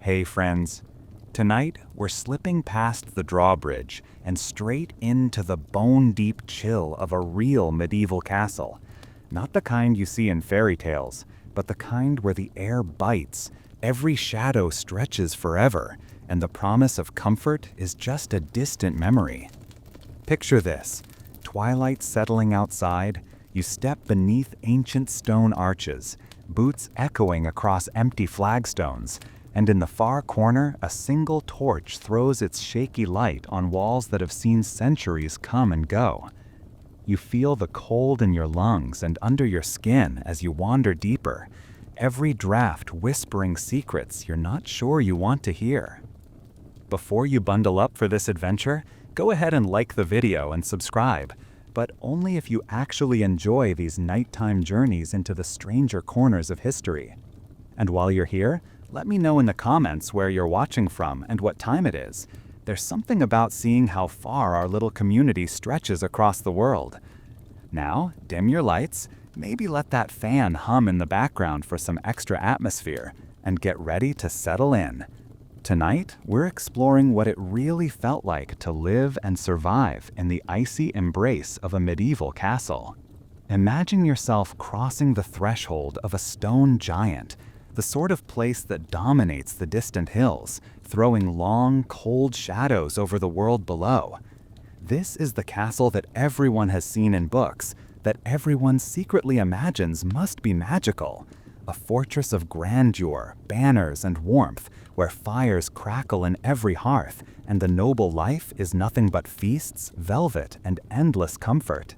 Hey friends, tonight we're slipping past the drawbridge and straight into the bone-deep chill of a real medieval castle. Not the kind you see in fairy tales, but the kind where the air bites, every shadow stretches forever, and the promise of comfort is just a distant memory. Picture this: twilight settling outside, you step beneath ancient stone arches, boots echoing across empty flagstones, and in the far corner, a single torch throws its shaky light on walls that have seen centuries come and go. You feel the cold in your lungs and under your skin as you wander deeper, every draft whispering secrets you're not sure you want to hear. Before you bundle up for this adventure, go ahead and like the video and subscribe, but only if you actually enjoy these nighttime journeys into the stranger corners of history. And while you're here, let me know in the comments where you're watching from and what time it is. There's something about seeing how far our little community stretches across the world. Now, dim your lights, maybe let that fan hum in the background for some extra atmosphere, and get ready to settle in. Tonight, we're exploring what it really felt like to live and survive in the icy embrace of a medieval castle. Imagine yourself crossing the threshold of a stone giant, the sort of place that dominates the distant hills, throwing long, cold shadows over the world below. This is the castle that everyone has seen in books, that everyone secretly imagines must be magical. A fortress of grandeur, banners, and warmth, where fires crackle in every hearth, and the noble life is nothing but feasts, velvet, and endless comfort.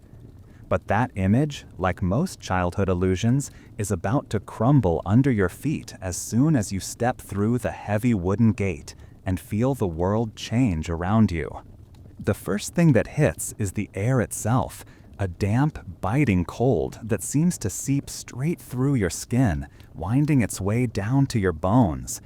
But that image, like most childhood illusions, is about to crumble under your feet as soon as you step through the heavy wooden gate and feel the world change around you. The first thing that hits is the air itself, a damp, biting cold that seems to seep straight through your skin, winding its way down to your bones.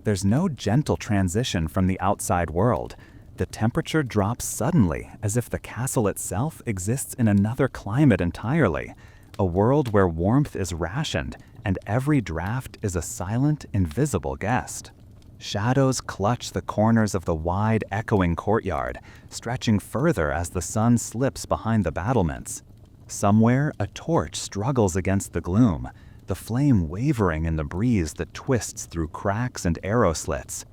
There's no gentle transition from the outside world. The temperature drops suddenly, as if the castle itself exists in another climate entirely, a world where warmth is rationed and every draft is a silent, invisible guest. Shadows clutch the corners of the wide, echoing courtyard, stretching further as the sun slips behind the battlements. Somewhere, a torch struggles against the gloom, the flame wavering in the breeze that twists through cracks and arrow slits.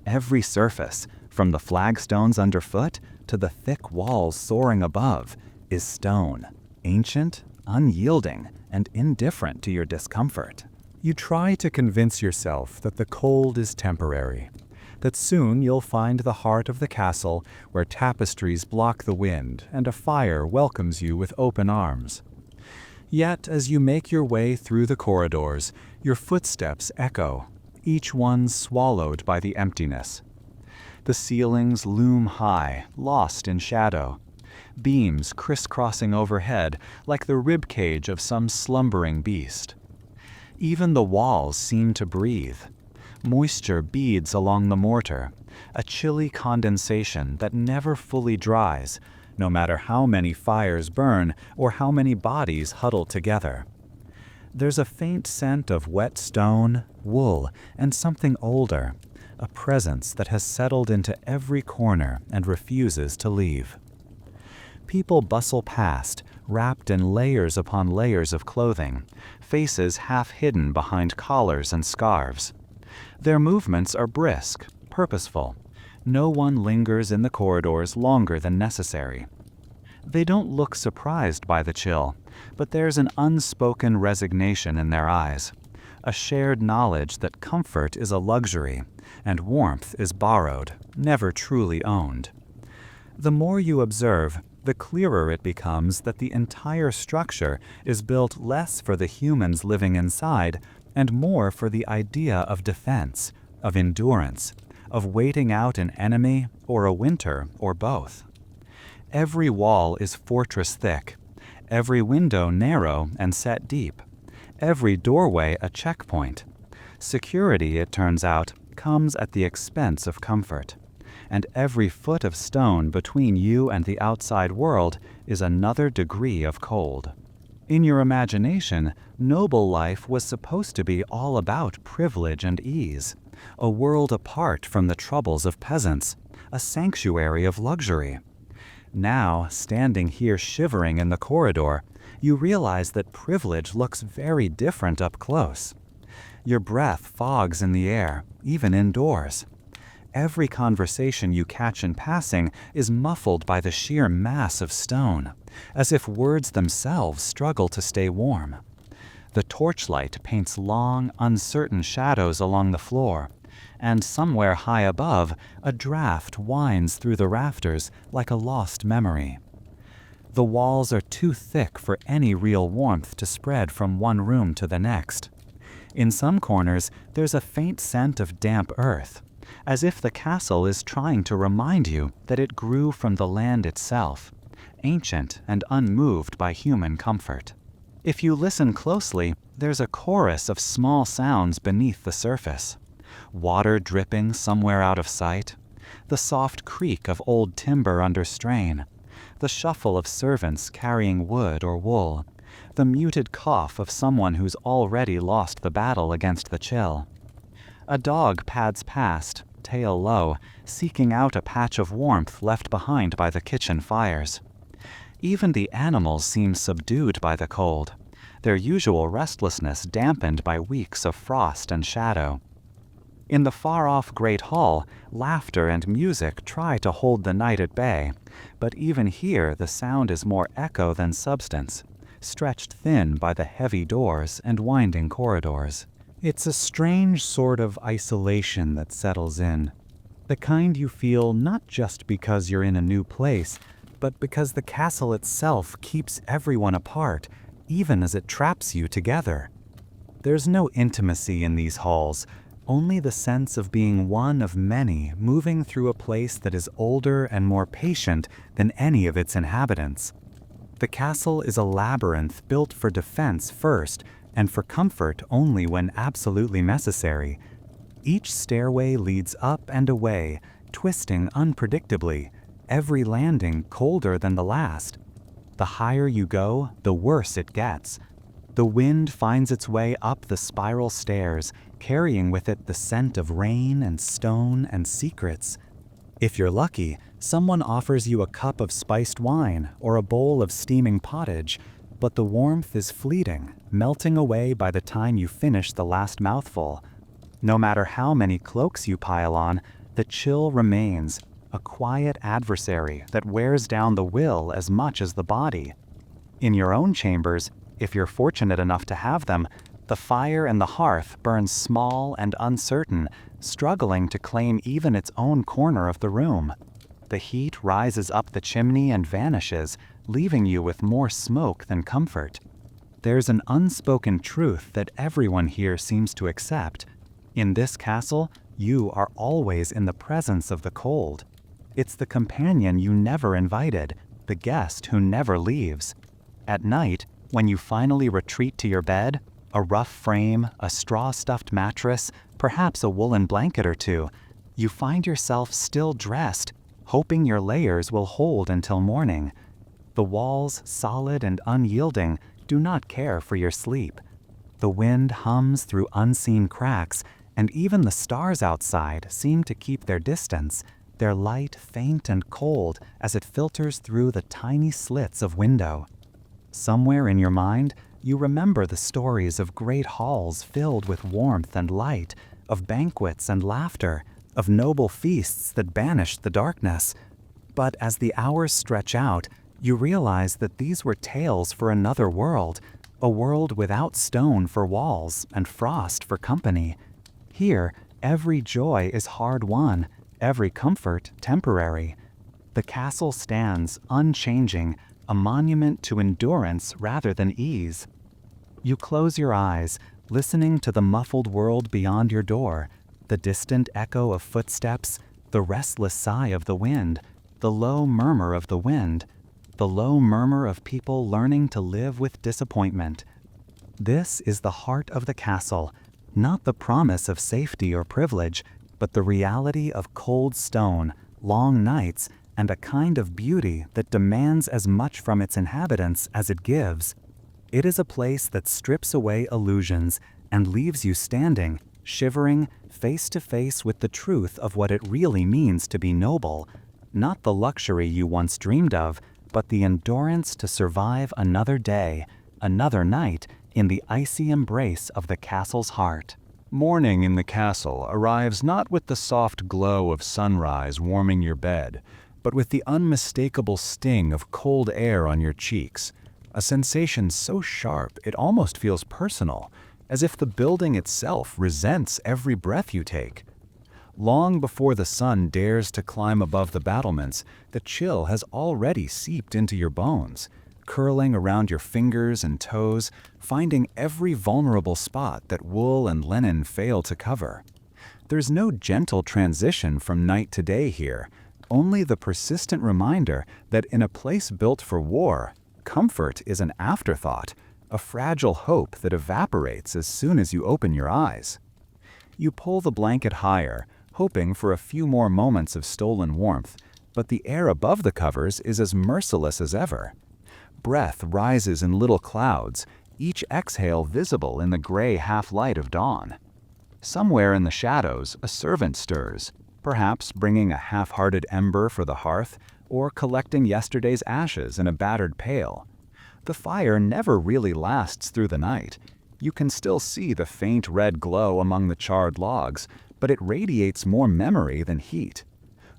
Every surface, from the flagstones underfoot to the thick walls soaring above, is stone, ancient, unyielding, and indifferent to your discomfort. You try to convince yourself that the cold is temporary, that soon you'll find the heart of the castle where tapestries block the wind and a fire welcomes you with open arms. Yet, as you make your way through the corridors, your footsteps echo, each one swallowed by the emptiness. The ceilings loom high, lost in shadow, beams crisscrossing overhead like the ribcage of some slumbering beast. Even the walls seem to breathe. Moisture beads along the mortar, a chilly condensation that never fully dries, no matter how many fires burn or how many bodies huddle together. There's a faint scent of wet stone, wool, and something older, a presence that has settled into every corner and refuses to leave. People bustle past, wrapped in layers upon layers of clothing, faces half hidden behind collars and scarves. Their movements are brisk, purposeful. No one lingers in the corridors longer than necessary. They don't look surprised by the chill, but there's an unspoken resignation in their eyes, a shared knowledge that comfort is a luxury, and warmth is borrowed, never truly owned. The more you observe, the clearer it becomes that the entire structure is built less for the humans living inside and more for the idea of defense, of endurance, of waiting out an enemy or a winter or both. Every wall is fortress thick, every window narrow and set deep, every doorway a checkpoint. Security, it turns out, comes at the expense of comfort, and every foot of stone between you and the outside world is another degree of cold. In your imagination, noble life was supposed to be all about privilege and ease, a world apart from the troubles of peasants, a sanctuary of luxury. Now, standing here shivering in the corridor, you realize that privilege looks very different up close. Your breath fogs in the air, even indoors. Every conversation you catch in passing is muffled by the sheer mass of stone, as if words themselves struggle to stay warm. The torchlight paints long, uncertain shadows along the floor, and somewhere high above, a draft winds through the rafters like a lost memory. The walls are too thick for any real warmth to spread from one room to the next. In some corners, there's a faint scent of damp earth, as if the castle is trying to remind you that it grew from the land itself, ancient and unmoved by human comfort. If you listen closely, there's a chorus of small sounds beneath the surface. Water dripping somewhere out of sight, the soft creak of old timber under strain, the shuffle of servants carrying wood or wool, the muted cough of someone who's already lost the battle against the chill. A dog pads past, tail low, seeking out a patch of warmth left behind by the kitchen fires. Even the animals seem subdued by the cold, their usual restlessness dampened by weeks of frost and shadow. In the far-off great hall, laughter and music try to hold the night at bay, but even here the sound is more echo than substance, stretched thin by the heavy doors and winding corridors. It's a strange sort of isolation that settles in, the kind you feel not just because you're in a new place, but because the castle itself keeps everyone apart, even as it traps you together. There's no intimacy in these halls, only the sense of being one of many moving through a place that is older and more patient than any of its inhabitants. The castle is a labyrinth built for defense first, and for comfort only when absolutely necessary. Each stairway leads up and away, twisting unpredictably, every landing colder than the last. The higher you go, the worse it gets. The wind finds its way up the spiral stairs, carrying with it the scent of rain and stone and secrets. If you're lucky, someone offers you a cup of spiced wine or a bowl of steaming pottage, but the warmth is fleeting, melting away by the time you finish the last mouthful. No matter how many cloaks you pile on, the chill remains, a quiet adversary that wears down the will as much as the body. In your own chambers, if you're fortunate enough to have them, the fire and the hearth burns small and uncertain, struggling to claim even its own corner of the room. The heat rises up the chimney and vanishes, leaving you with more smoke than comfort. There's an unspoken truth that everyone here seems to accept. In this castle, you are always in the presence of the cold. It's the companion you never invited, the guest who never leaves. At night, when you finally retreat to your bed, a rough frame, a straw-stuffed mattress, perhaps a woolen blanket or two, you find yourself still dressed, hoping your layers will hold until morning. The walls, solid and unyielding, do not care for your sleep. The wind hums through unseen cracks, and even the stars outside seem to keep their distance, their light faint and cold as it filters through the tiny slits of window. Somewhere in your mind, you remember the stories of great halls filled with warmth and light, of banquets and laughter, of noble feasts that banished the darkness. But as the hours stretch out, you realize that these were tales for another world, a world without stone for walls and frost for company. Here, every joy is hard-won, every comfort temporary. The castle stands unchanging, a monument to endurance rather than ease. You close your eyes, listening to the muffled world beyond your door, the distant echo of footsteps, the restless sigh of the wind, the low murmur of the wind, the low murmur of people learning to live with disappointment. This is the heart of the castle, not the promise of safety or privilege, but the reality of cold stone, long nights, and a kind of beauty that demands as much from its inhabitants as it gives. It is a place that strips away illusions and leaves you standing, shivering, face to face with the truth of what it really means to be noble, not the luxury you once dreamed of, but the endurance to survive another day, another night, in the icy embrace of the castle's heart. Morning in the castle arrives not with the soft glow of sunrise warming your bed, but with the unmistakable sting of cold air on your cheeks, a sensation so sharp it almost feels personal, as if the building itself resents every breath you take. Long before the sun dares to climb above the battlements, the chill has already seeped into your bones, curling around your fingers and toes, finding every vulnerable spot that wool and linen fail to cover. There's no gentle transition from night to day here, only the persistent reminder that in a place built for war, comfort is an afterthought, a fragile hope that evaporates as soon as you open your eyes. You pull the blanket higher, hoping for a few more moments of stolen warmth, but the air above the covers is as merciless as ever. Breath rises in little clouds, each exhale visible in the gray half-light of dawn. Somewhere in the shadows, a servant stirs, perhaps bringing a half-hearted ember for the hearth, or collecting yesterday's ashes in a battered pail. The fire never really lasts through the night. You can still see the faint red glow among the charred logs, but it radiates more memory than heat.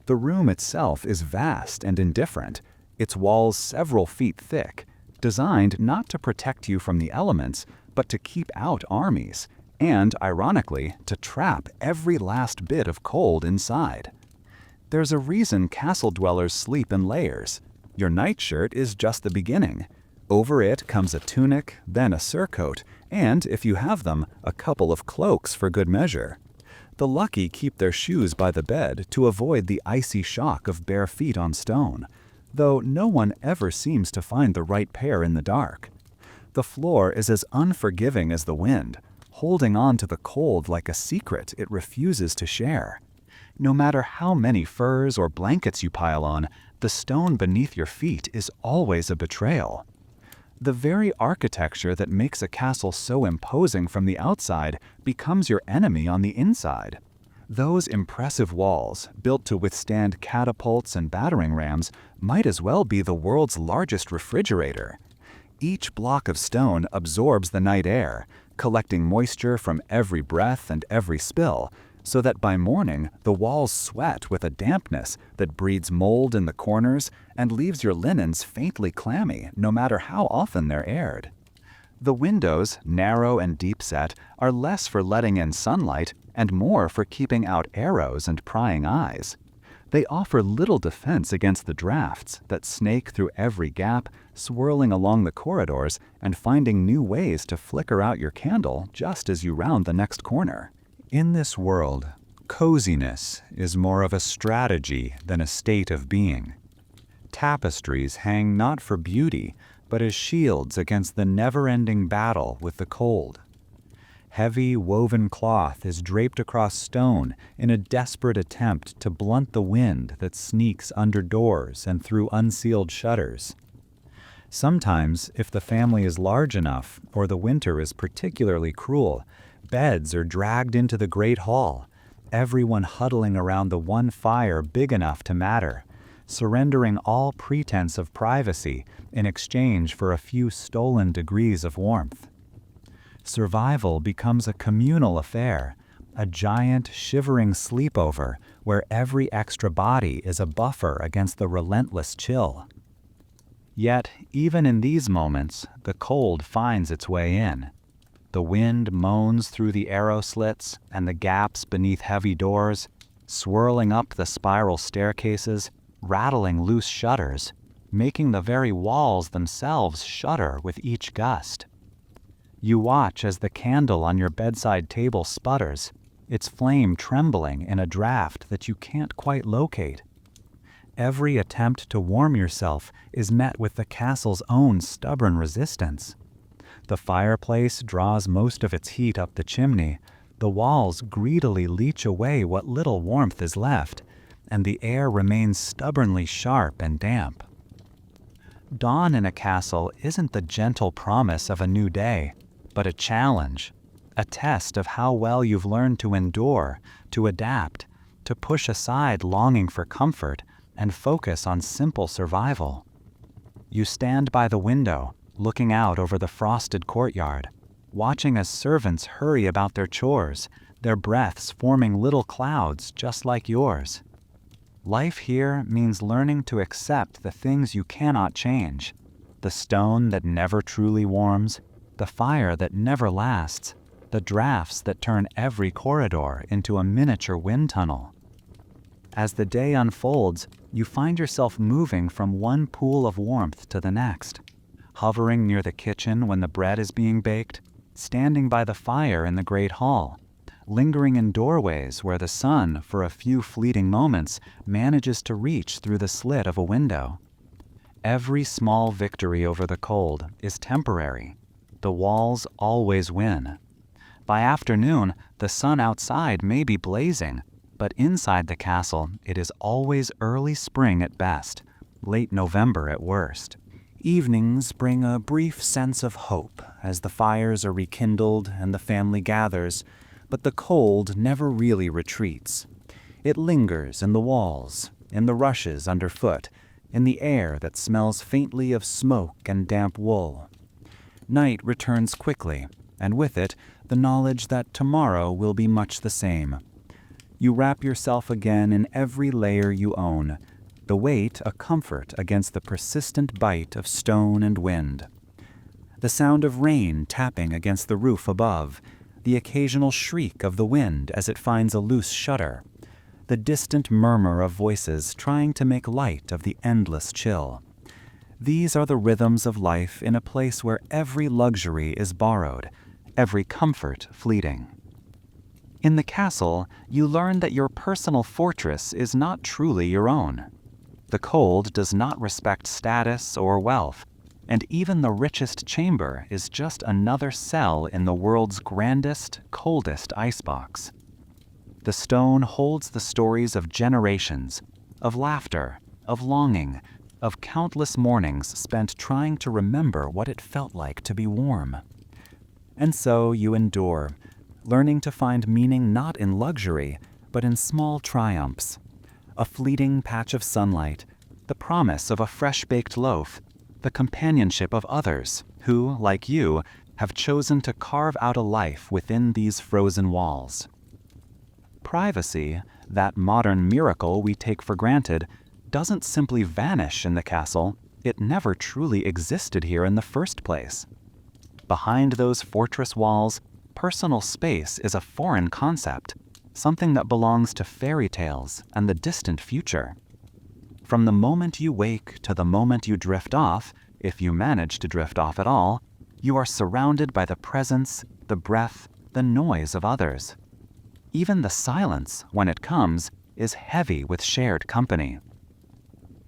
The room itself is vast and indifferent, its walls several feet thick, designed not to protect you from the elements, but to keep out armies, and, ironically, to trap every last bit of cold inside. There's a reason castle dwellers sleep in layers. Your nightshirt is just the beginning. Over it comes a tunic, then a surcoat, and, if you have them, a couple of cloaks for good measure. The lucky keep their shoes by the bed to avoid the icy shock of bare feet on stone, though no one ever seems to find the right pair in the dark. The floor is as unforgiving as the wind, holding on to the cold like a secret it refuses to share. No matter how many furs or blankets you pile on, the stone beneath your feet is always a betrayal. The very architecture that makes a castle so imposing from the outside becomes your enemy on the inside. Those impressive walls, built to withstand catapults and battering rams, might as well be the world's largest refrigerator. Each block of stone absorbs the night air, collecting moisture from every breath and every spill, so that by morning the walls sweat with a dampness that breeds mold in the corners and leaves your linens faintly clammy no matter how often they're aired. The windows, narrow and deep-set, are less for letting in sunlight and more for keeping out arrows and prying eyes. They offer little defense against the drafts that snake through every gap, swirling along the corridors and finding new ways to flicker out your candle just as you round the next corner. In this world, coziness is more of a strategy than a state of being. Tapestries hang not for beauty, but as shields against the never-ending battle with the cold. Heavy woven cloth is draped across stone in a desperate attempt to blunt the wind that sneaks under doors and through unsealed shutters. Sometimes, if the family is large enough or the winter is particularly cruel, beds are dragged into the great hall, everyone huddling around the one fire big enough to matter, surrendering all pretense of privacy in exchange for a few stolen degrees of warmth. Survival becomes a communal affair, a giant, shivering sleepover where every extra body is a buffer against the relentless chill. Yet, even in these moments, the cold finds its way in. The wind moans through the arrow slits and the gaps beneath heavy doors, swirling up the spiral staircases, rattling loose shutters, making the very walls themselves shudder with each gust. You watch as the candle on your bedside table sputters, its flame trembling in a draft that you can't quite locate. Every attempt to warm yourself is met with the castle's own stubborn resistance. The fireplace draws most of its heat up the chimney, the walls greedily leach away what little warmth is left, and the air remains stubbornly sharp and damp. Dawn in a castle isn't the gentle promise of a new day, but a challenge, a test of how well you've learned to endure, to adapt, to push aside longing for comfort and focus on simple survival. You stand by the window, looking out over the frosted courtyard, watching as servants hurry about their chores, their breaths forming little clouds just like yours. Life here means learning to accept the things you cannot change, the stone that never truly warms, the fire that never lasts, the drafts that turn every corridor into a miniature wind tunnel. As the day unfolds, you find yourself moving from one pool of warmth to the next, hovering near the kitchen when the bread is being baked, standing by the fire in the great hall, lingering in doorways where the sun, for a few fleeting moments, manages to reach through the slit of a window. Every small victory over the cold is temporary. The walls always win. By afternoon, the sun outside may be blazing, but inside the castle it is always early spring at best, late November at worst. Evenings bring a brief sense of hope as the fires are rekindled and the family gathers, but the cold never really retreats. It lingers in the walls, in the rushes underfoot, in the air that smells faintly of smoke and damp wool. Night returns quickly, and with it, the knowledge that tomorrow will be much the same. You wrap yourself again in every layer you own, the weight a comfort against the persistent bite of stone and wind. The sound of rain tapping against the roof above, the occasional shriek of the wind as it finds a loose shutter, the distant murmur of voices trying to make light of the endless chill. These are the rhythms of life in a place where every luxury is borrowed, every comfort fleeting. In the castle, you learn that your personal fortress is not truly your own. The cold does not respect status or wealth, and even the richest chamber is just another cell in the world's grandest, coldest icebox. The stone holds the stories of generations, of laughter, of longing, of countless mornings spent trying to remember what it felt like to be warm. And so you endure, learning to find meaning not in luxury, but in small triumphs. A fleeting patch of sunlight, the promise of a fresh-baked loaf, the companionship of others who, like you, have chosen to carve out a life within these frozen walls. Privacy, that modern miracle we take for granted, doesn't simply vanish in the castle, it never truly existed here in the first place. Behind those fortress walls, personal space is a foreign concept, something that belongs to fairy tales and the distant future. From the moment you wake to the moment you drift off, if you manage to drift off at all, you are surrounded by the presence, the breath, the noise of others. Even the silence, when it comes, is heavy with shared company.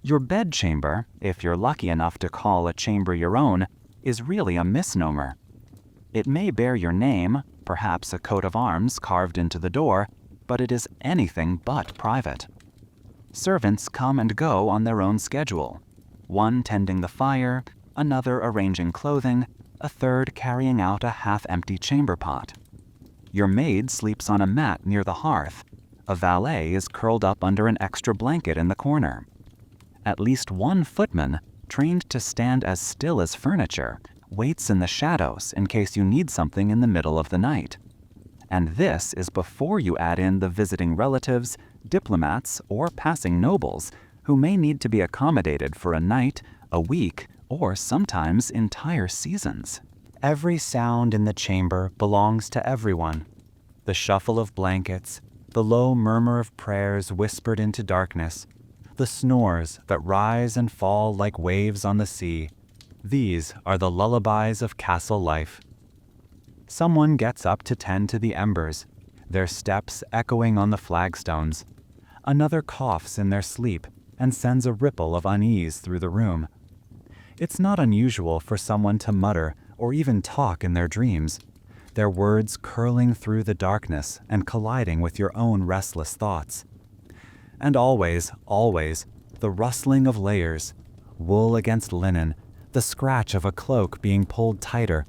Your bedchamber, if you're lucky enough to call a chamber your own, is really a misnomer. It may bear your name, perhaps a coat of arms carved into the door, but it is anything but private. Servants come and go on their own schedule, one tending the fire, another arranging clothing, a third carrying out a half-empty chamber pot. Your maid sleeps on a mat near the hearth. A valet is curled up under an extra blanket in the corner. At least one footman, trained to stand as still as furniture, waits in the shadows in case you need something in the middle of the night. And this is before you add in the visiting relatives, diplomats, or passing nobles who may need to be accommodated for a night, a week, or sometimes entire seasons. Every sound in the chamber belongs to everyone. The shuffle of blankets, the low murmur of prayers whispered into darkness, the snores that rise and fall like waves on the sea. These are the lullabies of castle life. Someone gets up to tend to the embers, their steps echoing on the flagstones. Another coughs in their sleep and sends a ripple of unease through the room. It's not unusual for someone to mutter or even talk in their dreams, their words curling through the darkness and colliding with your own restless thoughts. And always, always, the rustling of layers, wool against linen, the scratch of a cloak being pulled tighter,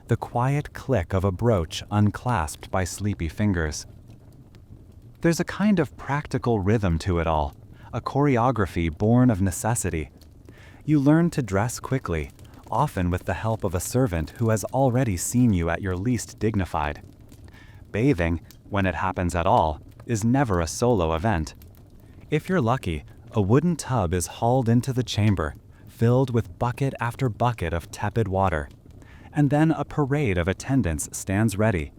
the quiet click of a brooch unclasped by sleepy fingers. There's a kind of practical rhythm to it all, a choreography born of necessity. You learn to dress quickly, often with the help of a servant who has already seen you at your least dignified. Bathing, when it happens at all, is never a solo event. If you're lucky, a wooden tub is hauled into the chamber, filled with bucket after bucket of tepid water. And then a parade of attendants stands ready,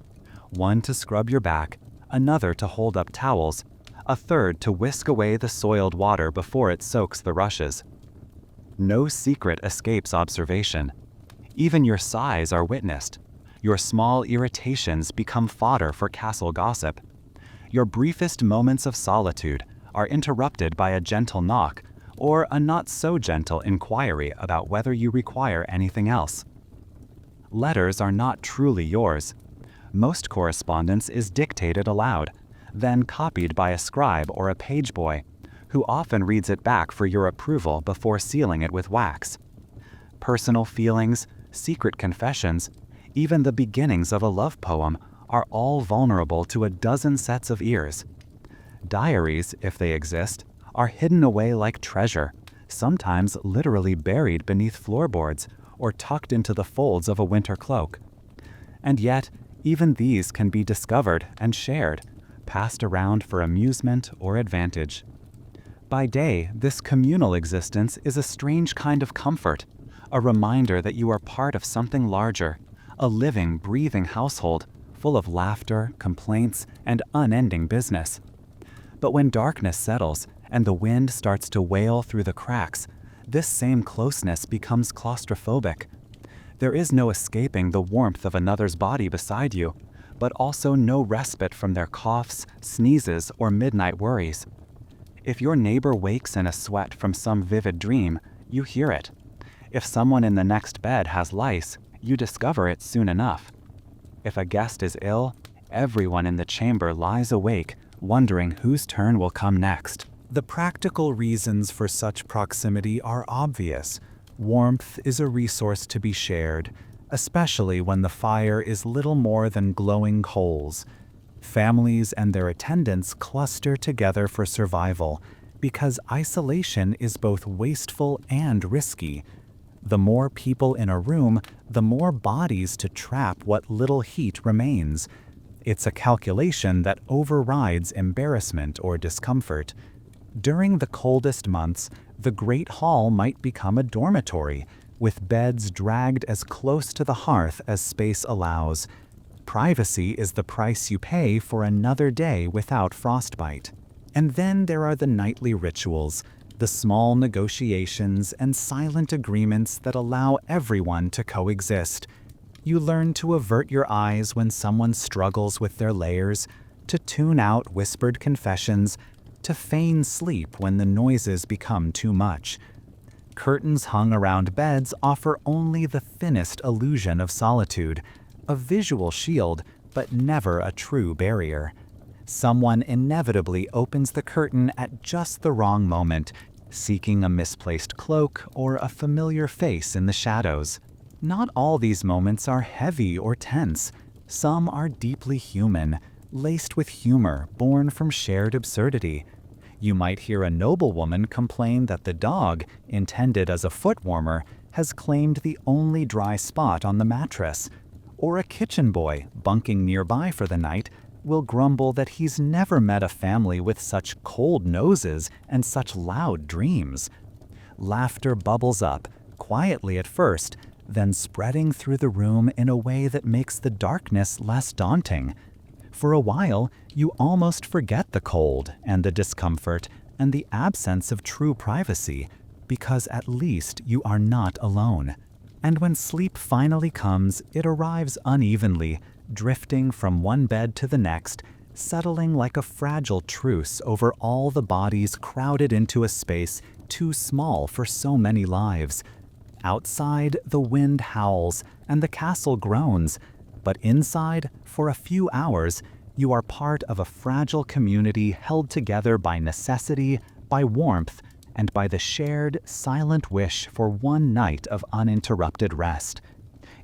one to scrub your back, another to hold up towels, a third to whisk away the soiled water before it soaks the rushes. No secret escapes observation. Even your sighs are witnessed. Your small irritations become fodder for castle gossip. Your briefest moments of solitude are interrupted by a gentle knock or a not-so-gentle inquiry about whether you require anything else. Letters are not truly yours. Most correspondence is dictated aloud, then copied by a scribe or a page boy, who often reads it back for your approval before sealing it with wax. Personal feelings, secret confessions, even the beginnings of a love poem are all vulnerable to a dozen sets of ears. Diaries, if they exist, are hidden away like treasure, sometimes literally buried beneath floorboards or tucked into the folds of a winter cloak. And yet, even these can be discovered and shared, passed around for amusement or advantage. By day, this communal existence is a strange kind of comfort, a reminder that you are part of something larger, a living, breathing household full of laughter, complaints, and unending business. But when darkness settles and the wind starts to wail through the cracks, this same closeness becomes claustrophobic. There is no escaping the warmth of another's body beside you, but also no respite from their coughs, sneezes, or midnight worries. If your neighbor wakes in a sweat from some vivid dream, you hear it. If someone in the next bed has lice, you discover it soon enough. If a guest is ill, everyone in the chamber lies awake, wondering whose turn will come next. The practical reasons for such proximity are obvious. Warmth is a resource to be shared, especially when the fire is little more than glowing coals. Families and their attendants cluster together for survival, because isolation is both wasteful and risky. The more people in a room, the more bodies to trap what little heat remains. It's a calculation that overrides embarrassment or discomfort. During the coldest months, the great hall might become a dormitory, with beds dragged as close to the hearth as space allows. Privacy is the price you pay for another day without frostbite. And then there are the nightly rituals, the small negotiations and silent agreements that allow everyone to coexist. You learn to avert your eyes when someone struggles with their layers, to tune out whispered confessions, to feign sleep when the noises become too much. Curtains hung around beds offer only the thinnest illusion of solitude, a visual shield, but never a true barrier. Someone inevitably opens the curtain at just the wrong moment, seeking a misplaced cloak or a familiar face in the shadows. Not all these moments are heavy or tense. Some are deeply human, laced with humor born from shared absurdity. You might hear a noblewoman complain that the dog, intended as a foot warmer, has claimed the only dry spot on the mattress. Or a kitchen boy, bunking nearby for the night, will grumble that he's never met a family with such cold noses and such loud dreams. Laughter bubbles up, quietly at first, then spreading through the room in a way that makes the darkness less daunting. For a while, you almost forget the cold and the discomfort and the absence of true privacy, because at least you are not alone. And when sleep finally comes, it arrives unevenly, drifting from one bed to the next, settling like a fragile truce over all the bodies crowded into a space too small for so many lives. Outside, the wind howls and the castle groans, but inside, for a few hours, you are part of a fragile community held together by necessity, by warmth, and by the shared, silent wish for one night of uninterrupted rest.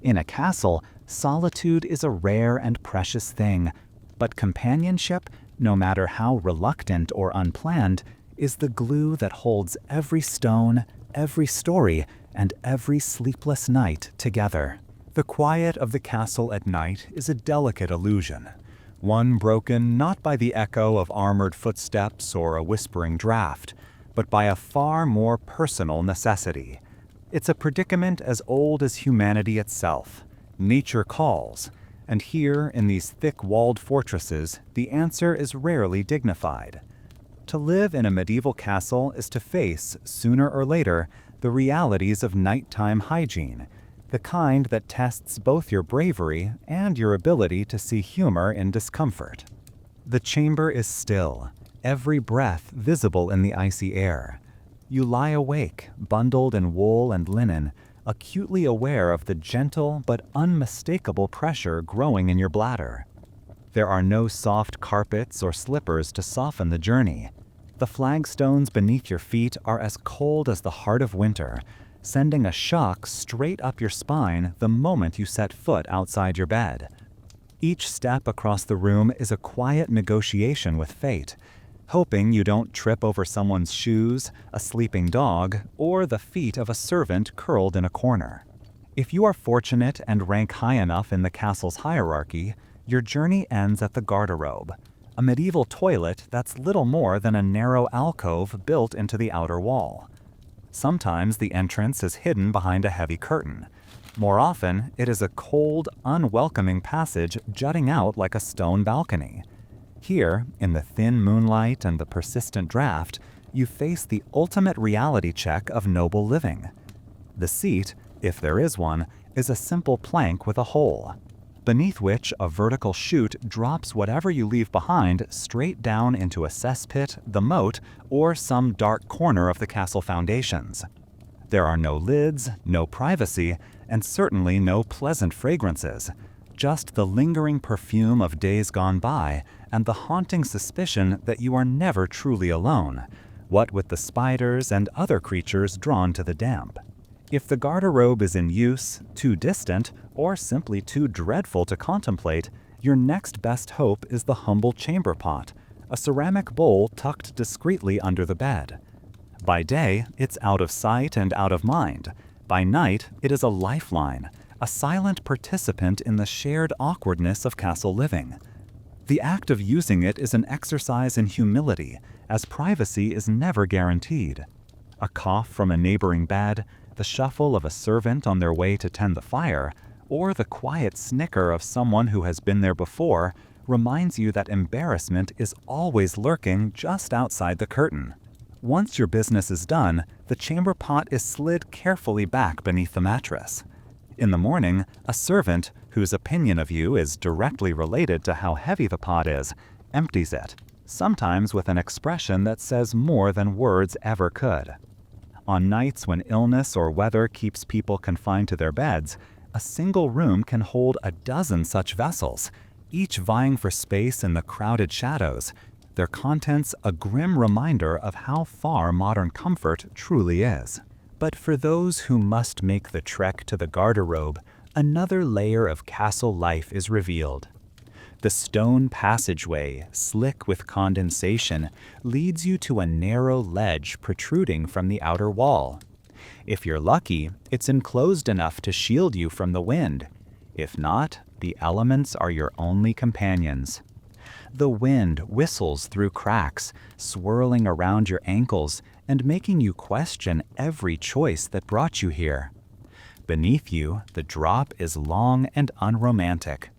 In a castle, solitude is a rare and precious thing, but companionship, no matter how reluctant or unplanned, is the glue that holds every stone, every story, and every sleepless night together. The quiet of the castle at night is a delicate illusion, one broken not by the echo of armored footsteps or a whispering draft, but by a far more personal necessity. It's a predicament as old as humanity itself. Nature calls, and here, in these thick-walled fortresses, the answer is rarely dignified. To live in a medieval castle is to face, sooner or later, the realities of nighttime hygiene, the kind that tests both your bravery and your ability to see humor in discomfort. The chamber is still, every breath visible in the icy air. You lie awake, bundled in wool and linen, acutely aware of the gentle but unmistakable pressure growing in your bladder. There are no soft carpets or slippers to soften the journey. The flagstones beneath your feet are as cold as the heart of winter, sending a shock straight up your spine the moment you set foot outside your bed. Each step across the room is a quiet negotiation with fate, hoping you don't trip over someone's shoes, a sleeping dog, or the feet of a servant curled in a corner. If you are fortunate and rank high enough in the castle's hierarchy, your journey ends at the garderobe, a medieval toilet that's little more than a narrow alcove built into the outer wall. Sometimes the entrance is hidden behind a heavy curtain. More often, it is a cold, unwelcoming passage jutting out like a stone balcony. Here, in the thin moonlight and the persistent draft, you face the ultimate reality check of noble living. The seat, if there is one, is a simple plank with a hole, beneath which a vertical chute drops whatever you leave behind straight down into a cesspit, the moat, or some dark corner of the castle foundations. There are no lids, no privacy, and certainly no pleasant fragrances, just the lingering perfume of days gone by and the haunting suspicion that you are never truly alone, what with the spiders and other creatures drawn to the damp. If the garderobe is in use, too distant, or simply too dreadful to contemplate, your next best hope is the humble chamber pot, a ceramic bowl tucked discreetly under the bed. By day, it's out of sight and out of mind. By night, it is a lifeline, a silent participant in the shared awkwardness of castle living. The act of using it is an exercise in humility, as privacy is never guaranteed. A cough from a neighboring bed, the shuffle of a servant on their way to tend the fire, or the quiet snicker of someone who has been there before reminds you that embarrassment is always lurking just outside the curtain. Once your business is done, the chamber pot is slid carefully back beneath the mattress. In the morning, a servant, whose opinion of you is directly related to how heavy the pot is, empties it, sometimes with an expression that says more than words ever could. On nights when illness or weather keeps people confined to their beds, a single room can hold a dozen such vessels, each vying for space in the crowded shadows, their contents a grim reminder of how far modern comfort truly is. But for those who must make the trek to the garderobe, another layer of castle life is revealed. The stone passageway, slick with condensation, leads you to a narrow ledge protruding from the outer wall. If you're lucky, it's enclosed enough to shield you from the wind. If not, the elements are your only companions. The wind whistles through cracks, swirling around your ankles and making you question every choice that brought you here. Beneath you, the drop is long and unromantic.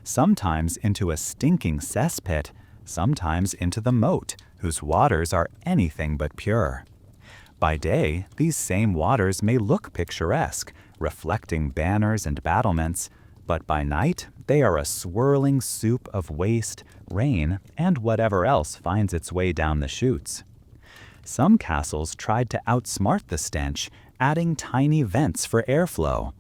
Sometimes into a stinking cesspit, sometimes into the moat, whose waters are anything but pure. By day, these same waters may look picturesque, reflecting banners and battlements, but by night, they are a swirling soup of waste, rain, and whatever else finds its way down the chutes. Some castles tried to outsmart the stench, adding tiny vents for airflow.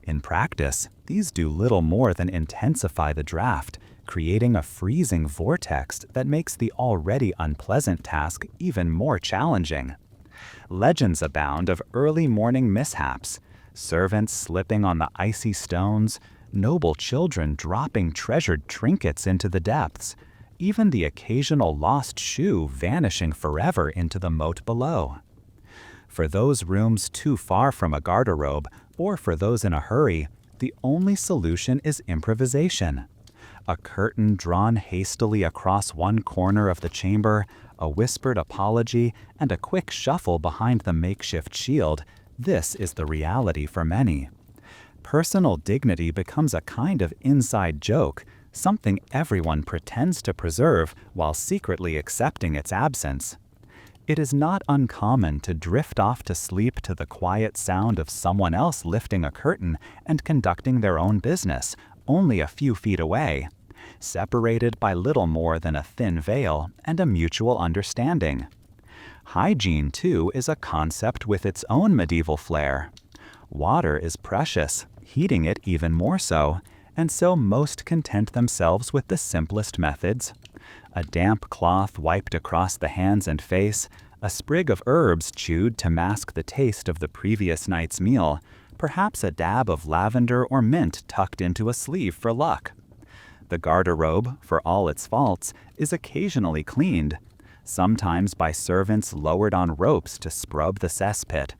In practice, these do little more than intensify the draft, creating a freezing vortex that makes the already unpleasant task even more challenging. Legends abound of early morning mishaps, servants slipping on the icy stones, noble children dropping treasured trinkets into the depths, even the occasional lost shoe vanishing forever into the moat below. For those rooms too far from a garderobe, or for those in a hurry, the only solution is improvisation. A curtain drawn hastily across one corner of the chamber, a whispered apology, and a quick shuffle behind the makeshift shield, this is the reality for many. Personal dignity becomes a kind of inside joke, something everyone pretends to preserve while secretly accepting its absence. It is not uncommon to drift off to sleep to the quiet sound of someone else lifting a curtain and conducting their own business, only a few feet away, separated by little more than a thin veil and a mutual understanding. Hygiene, too, is a concept with its own medieval flair. Water is precious, heating it even more so, and so most content themselves with the simplest methods. A damp cloth wiped across the hands and face, a sprig of herbs chewed to mask the taste of the previous night's meal, perhaps a dab of lavender or mint tucked into a sleeve for luck. The garderobe, for all its faults, is occasionally cleaned, sometimes by servants lowered on ropes to scrub the cesspit.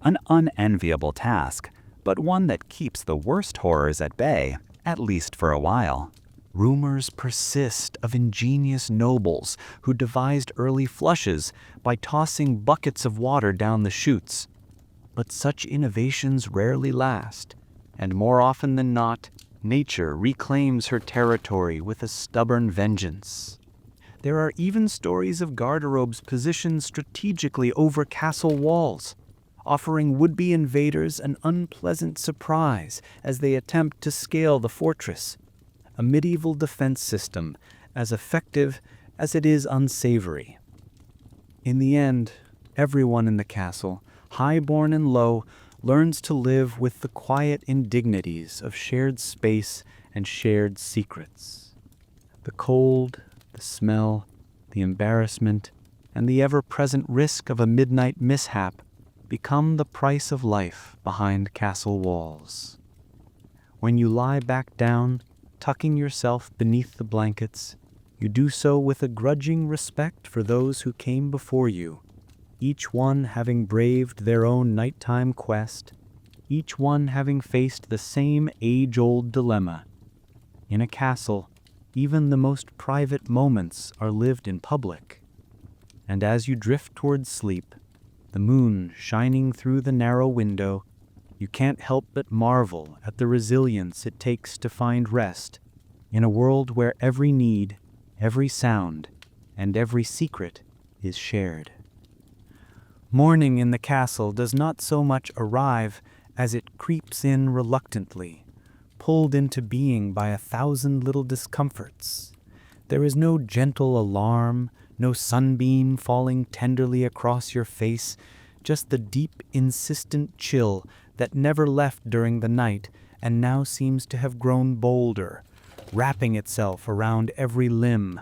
An unenviable task, but one that keeps the worst horrors at bay, at least for a while. Rumors persist of ingenious nobles who devised early flushes by tossing buckets of water down the chutes. But such innovations rarely last, and more often than not, nature reclaims her territory with a stubborn vengeance. There are even stories of garderobes positioned strategically over castle walls, offering would-be invaders an unpleasant surprise as they attempt to scale the fortress. A medieval defense system as effective as it is unsavory. In the end, everyone in the castle, high-born and low, learns to live with the quiet indignities of shared space and shared secrets. The cold, the smell, the embarrassment, and the ever-present risk of a midnight mishap become the price of life behind castle walls. When you lie back down, tucking yourself beneath the blankets, you do so with a grudging respect for those who came before you, each one having braved their own nighttime quest, each one having faced the same age-old dilemma. In a castle, even the most private moments are lived in public. And as you drift towards sleep, the moon shining through the narrow window, you can't help but marvel at the resilience it takes to find rest in a world where every need, every sound, and every secret is shared. Morning in the castle does not so much arrive as it creeps in reluctantly, pulled into being by 1,000 little discomforts. There is no gentle alarm, no sunbeam falling tenderly across your face, just the deep, insistent chill that never left during the night and now seems to have grown bolder, wrapping itself around every limb.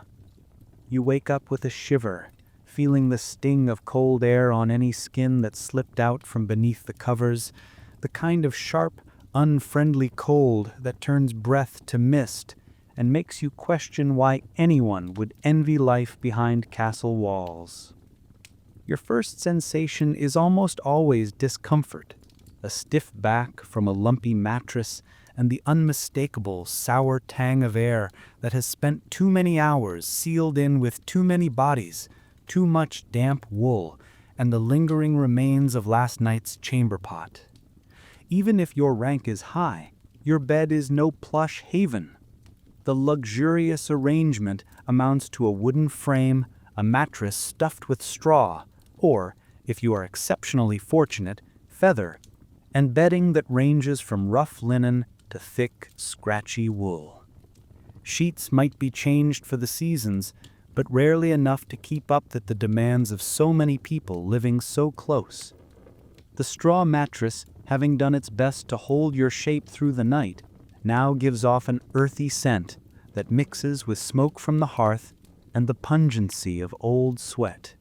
You wake up with a shiver, feeling the sting of cold air on any skin that slipped out from beneath the covers, the kind of sharp, unfriendly cold that turns breath to mist and makes you question why anyone would envy life behind castle walls. Your first sensation is almost always discomfort, a stiff back from a lumpy mattress, and the unmistakable sour tang of air that has spent too many hours sealed in with too many bodies, too much damp wool, and the lingering remains of last night's chamber pot. Even if your rank is high, your bed is no plush haven. The luxurious arrangement amounts to a wooden frame, a mattress stuffed with straw, or, if you are exceptionally fortunate, feather, and bedding that ranges from rough linen to thick, scratchy wool. Sheets might be changed for the seasons, but rarely enough to keep up with the demands of so many people living so close. The straw mattress, having done its best to hold your shape through the night, now gives off an earthy scent that mixes with smoke from the hearth and the pungency of old sweat.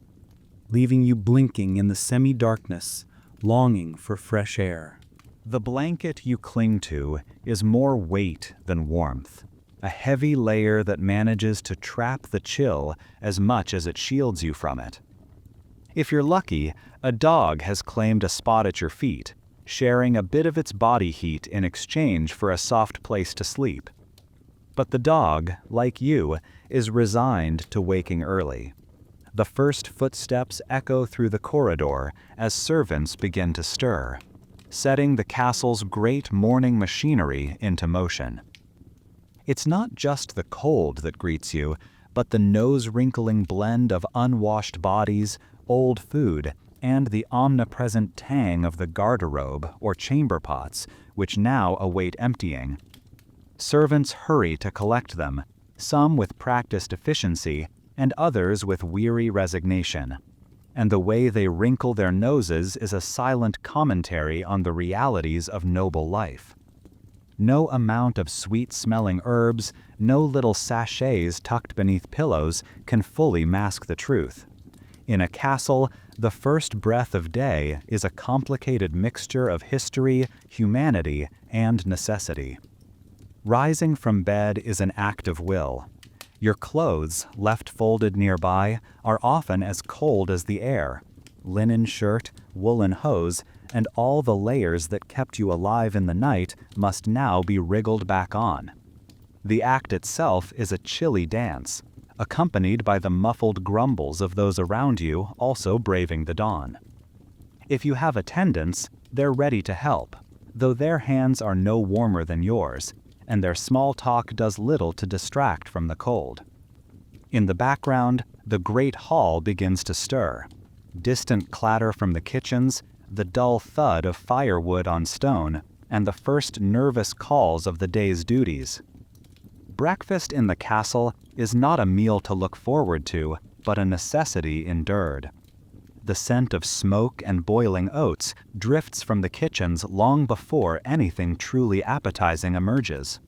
leaving you blinking in the semi-darkness, longing for fresh air. The blanket you cling to is more weight than warmth, a heavy layer that manages to trap the chill as much as it shields you from it. If you're lucky, a dog has claimed a spot at your feet, sharing a bit of its body heat in exchange for a soft place to sleep. But the dog, like you, is resigned to waking early. The first footsteps echo through the corridor as servants begin to stir, setting the castle's great morning machinery into motion. It's not just the cold that greets you, but the nose-wrinkling blend of unwashed bodies, old food, and the omnipresent tang of the garderobe or chamber pots, which now await emptying. Servants hurry to collect them, some with practiced efficiency, and others with weary resignation. And the way they wrinkle their noses is a silent commentary on the realities of noble life. No amount of sweet-smelling herbs, no little sachets tucked beneath pillows can fully mask the truth. In a castle, the first breath of day is a complicated mixture of history, humanity, and necessity. Rising from bed is an act of will. Your clothes, left folded nearby, are often as cold as the air. Linen shirt, woolen hose, and all the layers that kept you alive in the night must now be wriggled back on. The act itself is a chilly dance, accompanied by the muffled grumbles of those around you also braving the dawn. If you have attendants, they're ready to help, though their hands are no warmer than yours, and their small talk does little to distract from the cold. In the background, the great hall begins to stir. Distant clatter from the kitchens, the dull thud of firewood on stone, and the first nervous calls of the day's duties. Breakfast in the castle is not a meal to look forward to, but a necessity endured. The scent of smoke and boiling oats drifts from the kitchens long before anything truly appetizing emerges.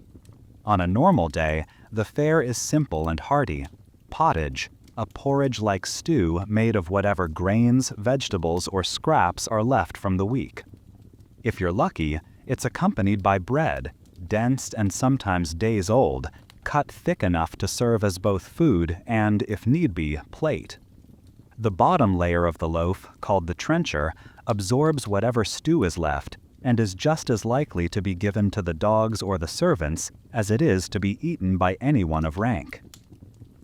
On a normal day, the fare is simple and hearty. Pottage, a porridge-like stew made of whatever grains, vegetables, or scraps are left from the week. If you're lucky, it's accompanied by bread, dense and sometimes days old, cut thick enough to serve as both food and, if need be, plate. The bottom layer of the loaf, called the trencher, absorbs whatever stew is left and is just as likely to be given to the dogs or the servants as it is to be eaten by anyone of rank.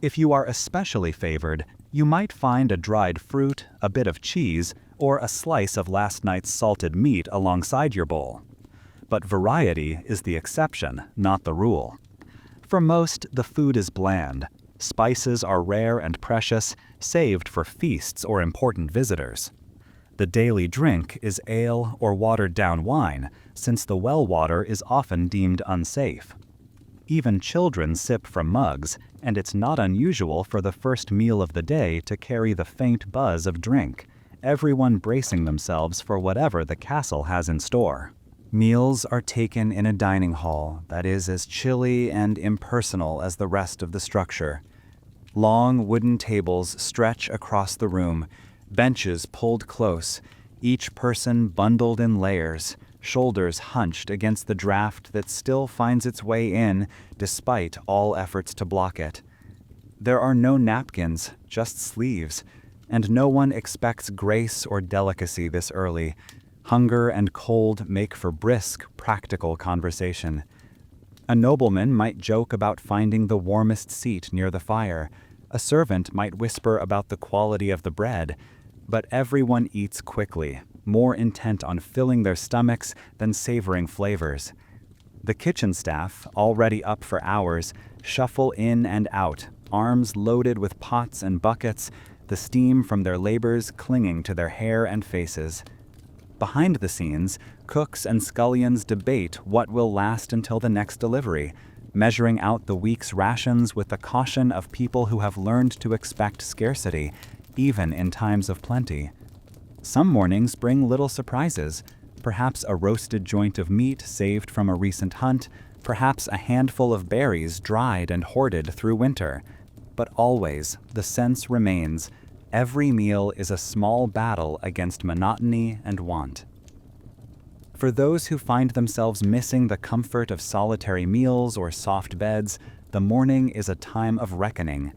If you are especially favored, you might find a dried fruit, a bit of cheese, or a slice of last night's salted meat alongside your bowl. But variety is the exception, not the rule. For most, the food is bland. Spices are rare and precious, saved for feasts or important visitors. The daily drink is ale or watered-down wine, since the well water is often deemed unsafe. Even children sip from mugs, and it's not unusual for the first meal of the day to carry the faint buzz of drink, everyone bracing themselves for whatever the castle has in store. Meals are taken in a dining hall that is as chilly and impersonal as the rest of the structure. Long wooden tables stretch across the room, benches pulled close, each person bundled in layers, shoulders hunched against the draft that still finds its way in despite all efforts to block it. There are no napkins, just sleeves, and no one expects grace or delicacy this early. Hunger and cold make for brisk, practical conversation. A nobleman might joke about finding the warmest seat near the fire. A servant might whisper about the quality of the bread. But everyone eats quickly, more intent on filling their stomachs than savoring flavors. The kitchen staff, already up for hours, shuffle in and out, arms loaded with pots and buckets, the steam from their labors clinging to their hair and faces. Behind the scenes, cooks and scullions debate what will last until the next delivery, measuring out the week's rations with the caution of people who have learned to expect scarcity, even in times of plenty. Some mornings bring little surprises, perhaps a roasted joint of meat saved from a recent hunt, perhaps a handful of berries dried and hoarded through winter. But always, the sense remains, Every meal is a small battle against monotony and want. For those who find themselves missing the comfort of solitary meals or soft beds, the morning is a time of reckoning.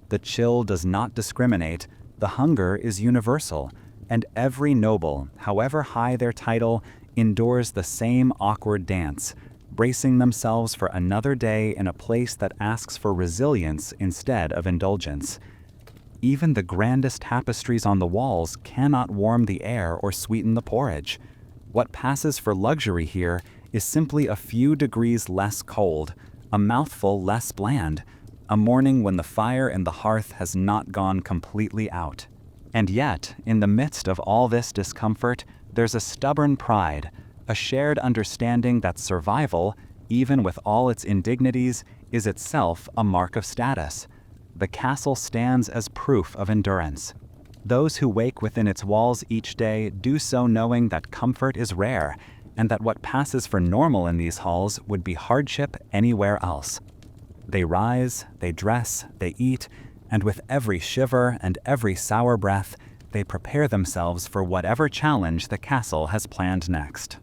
The chill does not discriminate, the hunger is universal, and every noble, however high their title, endures the same awkward dance, bracing themselves for another day in a place that asks for resilience instead of indulgence. Even the grandest tapestries on the walls cannot warm the air or sweeten the porridge. What passes for luxury here is simply a few degrees less cold, a mouthful less bland, a morning when the fire in the hearth has not gone completely out. And yet, in the midst of all this discomfort, there's a stubborn pride, a shared understanding that survival, even with all its indignities, is itself a mark of status. The castle stands as proof of endurance. Those who wake within its walls each day do so knowing that comfort is rare, and that what passes for normal in these halls would be hardship anywhere else. They rise, they dress, they eat, and with every shiver and every sour breath, they prepare themselves for whatever challenge the castle has planned next.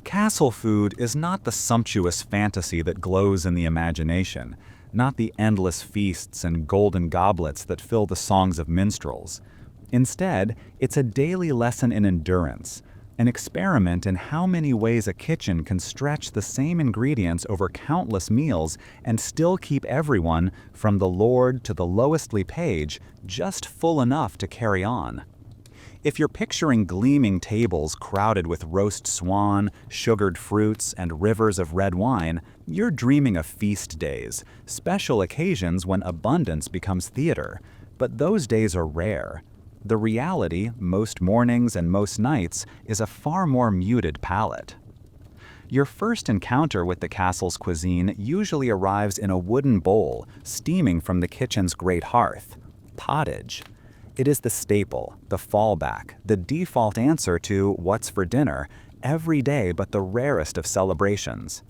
Castle food is not the sumptuous fantasy that glows in the imagination, not the endless feasts and golden goblets that fill the songs of minstrels. Instead, it's a daily lesson in endurance, an experiment in how many ways a kitchen can stretch the same ingredients over countless meals and still keep everyone, from the lord to the lowestly page, just full enough to carry on. If you're picturing gleaming tables crowded with roast swan, sugared fruits, and rivers of red wine, you're dreaming of feast days, special occasions when abundance becomes theater. But those days are rare. The reality, most mornings and most nights, is a far more muted palate. Your first encounter with the castle's cuisine usually arrives in a wooden bowl, steaming from the kitchen's great hearth. Pottage. It is the staple, the fallback, the default answer to what's for dinner, every day but the rarest of celebrations.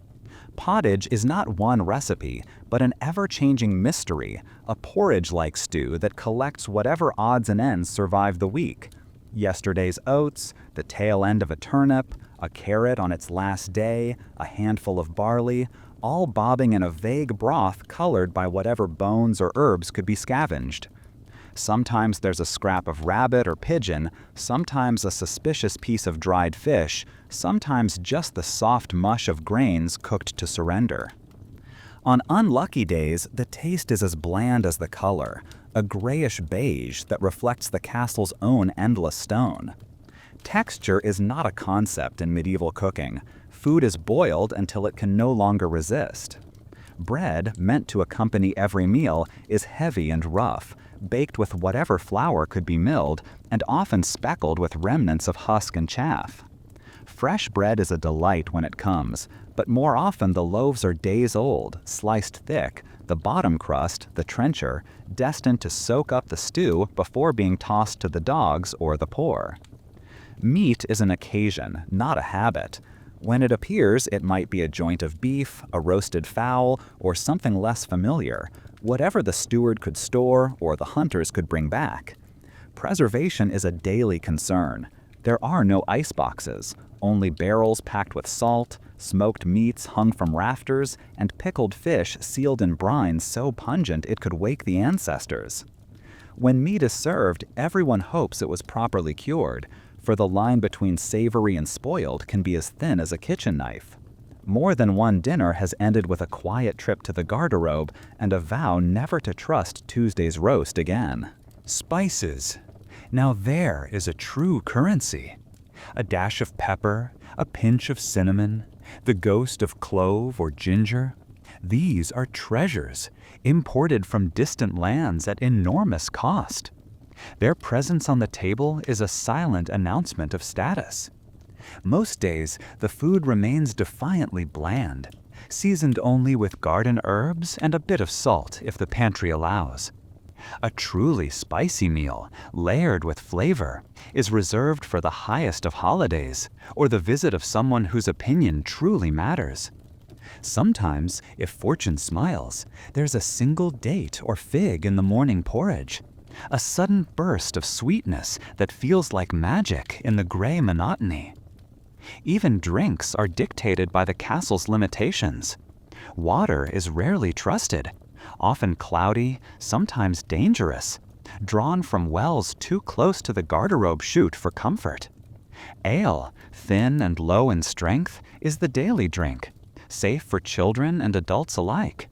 Pottage is not one recipe, but an ever-changing mystery, a porridge-like stew that collects whatever odds and ends survive the week. Yesterday's oats, the tail end of a turnip, a carrot on its last day, a handful of barley, all bobbing in a vague broth colored by whatever bones or herbs could be scavenged. Sometimes there's a scrap of rabbit or pigeon, sometimes a suspicious piece of dried fish, sometimes just the soft mush of grains cooked to surrender. On unlucky days, the taste is as bland as the color, a grayish beige that reflects the castle's own endless stone. Texture is not a concept in medieval cooking. Food is boiled until it can no longer resist. Bread, meant to accompany every meal, is heavy and rough, baked with whatever flour could be milled, and often speckled with remnants of husk and chaff. Fresh bread is a delight when it comes, but more often the loaves are days old, sliced thick, the bottom crust, the trencher, destined to soak up the stew before being tossed to the dogs or the poor. Meat is an occasion, not a habit. When it appears, it might be a joint of beef, a roasted fowl, or something less familiar, whatever the steward could store or the hunters could bring back. Preservation is a daily concern. There are no ice boxes, only barrels packed with salt, smoked meats hung from rafters, and pickled fish sealed in brine so pungent it could wake the ancestors. When meat is served, everyone hopes it was properly cured, for the line between savory and spoiled can be as thin as a kitchen knife. More than one dinner has ended with a quiet trip to the garderobe and a vow never to trust Tuesday's roast again. Spices. Now there is a true currency. A dash of pepper, a pinch of cinnamon, the ghost of clove or ginger. These are treasures, imported from distant lands at enormous cost. Their presence on the table is a silent announcement of status. Most days, the food remains defiantly bland, seasoned only with garden herbs and a bit of salt if the pantry allows. A truly spicy meal, layered with flavor, is reserved for the highest of holidays, or the visit of someone whose opinion truly matters. Sometimes, if fortune smiles, there's a single date or fig in the morning porridge. A sudden burst of sweetness that feels like magic in the gray monotony. Even drinks are dictated by the castle's limitations. Water is rarely trusted, often cloudy, sometimes dangerous, drawn from wells too close to the garderobe chute for comfort. Ale, thin and low in strength, is the daily drink, safe for children and adults alike.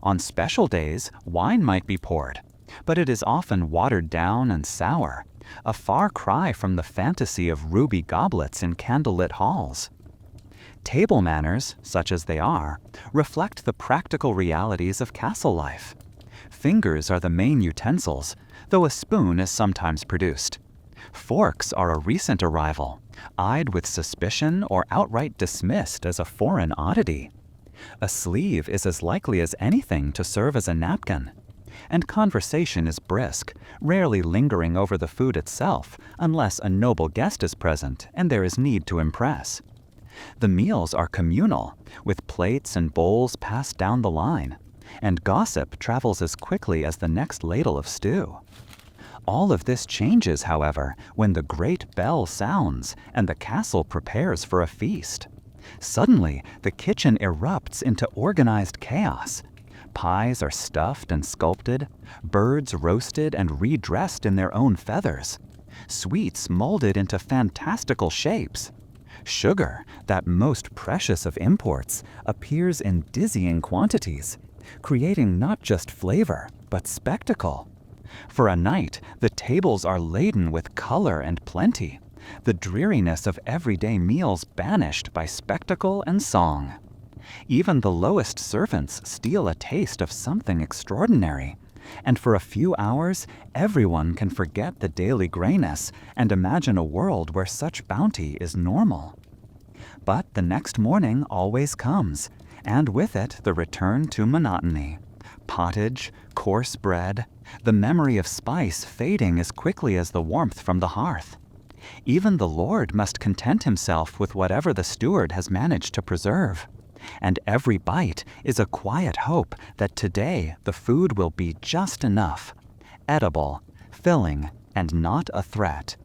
On special days, wine might be poured, but it is often watered down and sour, a far cry from the fantasy of ruby goblets in candlelit halls. Table manners, such as they are, reflect the practical realities of castle life. Fingers are the main utensils, though a spoon is sometimes produced. Forks are a recent arrival, eyed with suspicion or outright dismissed as a foreign oddity. A sleeve is as likely as anything to serve as a napkin. And conversation is brisk, rarely lingering over the food itself unless a noble guest is present and there is need to impress. The meals are communal, with plates and bowls passed down the line, and gossip travels as quickly as the next ladle of stew. All of this changes, however, when the great bell sounds and the castle prepares for a feast. Suddenly, the kitchen erupts into organized chaos. Pies are stuffed and sculpted, birds roasted and redressed in their own feathers, sweets molded into fantastical shapes. Sugar, that most precious of imports, appears in dizzying quantities, creating not just flavor, but spectacle. For a night, the tables are laden with color and plenty, the dreariness of everyday meals banished by spectacle and song. Even the lowest servants steal a taste of something extraordinary, and for a few hours, everyone can forget the daily grayness and imagine a world where such bounty is normal. But the next morning always comes, and with it the return to monotony. Pottage, coarse bread, the memory of spice fading as quickly as the warmth from the hearth. Even the lord must content himself with whatever the steward has managed to preserve. And every bite is a quiet hope that today the food will be just enough, edible, filling, and not a threat.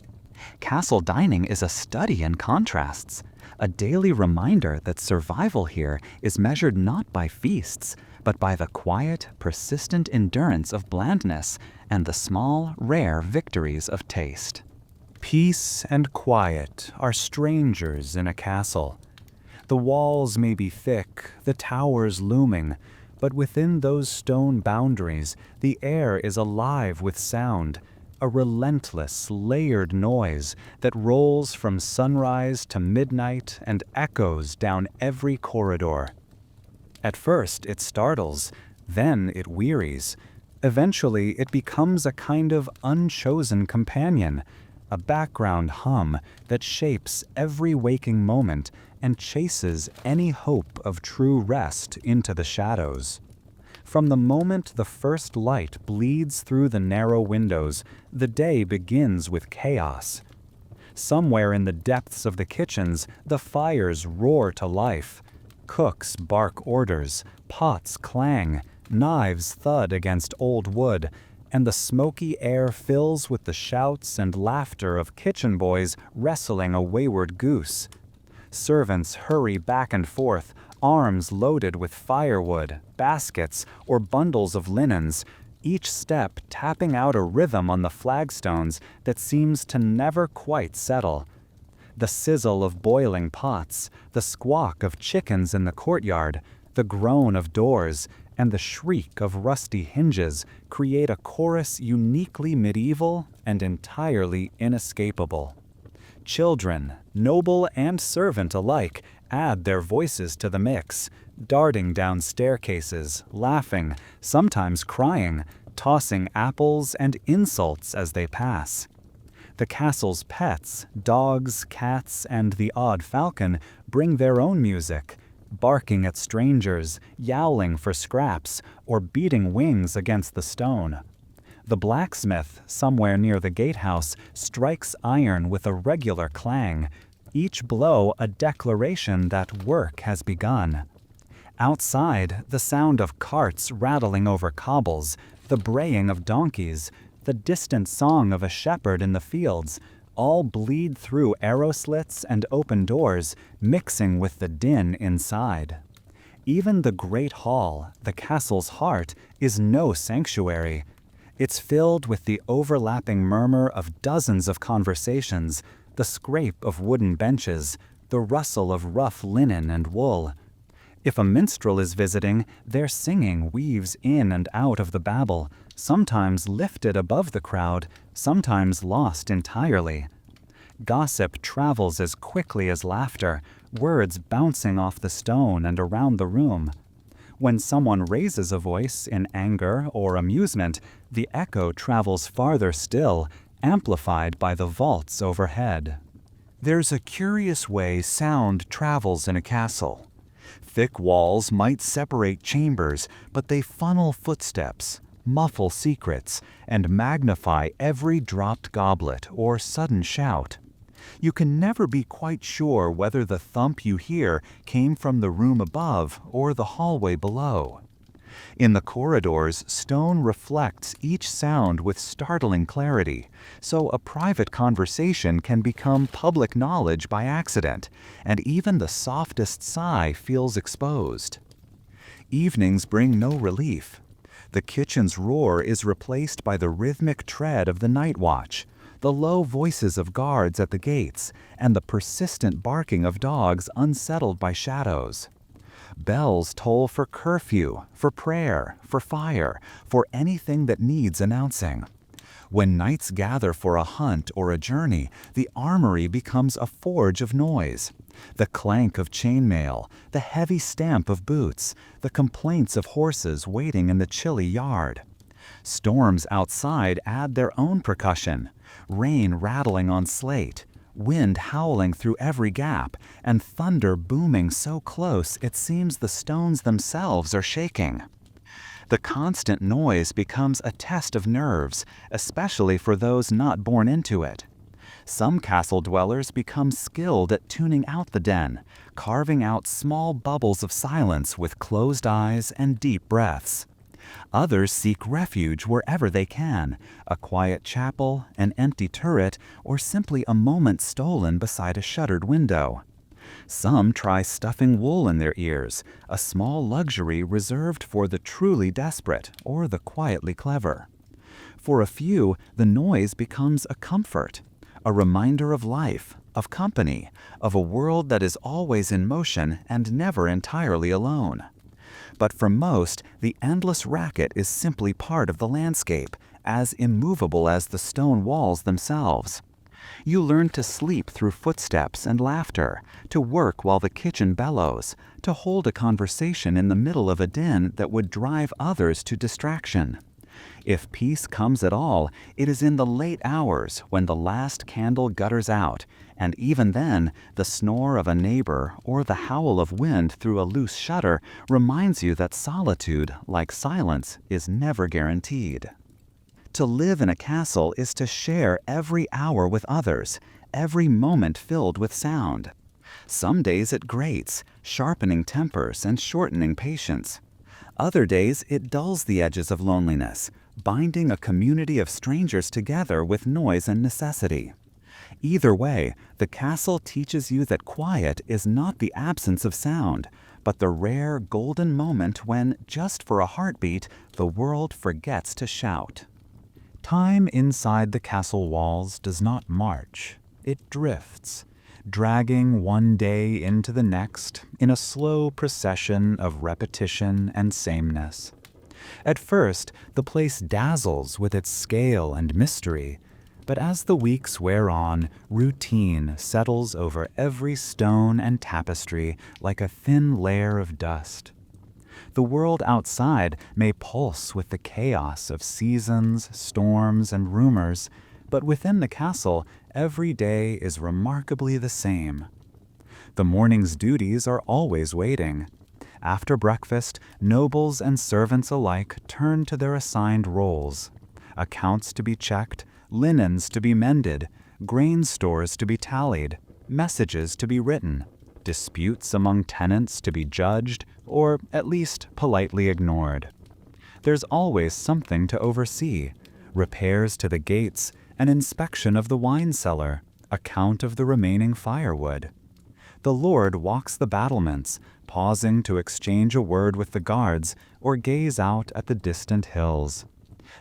Castle dining is a study in contrasts, a daily reminder that survival here is measured not by feasts, but by the quiet, persistent endurance of blandness and the small, rare victories of taste. Peace and quiet are strangers in a castle. The walls may be thick, the towers looming, but within those stone boundaries, the air is alive with sound, a relentless, layered noise that rolls from sunrise to midnight and echoes down every corridor. At first it startles, then it wearies. Eventually it becomes a kind of unchosen companion, a background hum that shapes every waking moment and chases any hope of true rest into the shadows. From the moment the first light bleeds through the narrow windows, the day begins with chaos. Somewhere in the depths of the kitchens, the fires roar to life. Cooks bark orders, pots clang, knives thud against old wood, and the smoky air fills with the shouts and laughter of kitchen boys wrestling a wayward goose. Servants hurry back and forth, arms loaded with firewood, baskets, or bundles of linens, each step tapping out a rhythm on the flagstones that seems to never quite settle. The sizzle of boiling pots, the squawk of chickens in the courtyard, the groan of doors, and the shriek of rusty hinges create a chorus uniquely medieval and entirely inescapable. Children, noble and servant alike, add their voices to the mix, darting down staircases, laughing, sometimes crying, tossing apples and insults as they pass. The castle's pets, dogs, cats, and the odd falcon, bring their own music, barking at strangers, yowling for scraps, or beating wings against the stone. The blacksmith, somewhere near the gatehouse, strikes iron with a regular clang, each blow a declaration that work has begun. Outside, the sound of carts rattling over cobbles, the braying of donkeys, the distant song of a shepherd in the fields, all bleed through arrow slits and open doors, mixing with the din inside. Even the great hall, the castle's heart, is no sanctuary. It's filled with the overlapping murmur of dozens of conversations, the scrape of wooden benches, the rustle of rough linen and wool. If a minstrel is visiting, their singing weaves in and out of the babel, sometimes lifted above the crowd, sometimes lost entirely. Gossip travels as quickly as laughter, words bouncing off the stone and around the room. When someone raises a voice in anger or amusement, the echo travels farther still, amplified by the vaults overhead. There's a curious way sound travels in a castle. Thick walls might separate chambers, but they funnel footsteps, muffle secrets, and magnify every dropped goblet or sudden shout. You can never be quite sure whether the thump you hear came from the room above or the hallway below. In the corridors, stone reflects each sound with startling clarity, so a private conversation can become public knowledge by accident, and even the softest sigh feels exposed. Evenings bring no relief. The kitchen's roar is replaced by the rhythmic tread of the night watch, the low voices of guards at the gates, and the persistent barking of dogs unsettled by shadows. Bells toll for curfew, for prayer, for fire, for anything that needs announcing. When knights gather for a hunt or a journey, the armory becomes a forge of noise. The clank of chainmail, the heavy stamp of boots, the complaints of horses waiting in the chilly yard. Storms outside add their own percussion, rain rattling on slate, wind howling through every gap, and thunder booming so close it seems the stones themselves are shaking. The constant noise becomes a test of nerves, especially for those not born into it. Some castle dwellers become skilled at tuning out the den, carving out small bubbles of silence with closed eyes and deep breaths. Others seek refuge wherever they can, a quiet chapel, an empty turret, or simply a moment stolen beside a shuttered window. Some try stuffing wool in their ears, a small luxury reserved for the truly desperate or the quietly clever. For a few, the noise becomes a comfort, a reminder of life, of company, of a world that is always in motion and never entirely alone. But for most, the endless racket is simply part of the landscape, as immovable as the stone walls themselves. You learn to sleep through footsteps and laughter, to work while the kitchen bellows, to hold a conversation in the middle of a din that would drive others to distraction. If peace comes at all, it is in the late hours when the last candle gutters out, and even then, the snore of a neighbor or the howl of wind through a loose shutter reminds you that solitude, like silence, is never guaranteed. To live in a castle is to share every hour with others, every moment filled with sound. Some days it grates, sharpening tempers and shortening patience. Other days it dulls the edges of loneliness, binding a community of strangers together with noise and necessity. Either way, the castle teaches you that quiet is not the absence of sound, but the rare golden moment when, just for a heartbeat, the world forgets to shout. Time inside the castle walls does not march. It drifts, dragging one day into the next in a slow procession of repetition and sameness. At first, the place dazzles with its scale and mystery, but as the weeks wear on, routine settles over every stone and tapestry like a thin layer of dust. The world outside may pulse with the chaos of seasons, storms, and rumors, but within the castle, every day is remarkably the same. The morning's duties are always waiting. After breakfast, nobles and servants alike turn to their assigned roles. Accounts to be checked, linens to be mended, grain stores to be tallied, messages to be written, disputes among tenants to be judged, or at least politely ignored. There's always something to oversee, repairs to the gates, an inspection of the wine cellar, a count of the remaining firewood. The lord walks the battlements, pausing to exchange a word with the guards or gaze out at the distant hills.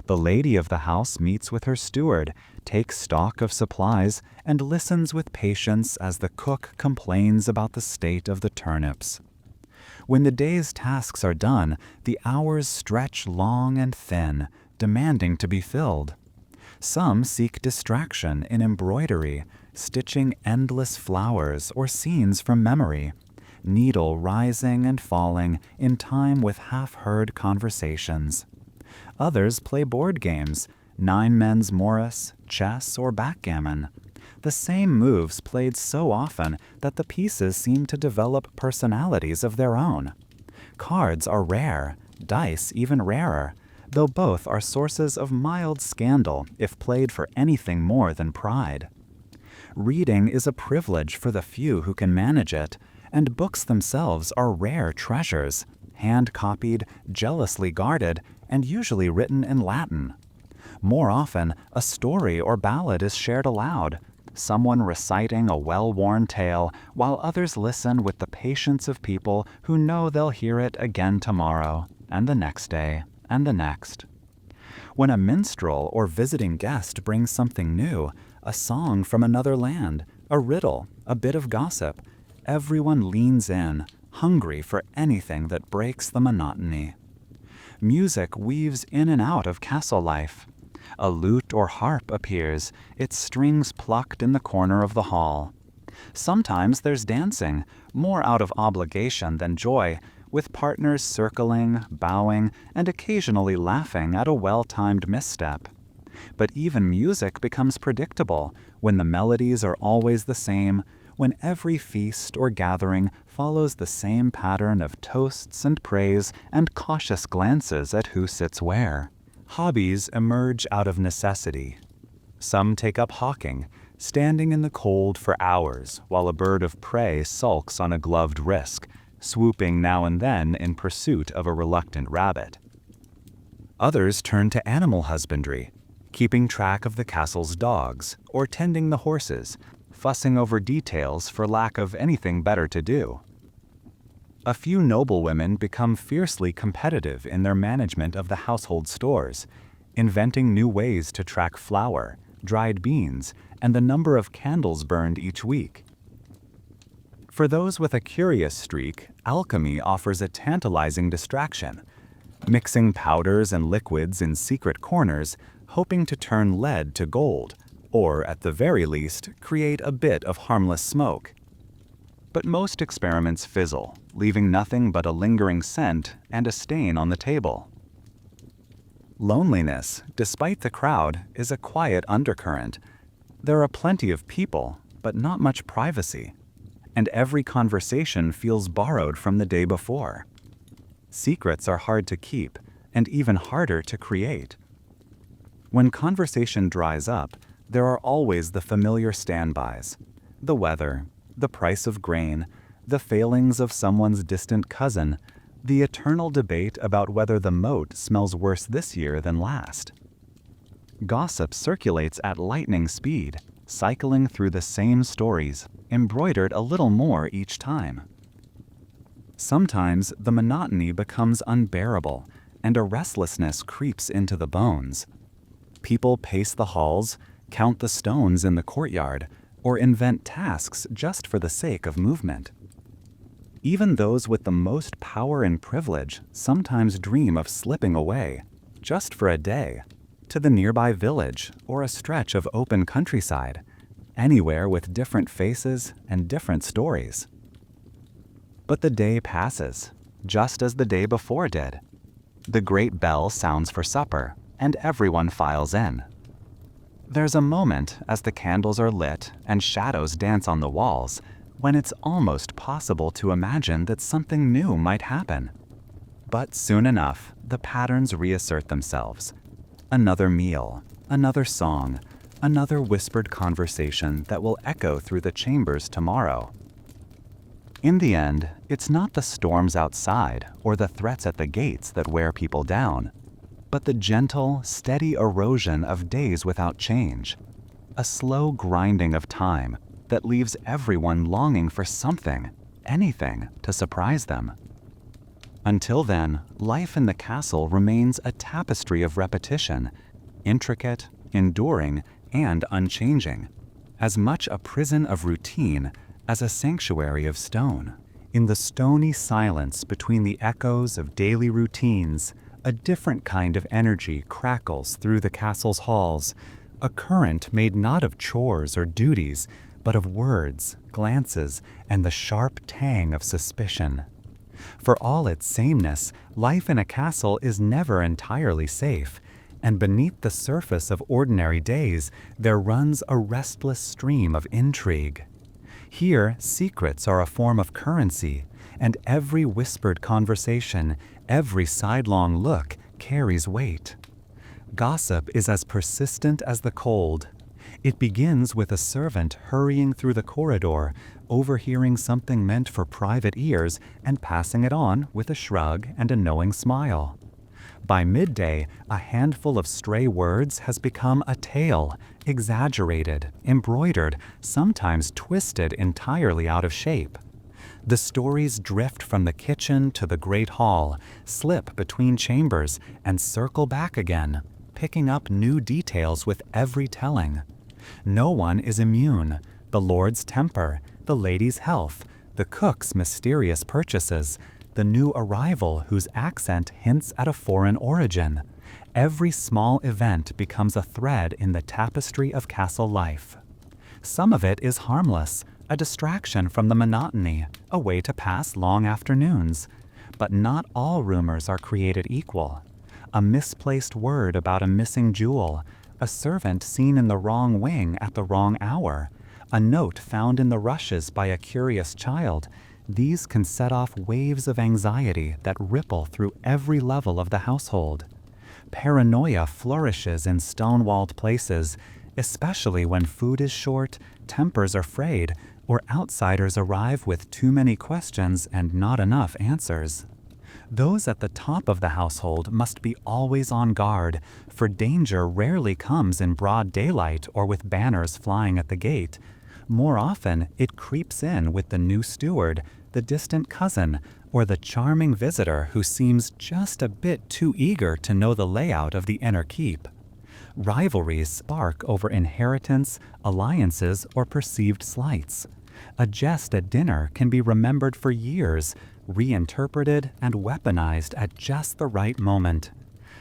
The lady of the house meets with her steward, takes stock of supplies, and listens with patience as the cook complains about the state of the turnips. When the day's tasks are done, the hours stretch long and thin, demanding to be filled. Some seek distraction in embroidery, stitching endless flowers or scenes from memory, needle rising and falling in time with half-heard conversations. Others play board games, nine men's Morris, chess, or backgammon. The same moves played so often that the pieces seem to develop personalities of their own. Cards are rare, dice even rarer, though both are sources of mild scandal if played for anything more than pride. Reading is a privilege for the few who can manage it, and books themselves are rare treasures, hand-copied, jealously guarded, and usually written in Latin. More often, a story or ballad is shared aloud, someone reciting a well-worn tale while others listen with the patience of people who know they'll hear it again tomorrow, and the next day, and the next. When a minstrel or visiting guest brings something new, a song from another land, a riddle, a bit of gossip, everyone leans in, hungry for anything that breaks the monotony. Music weaves in and out of castle life. A lute or harp appears, its strings plucked in the corner of the hall. Sometimes there's dancing, more out of obligation than joy, with partners circling, bowing, and occasionally laughing at a well-timed misstep. But even music becomes predictable when the melodies are always the same, when every feast or gathering follows the same pattern of toasts and praise and cautious glances at who sits where. Hobbies emerge out of necessity. Some take up hawking, standing in the cold for hours while a bird of prey sulks on a gloved wrist, swooping now and then in pursuit of a reluctant rabbit. Others turn to animal husbandry, keeping track of the castle's dogs or tending the horses, fussing over details for lack of anything better to do. A few noblewomen become fiercely competitive in their management of the household stores, inventing new ways to track flour, dried beans, and the number of candles burned each week. For those with a curious streak, alchemy offers a tantalizing distraction, mixing powders and liquids in secret corners, hoping to turn lead to gold, or at the very least, create a bit of harmless smoke. But most experiments fizzle, leaving nothing but a lingering scent and a stain on the table. Loneliness, despite the crowd, is a quiet undercurrent. There are plenty of people, but not much privacy, and every conversation feels borrowed from the day before. Secrets are hard to keep, and even harder to create. When conversation dries up, there are always the familiar standbys: the weather, the price of grain, the failings of someone's distant cousin, the eternal debate about whether the moat smells worse this year than last. Gossip circulates at lightning speed, cycling through the same stories, embroidered a little more each time. Sometimes the monotony becomes unbearable, and a restlessness creeps into the bones. People pace the halls, count the stones in the courtyard, or invent tasks just for the sake of movement. Even those with the most power and privilege sometimes dream of slipping away, just for a day, to the nearby village or a stretch of open countryside, anywhere with different faces and different stories. But the day passes, just as the day before did. The great bell sounds for supper, and everyone files in. There's a moment as the candles are lit and shadows dance on the walls when it's almost possible to imagine that something new might happen. But soon enough, the patterns reassert themselves. Another meal, another song, another whispered conversation that will echo through the chambers tomorrow. In the end, it's not the storms outside or the threats at the gates that wear people down. but the gentle, steady erosion of days without change. A slow grinding of time that leaves everyone longing for something, anything, to surprise them. Until then, life in the castle remains a tapestry of repetition, intricate, enduring, and unchanging, as much a prison of routine as a sanctuary of stone. In the stony silence between the echoes of daily routines, a different kind of energy crackles through the castle's halls, a current made not of chores or duties, but of words, glances, and the sharp tang of suspicion. For all its sameness, life in a castle is never entirely safe, and beneath the surface of ordinary days there runs a restless stream of intrigue. Here, secrets are a form of currency, and every whispered conversation, every sidelong look carries weight. Gossip is as persistent as the cold. It begins with a servant hurrying through the corridor, overhearing something meant for private ears and passing it on with a shrug and a knowing smile. By midday, a handful of stray words has become a tale, exaggerated, embroidered, sometimes twisted entirely out of shape. The stories drift from the kitchen to the great hall, slip between chambers, and circle back again, picking up new details with every telling. No one is immune. The lord's temper, the lady's health, the cook's mysterious purchases, the new arrival whose accent hints at a foreign origin. Every small event becomes a thread in the tapestry of castle life. Some of it is harmless, a distraction from the monotony, a way to pass long afternoons. But not all rumors are created equal. A misplaced word about a missing jewel, a servant seen in the wrong wing at the wrong hour, a note found in the rushes by a curious child, these can set off waves of anxiety that ripple through every level of the household. Paranoia flourishes in stone-walled places, especially when food is short, tempers are frayed, or outsiders arrive with too many questions and not enough answers. Those at the top of the household must be always on guard, for danger rarely comes in broad daylight or with banners flying at the gate. More often, it creeps in with the new steward, the distant cousin, or the charming visitor who seems just a bit too eager to know the layout of the inner keep. Rivalries spark over inheritance, alliances, or perceived slights. A jest at dinner can be remembered for years, reinterpreted and weaponized at just the right moment.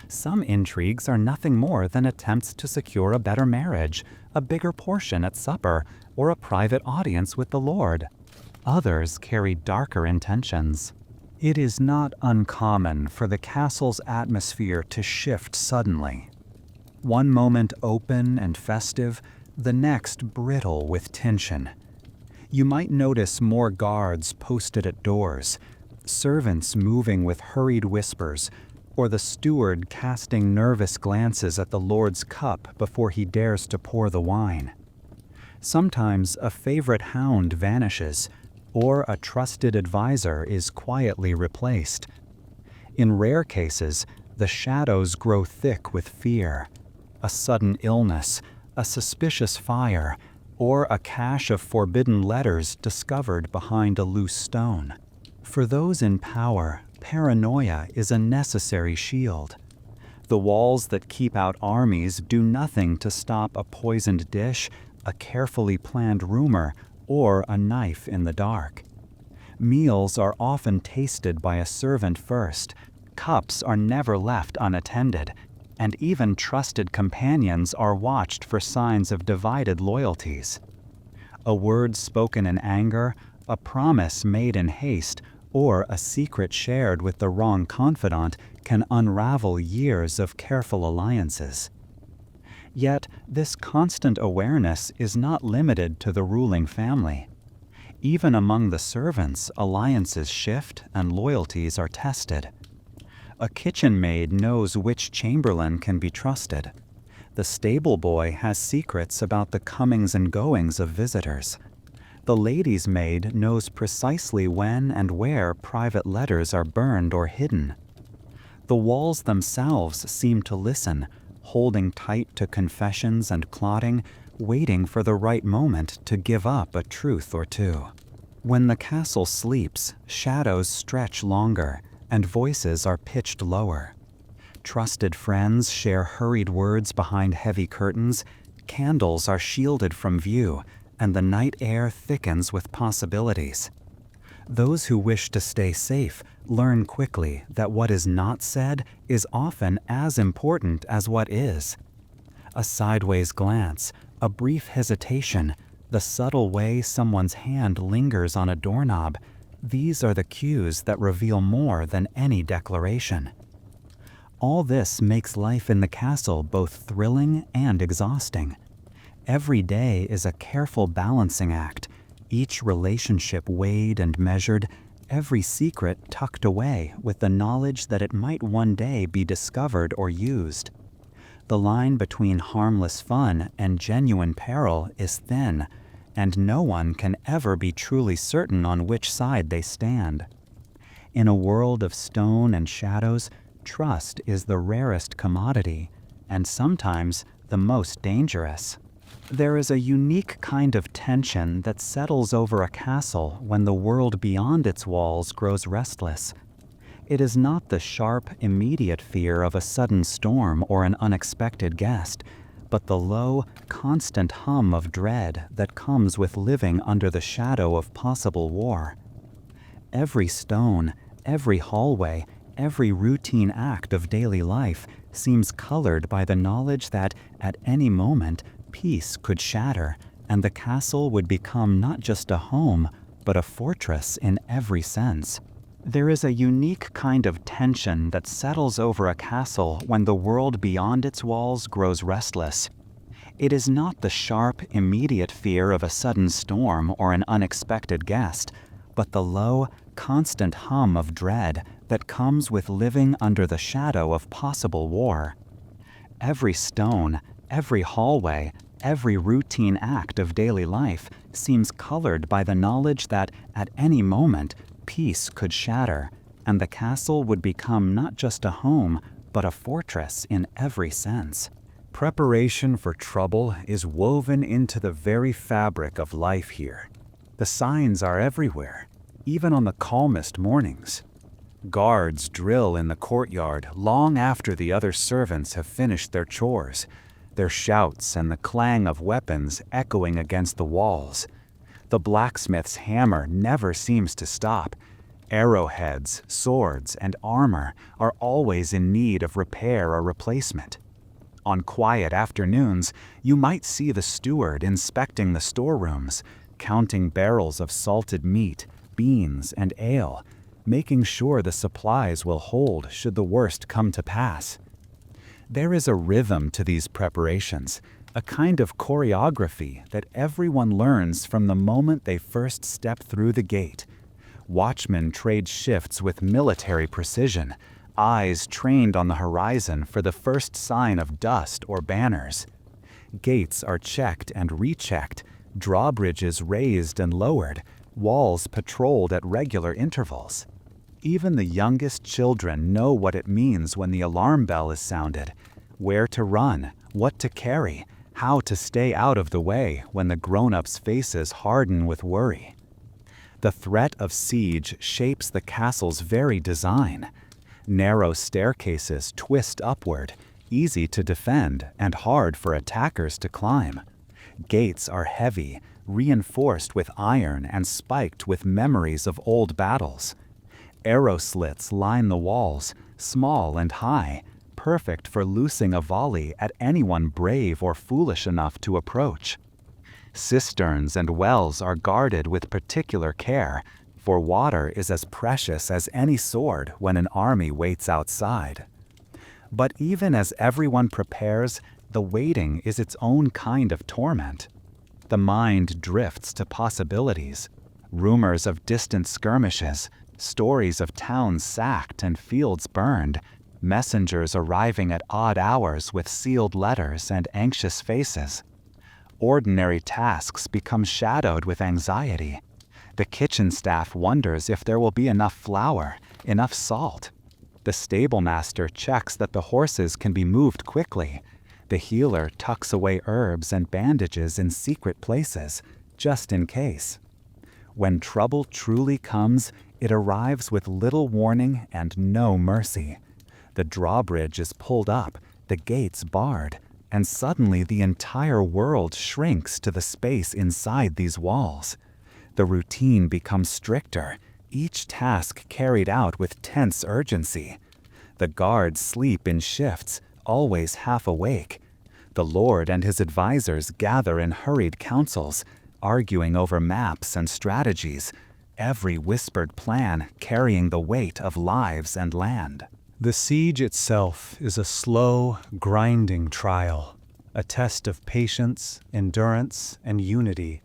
Some intrigues are nothing more than attempts to secure a better marriage, a bigger portion at supper, or a private audience with the Lord. Others carry darker intentions. It is not uncommon for the castle's atmosphere to shift suddenly. One moment open and festive, the next brittle with tension. You might notice more guards posted at doors, servants moving with hurried whispers, or the steward casting nervous glances at the Lord's cup before he dares to pour the wine. Sometimes a favorite hound vanishes, or a trusted advisor is quietly replaced. In rare cases, the shadows grow thick with fear. A sudden illness, a suspicious fire, or a cache of forbidden letters discovered behind a loose stone. For those in power, paranoia is a necessary shield. The walls that keep out armies do nothing to stop a poisoned dish, a carefully planned rumor, or a knife in the dark. Meals are often tasted by a servant first, cups are never left unattended, and even trusted companions are watched for signs of divided loyalties. A word spoken in anger, a promise made in haste, or a secret shared with the wrong confidant can unravel years of careful alliances. Yet, this constant awareness is not limited to the ruling family. Even among the servants, alliances shift and loyalties are tested. A kitchen maid knows which chamberlain can be trusted. The stable boy has secrets about the comings and goings of visitors. The lady's maid knows precisely when and where private letters are burned or hidden. The walls themselves seem to listen, holding tight to confessions and clotting, waiting for the right moment to give up a truth or two. When the castle sleeps, shadows stretch longer, and voices are pitched lower. Trusted friends share hurried words behind heavy curtains, candles are shielded from view, and the night air thickens with possibilities. Those who wish to stay safe learn quickly that what is not said is often as important as what is. A sideways glance, a brief hesitation, the subtle way someone's hand lingers on a doorknob, these are the cues that reveal more than any declaration. All this makes life in the castle both thrilling and exhausting. Every day is a careful balancing act, each relationship weighed and measured, every secret tucked away with the knowledge that it might one day be discovered or used. The line between harmless fun and genuine peril is thin, and no one can ever be truly certain on which side they stand. In a world of stone and shadows, trust is the rarest commodity, and sometimes the most dangerous. There is a unique kind of tension that settles over a castle when the world beyond its walls grows restless. It is not the sharp, immediate fear of a sudden storm or an unexpected guest, but the low, constant hum of dread that comes with living under the shadow of possible war. Every stone, every hallway, every routine act of daily life seems colored by the knowledge that, at any moment, peace could shatter, and the castle would become not just a home, but a fortress in every sense. There is a unique kind of tension that settles over a castle when the world beyond its walls grows restless. It is not the sharp, immediate fear of a sudden storm or an unexpected guest, but the low, constant hum of dread that comes with living under the shadow of possible war. Every stone, every hallway, every routine act of daily life seems colored by the knowledge that, at any moment, peace could shatter, and the castle would become not just a home, but a fortress in every sense. Preparation for trouble is woven into the very fabric of life here. The signs are everywhere, even on the calmest mornings. Guards drill in the courtyard long after the other servants have finished their chores, their shouts and the clang of weapons echoing against the walls. The blacksmith's hammer never seems to stop. Arrowheads, swords, and armor are always in need of repair or replacement. On quiet afternoons, you might see the steward inspecting the storerooms, counting barrels of salted meat, beans, and ale, making sure the supplies will hold should the worst come to pass. There is a rhythm to these preparations, a kind of choreography that everyone learns from the moment they first step through the gate. Watchmen trade shifts with military precision, eyes trained on the horizon for the first sign of dust or banners. Gates are checked and rechecked, drawbridges raised and lowered, walls patrolled at regular intervals. Even the youngest children know what it means when the alarm bell is sounded, where to run, what to carry, how to stay out of the way when the grown-ups' faces harden with worry. The threat of siege shapes the castle's very design. Narrow staircases twist upward, easy to defend and hard for attackers to climb. Gates are heavy, reinforced with iron and spiked with memories of old battles. Arrow slits line the walls, small and high, perfect for loosing a volley at anyone brave or foolish enough to approach. Cisterns and wells are guarded with particular care, for water is as precious as any sword when an army waits outside. But even as everyone prepares, the waiting is its own kind of torment. The mind drifts to possibilities, rumors of distant skirmishes, stories of towns sacked and fields burned, messengers arriving at odd hours with sealed letters and anxious faces. Ordinary tasks become shadowed with anxiety. The kitchen staff wonders if there will be enough flour, enough salt. The stablemaster checks that the horses can be moved quickly. The healer tucks away herbs and bandages in secret places, just in case. When trouble truly comes, it arrives with little warning and no mercy. The drawbridge is pulled up, the gates barred, and suddenly the entire world shrinks to the space inside these walls. The routine becomes stricter, each task carried out with tense urgency. The guards sleep in shifts, always half awake. The Lord and his advisors gather in hurried councils, arguing over maps and strategies, every whispered plan carrying the weight of lives and land. The siege itself is a slow, grinding trial, a test of patience, endurance, and unity.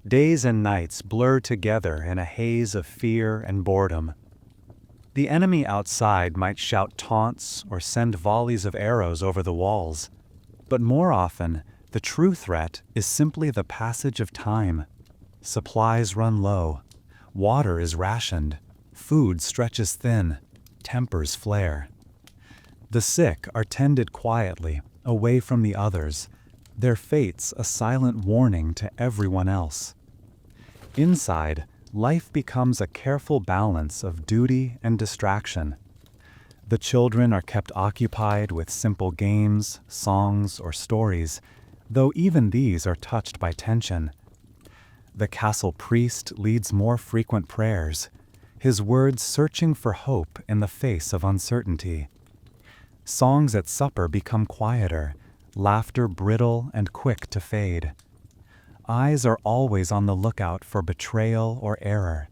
Days and nights blur together in a haze of fear and boredom. The enemy outside might shout taunts or send volleys of arrows over the walls, but more often, the true threat is simply the passage of time. Supplies run low, water is rationed, food stretches thin, tempers flare. The sick are tended quietly, away from the others, their fates a silent warning to everyone else. Inside, life becomes a careful balance of duty and distraction. The children are kept occupied with simple games, songs, or stories, though even these are touched by tension. The castle priest leads more frequent prayers, his words searching for hope in the face of uncertainty. Songs at supper become quieter, laughter brittle and quick to fade. Eyes are always on the lookout for betrayal or error.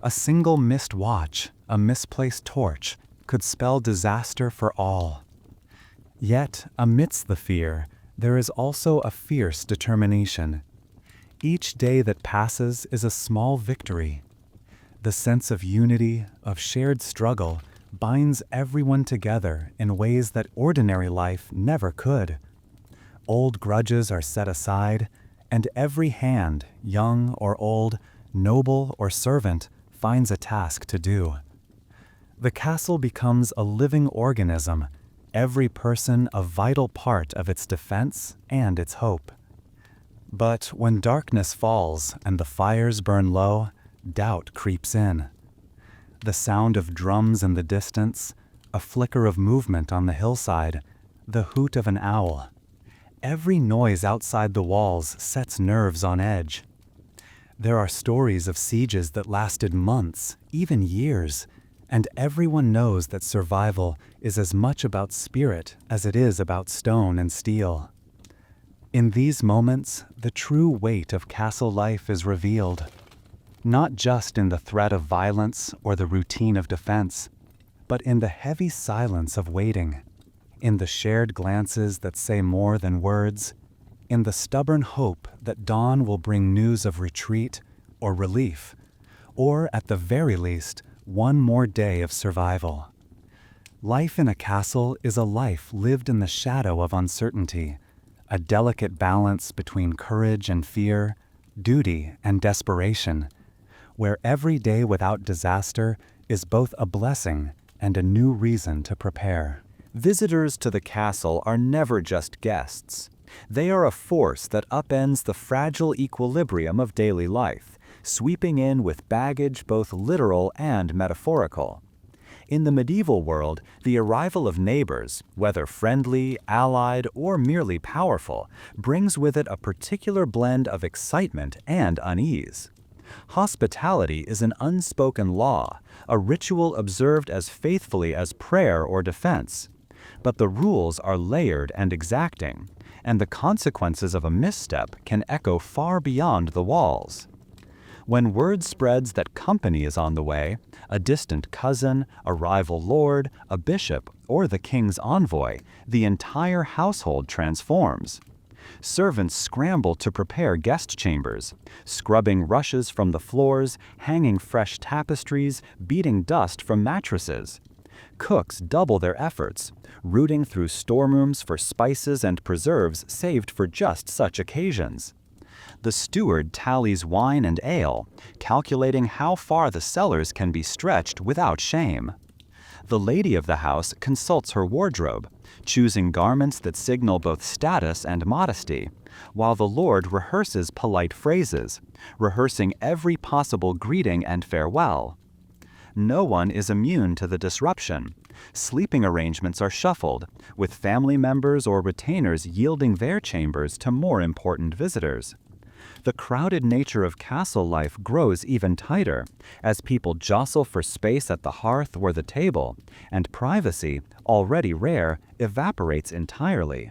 A single missed watch, a misplaced torch, could spell disaster for all. Yet, amidst the fear, there is also a fierce determination. Each day that passes is a small victory. The sense of unity, of shared struggle, binds everyone together in ways that ordinary life never could. Old grudges are set aside, and every hand, young or old, noble or servant, finds a task to do. The castle becomes a living organism, every person a vital part of its defense and its hope. But when darkness falls and the fires burn low, doubt creeps in. The sound of drums in the distance, a flicker of movement on the hillside, the hoot of an owl. Every noise outside the walls sets nerves on edge. There are stories of sieges that lasted months, even years, and everyone knows that survival is as much about spirit as it is about stone and steel. In these moments, the true weight of castle life is revealed, not just in the threat of violence or the routine of defense, but in the heavy silence of waiting, in the shared glances that say more than words, in the stubborn hope that dawn will bring news of retreat or relief, or at the very least, one more day of survival. Life in a castle is a life lived in the shadow of uncertainty, a delicate balance between courage and fear, duty and desperation, where every day without disaster is both a blessing and a new reason to prepare. Visitors to the castle are never just guests. They are a force that upends the fragile equilibrium of daily life, sweeping in with baggage both literal and metaphorical. In the medieval world, the arrival of neighbors, whether friendly, allied, or merely powerful, brings with it a particular blend of excitement and unease. Hospitality is an unspoken law, a ritual observed as faithfully as prayer or defense. But the rules are layered and exacting, and the consequences of a misstep can echo far beyond the walls. When word spreads that company is on the way, a distant cousin, a rival lord, a bishop, or the king's envoy, the entire household transforms. Servants scramble to prepare guest chambers, scrubbing rushes from the floors, hanging fresh tapestries, beating dust from mattresses. Cooks double their efforts, rooting through storerooms for spices and preserves saved for just such occasions. The steward tallies wine and ale, calculating how far the cellars can be stretched without shame. The lady of the house consults her wardrobe, choosing garments that signal both status and modesty, while the lord rehearses polite phrases, rehearsing every possible greeting and farewell. No one is immune to the disruption. Sleeping arrangements are shuffled, with family members or retainers yielding their chambers to more important visitors. The crowded nature of castle life grows even tighter, as people jostle for space at the hearth or the table, and privacy, already rare, evaporates entirely.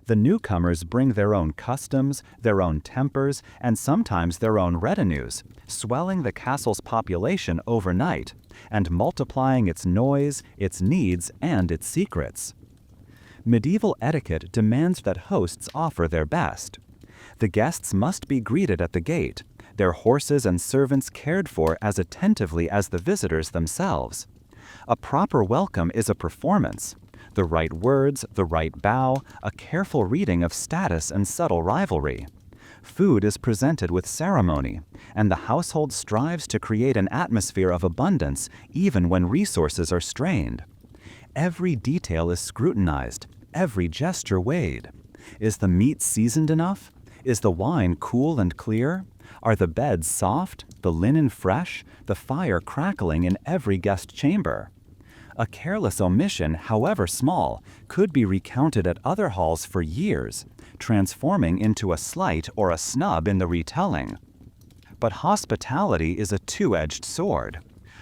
The newcomers bring their own customs, their own tempers, and sometimes their own retinues, swelling the castle's population overnight, and multiplying its noise, its needs, and its secrets. Medieval etiquette demands that hosts offer their best. The guests must be greeted at the gate, their horses and servants cared for as attentively as the visitors themselves. A proper welcome is a performance. The right words, the right bow, a careful reading of status and subtle rivalry. Food is presented with ceremony, and the household strives to create an atmosphere of abundance even when resources are strained. Every detail is scrutinized, every gesture weighed. Is the meat seasoned enough? Is the wine cool and clear? Are the beds soft, the linen fresh, the fire crackling in every guest chamber? A careless omission, however small, could be recounted at other halls for years, transforming into a slight or a snub in the retelling. But hospitality is a two-edged sword.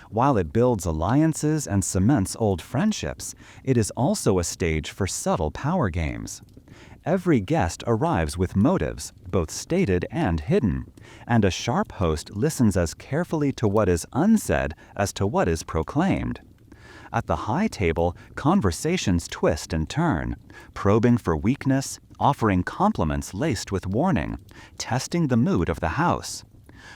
While it builds alliances and cements old friendships, it is also a stage for subtle power games. Every guest arrives with motives, both stated and hidden, and a sharp host listens as carefully to what is unsaid as to what is proclaimed. At the high table, conversations twist and turn, probing for weakness, offering compliments laced with warning, testing the mood of the house.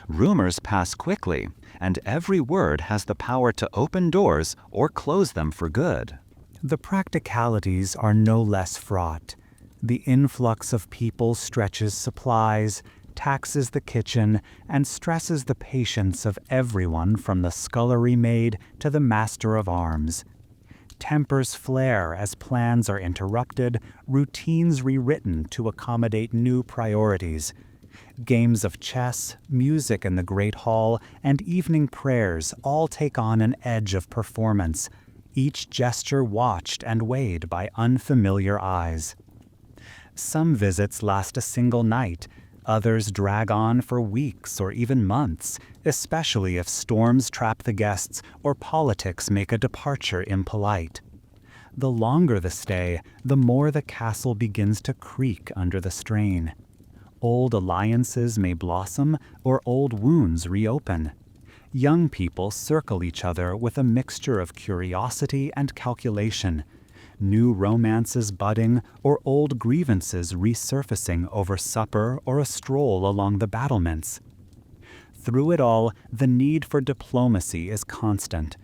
Rumors pass quickly, and every word has the power to open doors or close them for good. The practicalities are no less fraught. The influx of people stretches supplies, taxes the kitchen, and stresses the patience of everyone from the scullery maid to the master of arms. Tempers flare as plans are interrupted, routines rewritten to accommodate new priorities. Games of chess, music in the great hall, and evening prayers all take on an edge of performance, each gesture watched and weighed by unfamiliar eyes. Some visits last a single night, others drag on for weeks or even months, especially if storms trap the guests or politics make a departure impolite. The longer the stay, the more the castle begins to creak under the strain. Old alliances may blossom or old wounds reopen. Young people circle each other with a mixture of curiosity and calculation, new romances budding or old grievances resurfacing over supper or a stroll along the battlements. Through it all, the need for diplomacy is constant.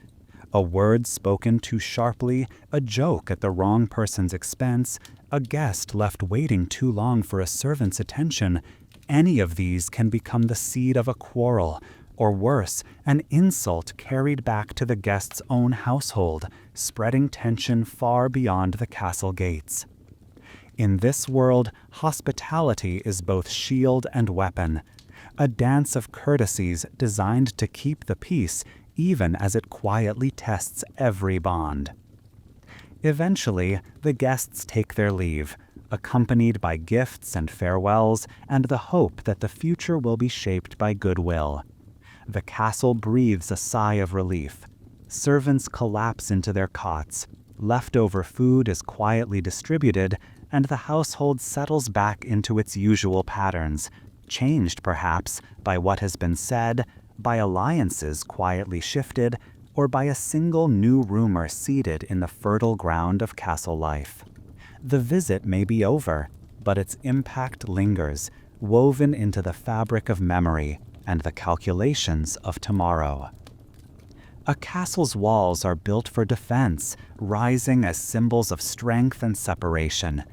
A word spoken too sharply, a joke at the wrong person's expense, a guest left waiting too long for a servant's attention, any of these can become the seed of a quarrel, or worse, an insult carried back to the guest's own household, spreading tension far beyond the castle gates. In this world, hospitality is both shield and weapon, a dance of courtesies designed to keep the peace even as it quietly tests every bond. Eventually, the guests take their leave, accompanied by gifts and farewells and the hope that the future will be shaped by goodwill. The castle breathes a sigh of relief. Servants collapse into their cots. Leftover food is quietly distributed, and the household settles back into its usual patterns, changed perhaps by what has been said, by alliances quietly shifted, or by a single new rumor seeded in the fertile ground of castle life. The visit may be over, but its impact lingers, woven into the fabric of memory and the calculations of tomorrow. A castle's walls are built for defense, rising as symbols of strength and separation.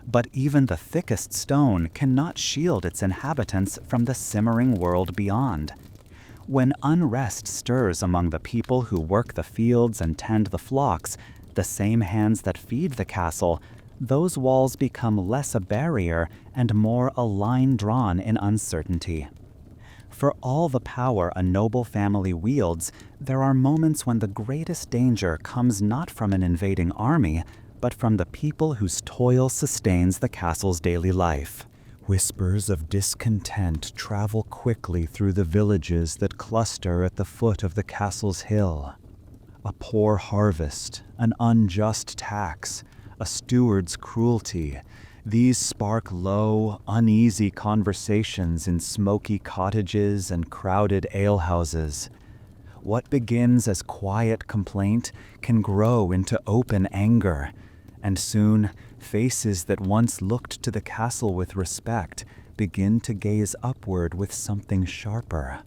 But even the thickest stone cannot shield its inhabitants from the simmering world beyond. When unrest stirs among the people who work the fields and tend the flocks, the same hands that feed the castle, those walls become less a barrier and more a line drawn in uncertainty. For all the power a noble family wields, there are moments when the greatest danger comes not from an invading army, but from the people whose toil sustains the castle's daily life. Whispers of discontent travel quickly through the villages that cluster at the foot of the castle's hill. A poor harvest, an unjust tax, a steward's cruelty, these spark low, uneasy conversations in smoky cottages and crowded alehouses. What begins as quiet complaint can grow into open anger, and soon faces that once looked to the castle with respect begin to gaze upward with something sharper.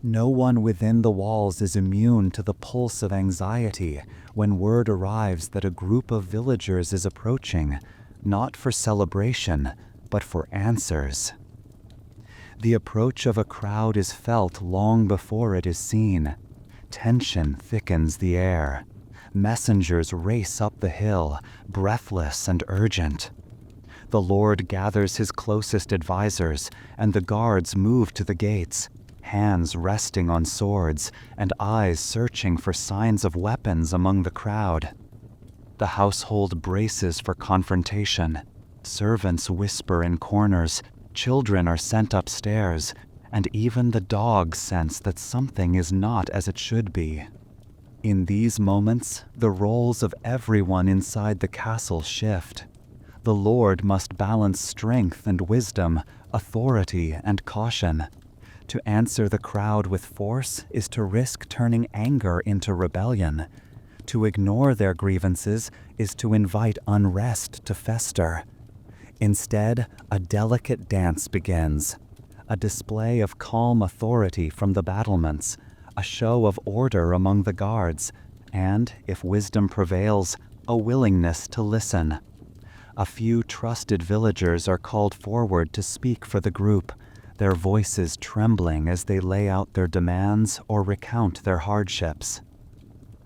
No one within the walls is immune to the pulse of anxiety when word arrives that a group of villagers is approaching, not for celebration, but for answers. The approach of a crowd is felt long before it is seen. Tension thickens the air. Messengers race up the hill, breathless and urgent. The Lord gathers his closest advisors, and the guards move to the gates, hands resting on swords and eyes searching for signs of weapons among the crowd. The household braces for confrontation. Servants whisper in corners, children are sent upstairs, and even the dogs sense that something is not as it should be. In these moments, the roles of everyone inside the castle shift. The Lord must balance strength and wisdom, authority and caution. To answer the crowd with force is to risk turning anger into rebellion. To ignore their grievances is to invite unrest to fester. Instead, a delicate dance begins, a display of calm authority from the battlements, a show of order among the guards, and, if wisdom prevails, a willingness to listen. A few trusted villagers are called forward to speak for the group, their voices trembling as they lay out their demands or recount their hardships.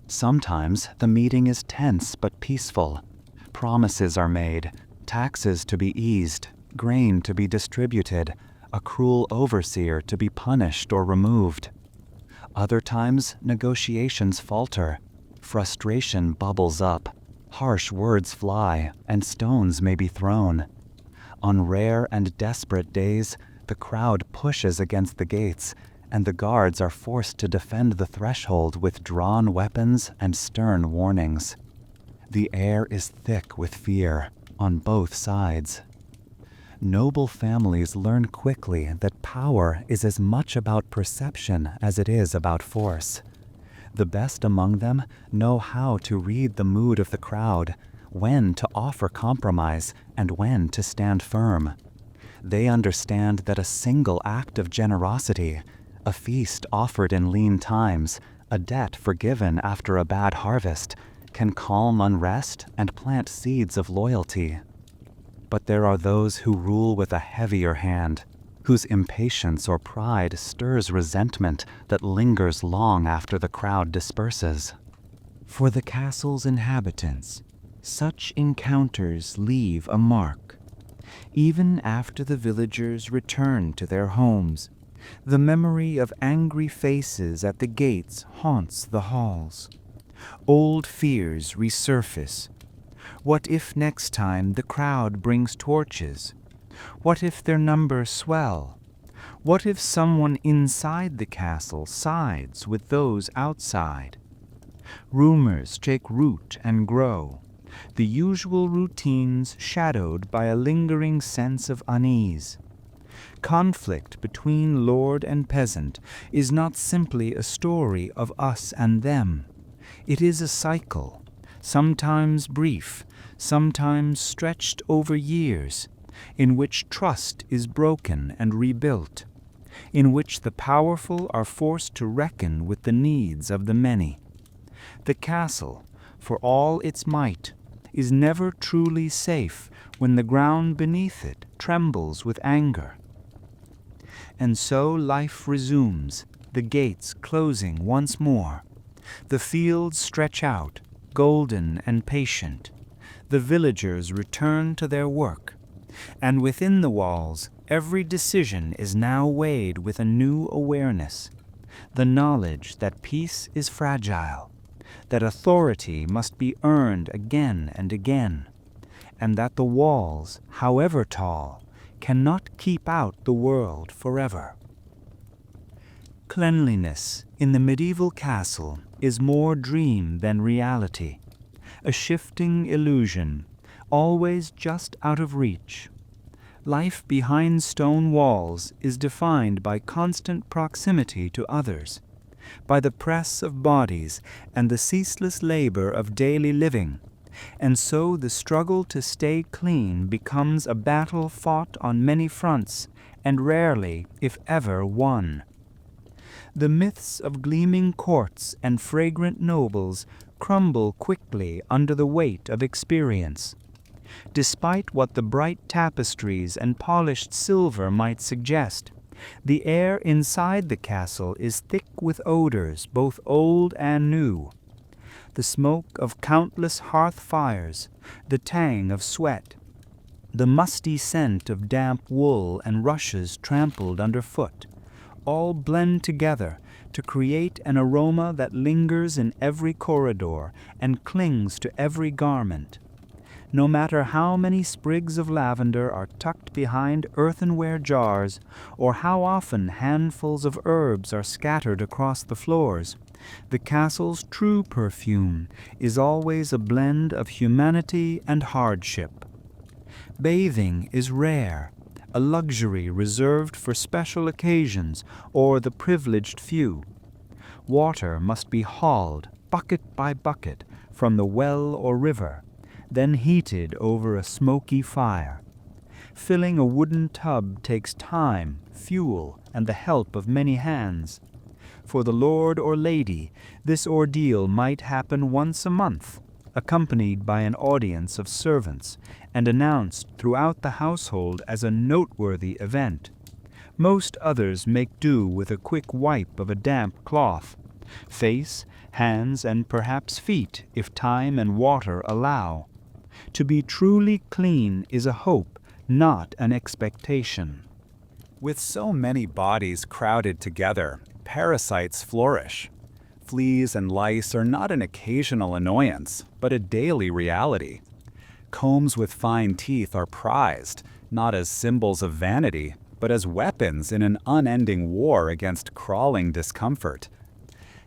Sometimes the meeting is tense but peaceful. Promises are made, taxes to be eased, grain to be distributed, a cruel overseer to be punished or removed. Other times, negotiations falter, frustration bubbles up, harsh words fly, and stones may be thrown. On rare and desperate days, the crowd pushes against the gates, and the guards are forced to defend the threshold with drawn weapons and stern warnings. The air is thick with fear, on both sides. Noble families learn quickly that power is as much about perception as it is about force. The best among them know how to read the mood of the crowd, when to offer compromise, and when to stand firm. They understand that a single act of generosity, a feast offered in lean times, a debt forgiven after a bad harvest, can calm unrest and plant seeds of loyalty. But there are those who rule with a heavier hand, whose impatience or pride stirs resentment that lingers long after the crowd disperses. For the castle's inhabitants, such encounters leave a mark. Even after the villagers return to their homes, the memory of angry faces at the gates haunts the halls. Old fears resurface. What if next time the crowd brings torches? What if their numbers swell? What if someone inside the castle sides with those outside? Rumors take root and grow, the usual routines shadowed by a lingering sense of unease. Conflict between lord and peasant is not simply a story of us and them. It is a cycle, sometimes brief, sometimes stretched over years, in which trust is broken and rebuilt, in which the powerful are forced to reckon with the needs of the many. The castle, for all its might, is never truly safe when the ground beneath it trembles with anger. And so life resumes, the gates closing once more. The fields stretch out, golden and patient. The villagers return to their work. And within the walls, every decision is now weighed with a new awareness. The knowledge that peace is fragile, that authority must be earned again and again, and that the walls, however tall, cannot keep out the world forever. Cleanliness in the medieval castle is more dream than reality, a shifting illusion, always just out of reach. Life behind stone walls is defined by constant proximity to others, by the press of bodies and the ceaseless labor of daily living, and so the struggle to stay clean becomes a battle fought on many fronts and rarely, if ever, won. The myths of gleaming courts and fragrant nobles crumble quickly under the weight of experience. Despite what the bright tapestries and polished silver might suggest, the air inside the castle is thick with odors, both old and new. The smoke of countless hearth fires, the tang of sweat, the musty scent of damp wool and rushes trampled underfoot, all blend together to create an aroma that lingers in every corridor and clings to every garment. No matter how many sprigs of lavender are tucked behind earthenware jars, or how often handfuls of herbs are scattered across the floors, the castle's true perfume is always a blend of humanity and hardship. Bathing is rare, a luxury reserved for special occasions or the privileged few. Water must be hauled, bucket by bucket, from the well or river, then heated over a smoky fire. Filling a wooden tub takes time, fuel, and the help of many hands. For the lord or lady, this ordeal might happen once a month, accompanied by an audience of servants, and announced throughout the household as a noteworthy event. Most others make do with a quick wipe of a damp cloth. Face, hands, and perhaps feet, if time and water allow. To be truly clean is a hope, not an expectation. With so many bodies crowded together, parasites flourish. Fleas and lice are not an occasional annoyance, but a daily reality. Combs with fine teeth are prized, not as symbols of vanity, but as weapons in an unending war against crawling discomfort.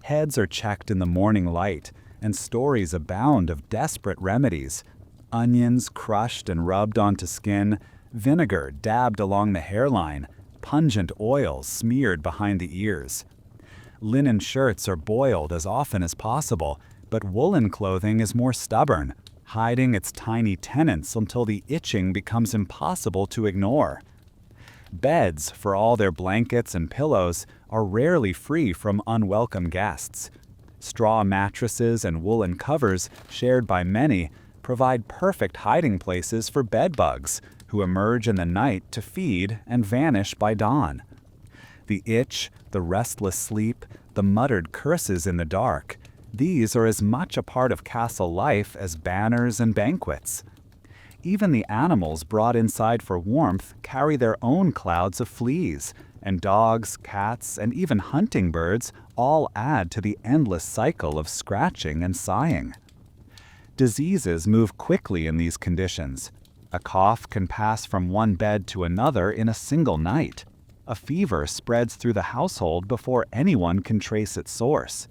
Heads are checked in the morning light, and stories abound of desperate remedies. Onions crushed and rubbed onto skin, vinegar dabbed along the hairline, pungent oils smeared behind the ears. Linen shirts are boiled as often as possible, but woolen clothing is more stubborn, hiding its tiny tenants until the itching becomes impossible to ignore. Beds, for all their blankets and pillows, are rarely free from unwelcome guests. Straw mattresses and woolen covers, shared by many, provide perfect hiding places for bedbugs, who emerge in the night to feed and vanish by dawn. The itch, the restless sleep, the muttered curses in the dark, these are as much a part of castle life as banners and banquets. Even the animals brought inside for warmth carry their own clouds of fleas, and dogs, cats, and even hunting birds all add to the endless cycle of scratching and sighing. Diseases move quickly in these conditions. A cough can pass from one bed to another in a single night. A fever spreads through the household before anyone can trace its source.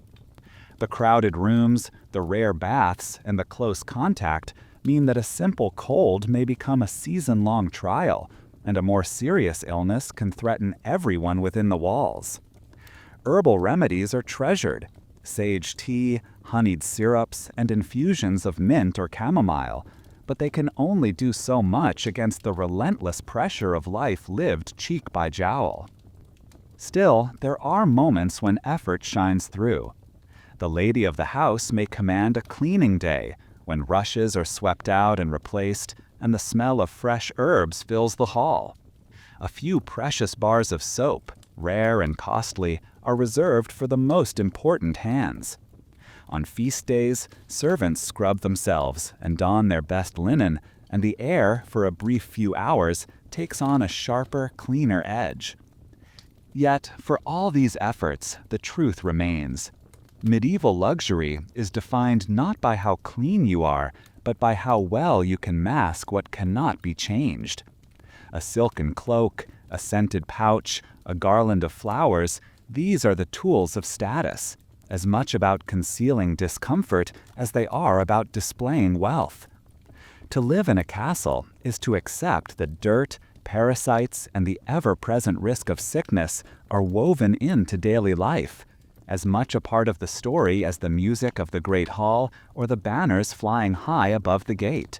The crowded rooms, the rare baths, and the close contact mean that a simple cold may become a season-long trial, and a more serious illness can threaten everyone within the walls. Herbal remedies are treasured. Sage tea, honeyed syrups, and infusions of mint or chamomile, but they can only do so much against the relentless pressure of life lived cheek by jowl. Still, there are moments when effort shines through. The lady of the house may command a cleaning day, when rushes are swept out and replaced, and the smell of fresh herbs fills the hall. A few precious bars of soap, rare and costly, are reserved for the most important hands. On feast days, servants scrub themselves and don their best linen, and the air, for a brief few hours, takes on a sharper, cleaner edge. Yet, for all these efforts, the truth remains. Medieval luxury is defined not by how clean you are, but by how well you can mask what cannot be changed. A silken cloak, a scented pouch, a garland of flowers, these are the tools of status, as much about concealing discomfort as they are about displaying wealth. To live in a castle is to accept that dirt, parasites, and the ever-present risk of sickness are woven into daily life, as much a part of the story as the music of the Great Hall or the banners flying high above the gate.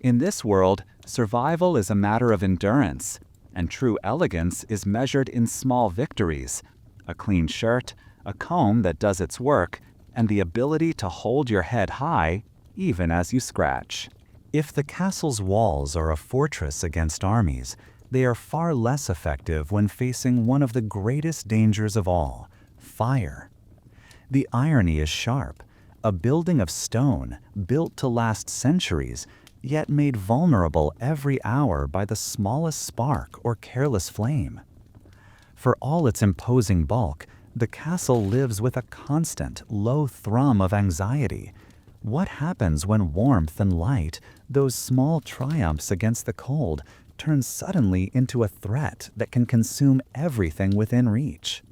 In this world, survival is a matter of endurance, and true elegance is measured in small victories: a clean shirt, a comb that does its work, and the ability to hold your head high even as you scratch. If the castle's walls are a fortress against armies, they are far less effective when facing one of the greatest dangers of all: fire. The irony is sharp. A building of stone, built to last centuries, yet made vulnerable every hour by the smallest spark or careless flame. For all its imposing bulk, the castle lives with a constant, low thrum of anxiety. What happens when warmth and light, those small triumphs against the cold, turn suddenly into a threat that can consume everything within reach?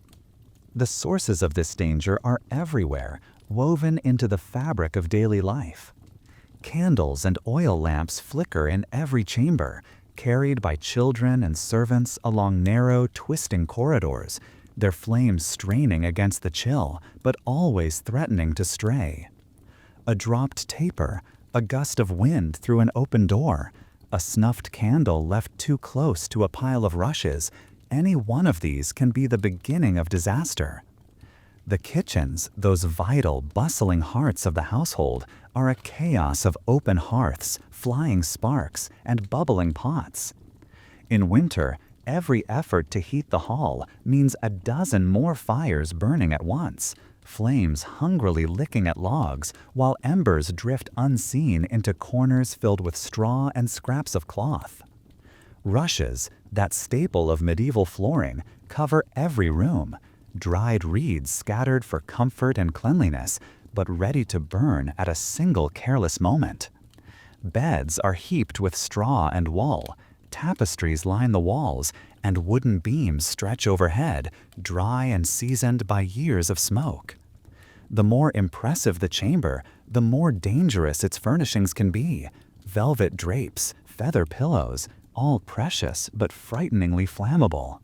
The sources of this danger are everywhere, woven into the fabric of daily life. Candles and oil lamps flicker in every chamber, carried by children and servants along narrow, twisting corridors, their flames straining against the chill, but always threatening to stray. A dropped taper, a gust of wind through an open door, a snuffed candle left too close to a pile of rushes, any one of these can be the beginning of disaster. The kitchens, those vital, bustling hearts of the household, are a chaos of open hearths, flying sparks, and bubbling pots. In winter, every effort to heat the hall means a dozen more fires burning at once, flames hungrily licking at logs, while embers drift unseen into corners filled with straw and scraps of cloth. Rushes, that staple of medieval flooring, cover every room, dried reeds scattered for comfort and cleanliness, but ready to burn at a single careless moment. Beds are heaped with straw and wool, tapestries line the walls, and wooden beams stretch overhead, dry and seasoned by years of smoke. The more impressive the chamber, the more dangerous its furnishings can be: velvet drapes, feather pillows, all precious but frighteningly flammable.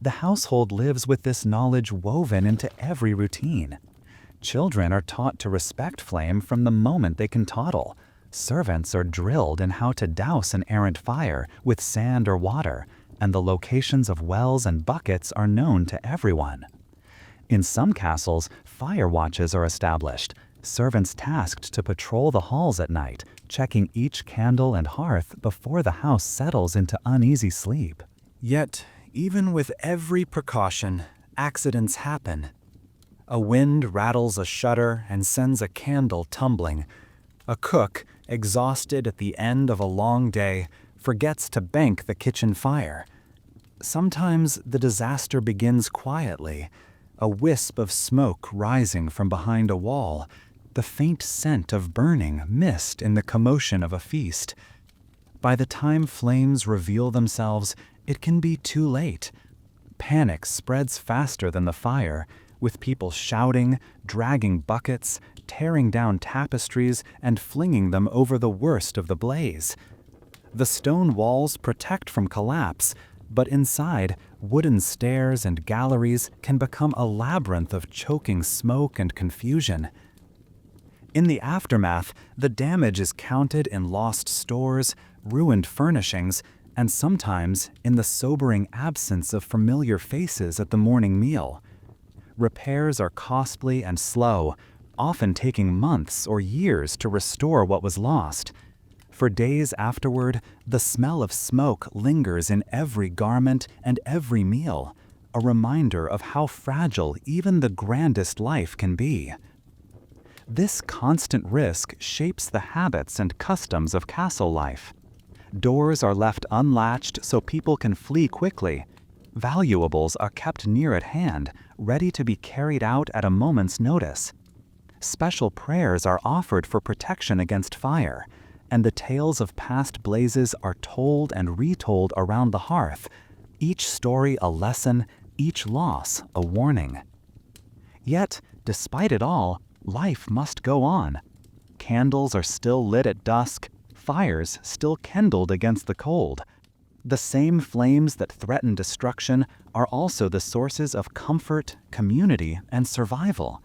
The household lives with this knowledge woven into every routine. Children are taught to respect flame from the moment they can toddle. Servants are drilled in how to douse an errant fire with sand or water, and the locations of wells and buckets are known to everyone. In some castles, fire watches are established, servants tasked to patrol the halls at night, checking each candle and hearth before the house settles into uneasy sleep. Yet, even with every precaution, accidents happen. A wind rattles a shutter and sends a candle tumbling. A cook, exhausted at the end of a long day, forgets to bank the kitchen fire. Sometimes the disaster begins quietly, a wisp of smoke rising from behind a wall, the faint scent of burning mist in the commotion of a feast. By the time flames reveal themselves, it can be too late. Panic spreads faster than the fire, with people shouting, dragging buckets, tearing down tapestries, and flinging them over the worst of the blaze. The stone walls protect from collapse, but inside, wooden stairs and galleries can become a labyrinth of choking smoke and confusion. In the aftermath, the damage is counted in lost stores, ruined furnishings, and sometimes in the sobering absence of familiar faces at the morning meal. Repairs are costly and slow, often taking months or years to restore what was lost. For days afterward, the smell of smoke lingers in every garment and every meal, a reminder of how fragile even the grandest life can be. This constant risk shapes the habits and customs of castle life. Doors are left unlatched so people can flee quickly. Valuables are kept near at hand, ready to be carried out at a moment's notice. Special prayers are offered for protection against fire, and the tales of past blazes are told and retold around the hearth, each story a lesson, each loss a warning. Yet, despite it all, life must go on. Candles are still lit at dusk, fires still kindled against the cold. The same flames that threaten destruction are also the sources of comfort, community, and survival.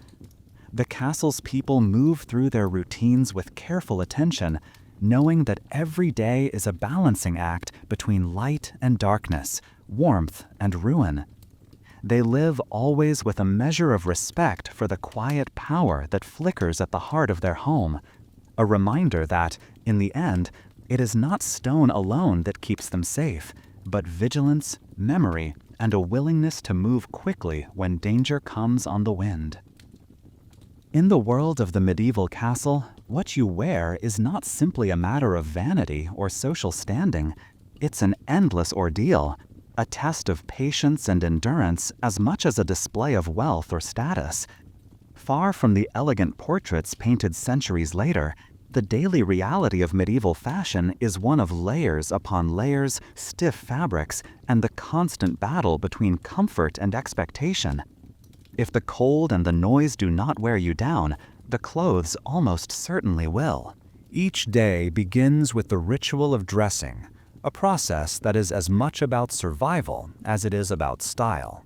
The castle's people move through their routines with careful attention, knowing that every day is a balancing act between light and darkness, warmth and ruin. They live always with a measure of respect for the quiet power that flickers at the heart of their home, a reminder that, in the end, it is not stone alone that keeps them safe, but vigilance, memory, and a willingness to move quickly when danger comes on the wind. In the world of the medieval castle, what you wear is not simply a matter of vanity or social standing. It's an endless ordeal, a test of patience and endurance as much as a display of wealth or status. Far from the elegant portraits painted centuries later, the daily reality of medieval fashion is one of layers upon layers, stiff fabrics, and the constant battle between comfort and expectation. If the cold and the noise do not wear you down, the clothes almost certainly will. Each day begins with the ritual of dressing, a process that is as much about survival as it is about style.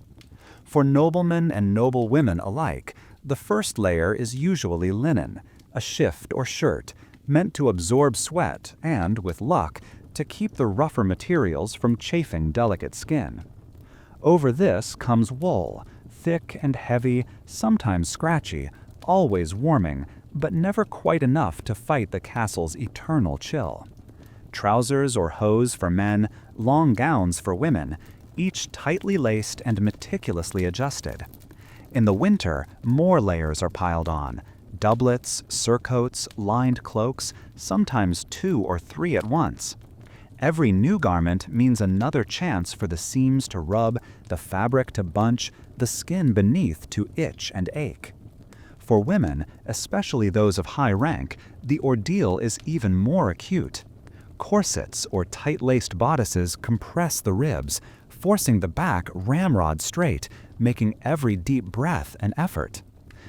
For noblemen and noble women alike, the first layer is usually linen, a shift or shirt, meant to absorb sweat and, with luck, to keep the rougher materials from chafing delicate skin. Over this comes wool, thick and heavy, sometimes scratchy, always warming, but never quite enough to fight the castle's eternal chill. Trousers or hose for men, long gowns for women, each tightly laced and meticulously adjusted. In the winter, more layers are piled on, doublets, surcoats, lined cloaks, sometimes 2 or 3 at once. Every new garment means another chance for the seams to rub, the fabric to bunch, the skin beneath to itch and ache. For women, especially those of high rank, the ordeal is even more acute. Corsets or tight-laced bodices compress the ribs, forcing the back ramrod straight, making every deep breath an effort.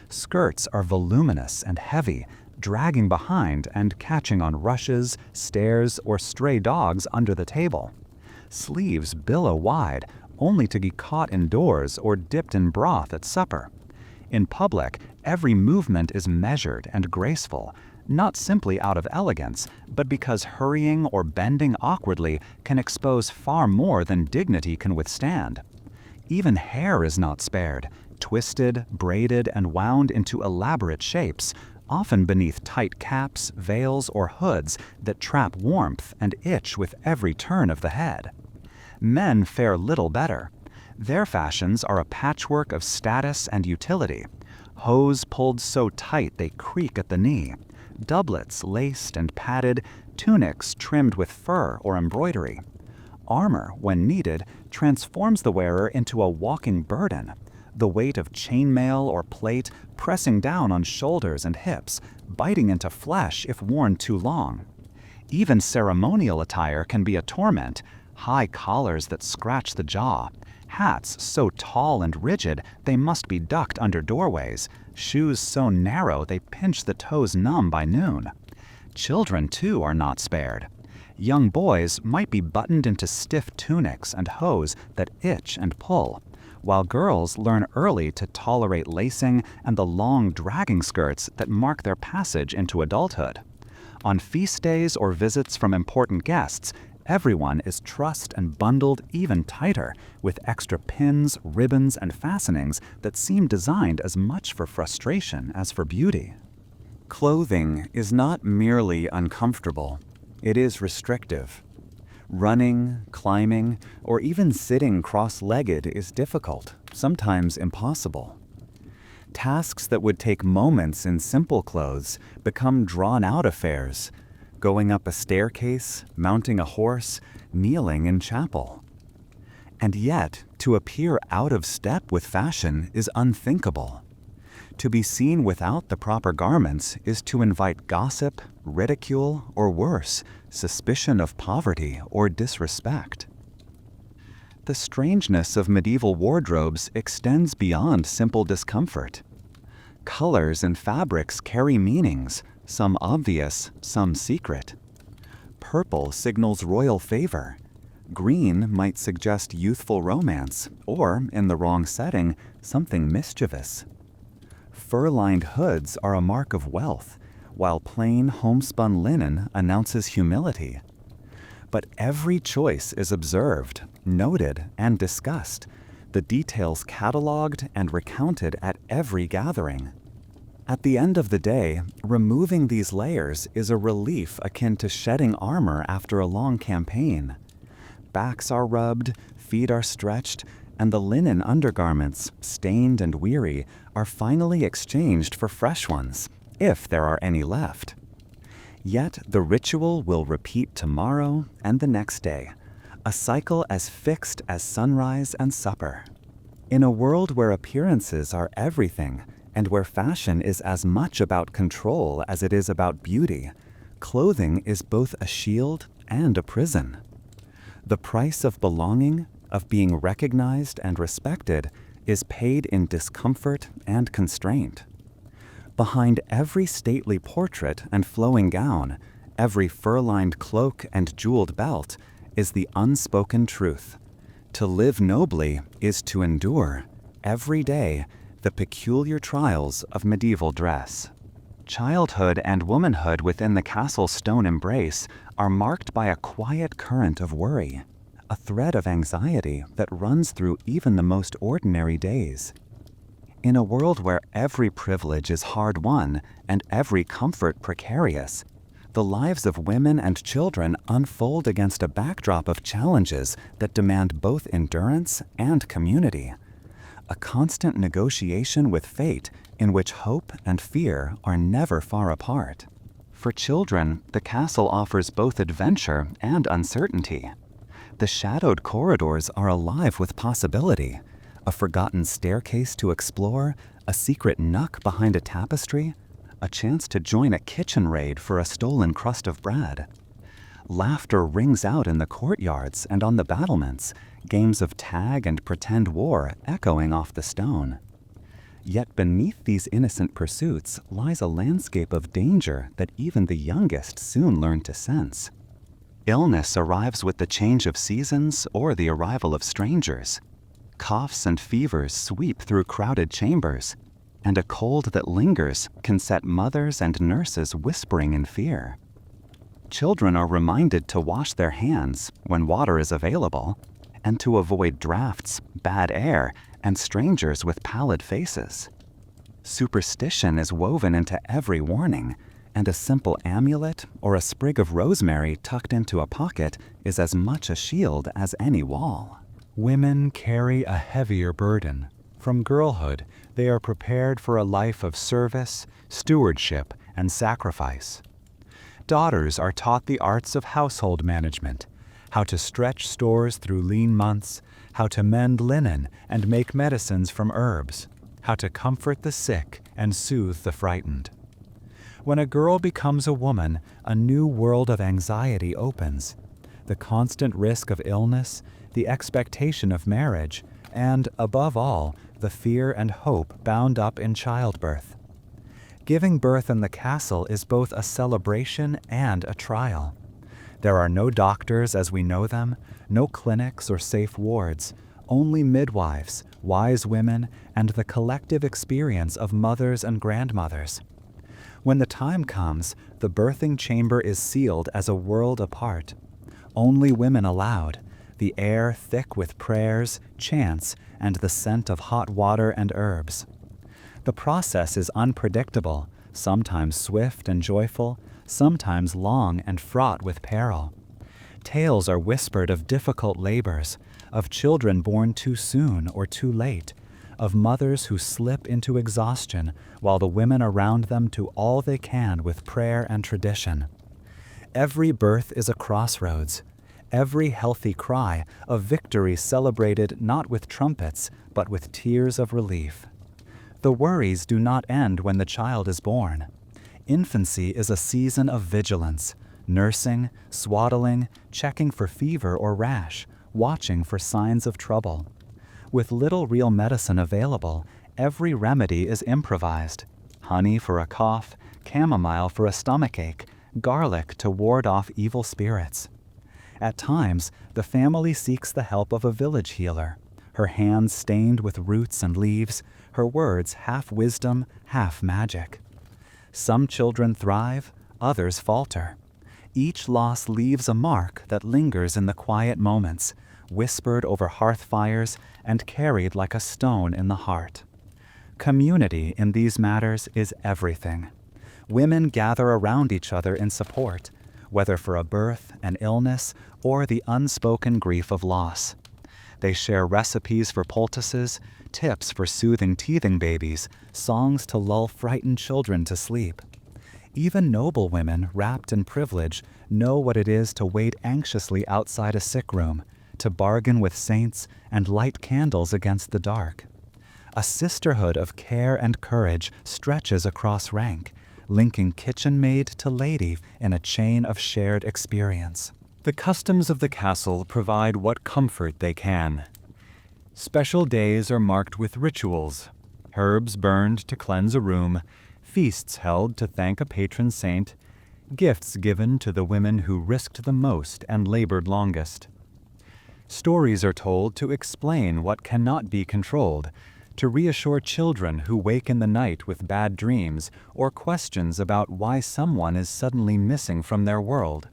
Skirts are voluminous and heavy, dragging behind and catching on rushes, stairs, or stray dogs under the table. Sleeves billow wide, only to be caught indoors or dipped in broth at supper. In public, every movement is measured and graceful, not simply out of elegance, but because hurrying or bending awkwardly can expose far more than dignity can withstand. Even hair is not spared, twisted, braided, and wound into elaborate shapes, often beneath tight caps, veils, or hoods that trap warmth and itch with every turn of the head. Men fare little better. Their fashions are a patchwork of status and utility. Hose pulled so tight they creak at the knee, doublets laced and padded, tunics trimmed with fur or embroidery. Armor, when needed, transforms the wearer into a walking burden, the weight of chainmail or plate pressing down on shoulders and hips, biting into flesh if worn too long. Even ceremonial attire can be a torment, high collars that scratch the jaw, hats so tall and rigid they must be ducked under doorways, shoes so narrow they pinch the toes numb by noon. Children, too, are not spared. Young boys might be buttoned into stiff tunics and hose that itch and pull, while girls learn early to tolerate lacing and the long dragging skirts that mark their passage into adulthood. On feast days or visits from important guests, everyone is trussed and bundled even tighter, with extra pins, ribbons, and fastenings that seem designed as much for frustration as for beauty. Clothing is not merely uncomfortable, it is restrictive. Running, climbing, or even sitting cross-legged is difficult, sometimes impossible. Tasks that would take moments in simple clothes become drawn-out affairs, going up a staircase, mounting a horse, kneeling in chapel. And yet, to appear out of step with fashion is unthinkable. To be seen without the proper garments is to invite gossip, ridicule, or worse, suspicion of poverty or disrespect. The strangeness of medieval wardrobes extends beyond simple discomfort. Colors and fabrics carry meanings, some obvious, some secret. Purple signals royal favor. Green might suggest youthful romance, or, in the wrong setting, something mischievous. Fur-lined hoods are a mark of wealth, while plain homespun linen announces humility. But every choice is observed, noted, and discussed, the details cataloged and recounted at every gathering. At the end of the day, removing these layers is a relief akin to shedding armor after a long campaign. Backs are rubbed, feet are stretched, and the linen undergarments, stained and weary, are finally exchanged for fresh ones, if there are any left. Yet the ritual will repeat tomorrow and the next day, a cycle as fixed as sunrise and supper. In a world where appearances are everything, and where fashion is as much about control as it is about beauty, clothing is both a shield and a prison. The price of belonging, of being recognized and respected, is paid in discomfort and constraint. Behind every stately portrait and flowing gown, every fur-lined cloak and jeweled belt, is the unspoken truth. To live nobly is to endure, every day, the peculiar trials of medieval dress. Childhood and womanhood within the castle's stone embrace are marked by a quiet current of worry, a thread of anxiety that runs through even the most ordinary days. In a world where every privilege is hard-won and every comfort precarious, the lives of women and children unfold against a backdrop of challenges that demand both endurance and community. A constant negotiation with fate in which hope and fear are never far apart. For children, the castle offers both adventure and uncertainty. The shadowed corridors are alive with possibility. A forgotten staircase to explore, a secret nook behind a tapestry, a chance to join a kitchen raid for a stolen crust of bread. Laughter rings out in the courtyards and on the battlements, games of tag and pretend war echoing off the stone. Yet beneath these innocent pursuits lies a landscape of danger that even the youngest soon learn to sense. Illness arrives with the change of seasons or the arrival of strangers. Coughs and fevers sweep through crowded chambers, and a cold that lingers can set mothers and nurses whispering in fear. Children are reminded to wash their hands when water is available, and to avoid drafts, bad air, and strangers with pallid faces. Superstition is woven into every warning, and a simple amulet or a sprig of rosemary tucked into a pocket is as much a shield as any wall. Women carry a heavier burden. From girlhood, they are prepared for a life of service, stewardship, and sacrifice. Daughters are taught the arts of household management, how to stretch stores through lean months, how to mend linen and make medicines from herbs, how to comfort the sick and soothe the frightened. When a girl becomes a woman, a new world of anxiety opens. The constant risk of illness, the expectation of marriage, and, above all, the fear and hope bound up in childbirth. Giving birth in the castle is both a celebration and a trial. There are no doctors as we know them, no clinics or safe wards, only midwives, wise women, and the collective experience of mothers and grandmothers. When the time comes, the birthing chamber is sealed as a world apart. Only women allowed, the air thick with prayers, chants, and the scent of hot water and herbs. The process is unpredictable, sometimes swift and joyful, sometimes long and fraught with peril. Tales are whispered of difficult labors, of children born too soon or too late, of mothers who slip into exhaustion while the women around them do all they can with prayer and tradition. Every birth is a crossroads, every healthy cry a victory celebrated not with trumpets, but with tears of relief. The worries do not end when the child is born. Infancy is a season of vigilance, nursing, swaddling, checking for fever or rash, watching for signs of trouble. With little real medicine available, every remedy is improvised. Honey for a cough, chamomile for a stomachache, garlic to ward off evil spirits. At times, the family seeks the help of a village healer, her hands stained with roots and leaves, her words half wisdom, half magic. Some children thrive, others falter. Each loss leaves a mark that lingers in the quiet moments, whispered over hearth fires and carried like a stone in the heart. Community in these matters is everything. Women gather around each other in support, whether for a birth, an illness, or the unspoken grief of loss. They share recipes for poultices, tips for soothing teething babies, songs to lull frightened children to sleep. Even noble women, wrapped in privilege, know what it is to wait anxiously outside a sick room, to bargain with saints and light candles against the dark. A sisterhood of care and courage stretches across rank, linking kitchen maid to lady in a chain of shared experience. The customs of the castle provide what comfort they can. Special days are marked with rituals, herbs burned to cleanse a room, feasts held to thank a patron saint, gifts given to the women who risked the most and labored longest. Stories are told to explain what cannot be controlled, to reassure children who wake in the night with bad dreams or questions about why someone is suddenly missing from their world.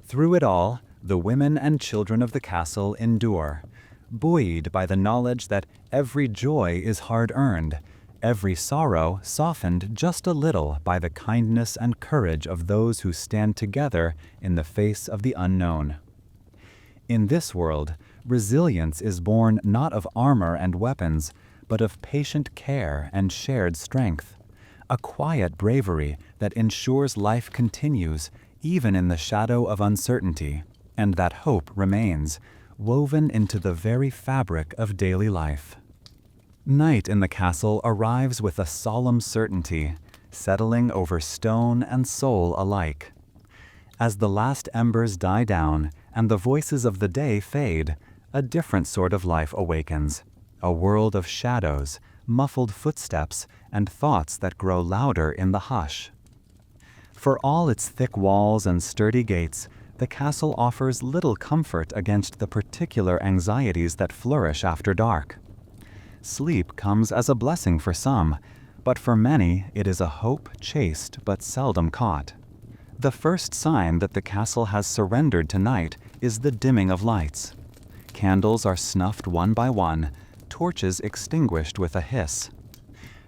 Through it all, the women and children of the castle endure, buoyed by the knowledge that every joy is hard-earned, every sorrow softened just a little by the kindness and courage of those who stand together in the face of the unknown. In this world, resilience is born not of armor and weapons, but of patient care and shared strength, a quiet bravery that ensures life continues even in the shadow of uncertainty, and that hope remains, woven into the very fabric of daily life. Night in the castle arrives with a solemn certainty, settling over stone and soul alike. As the last embers die down and the voices of the day fade, a different sort of life awakens, a world of shadows, muffled footsteps, and thoughts that grow louder in the hush. For all its thick walls and sturdy gates, the castle offers little comfort against the particular anxieties that flourish after dark. Sleep comes as a blessing for some, but for many it is a hope chased but seldom caught. The first sign that the castle has surrendered to night is the dimming of lights. Candles are snuffed one by one, torches extinguished with a hiss.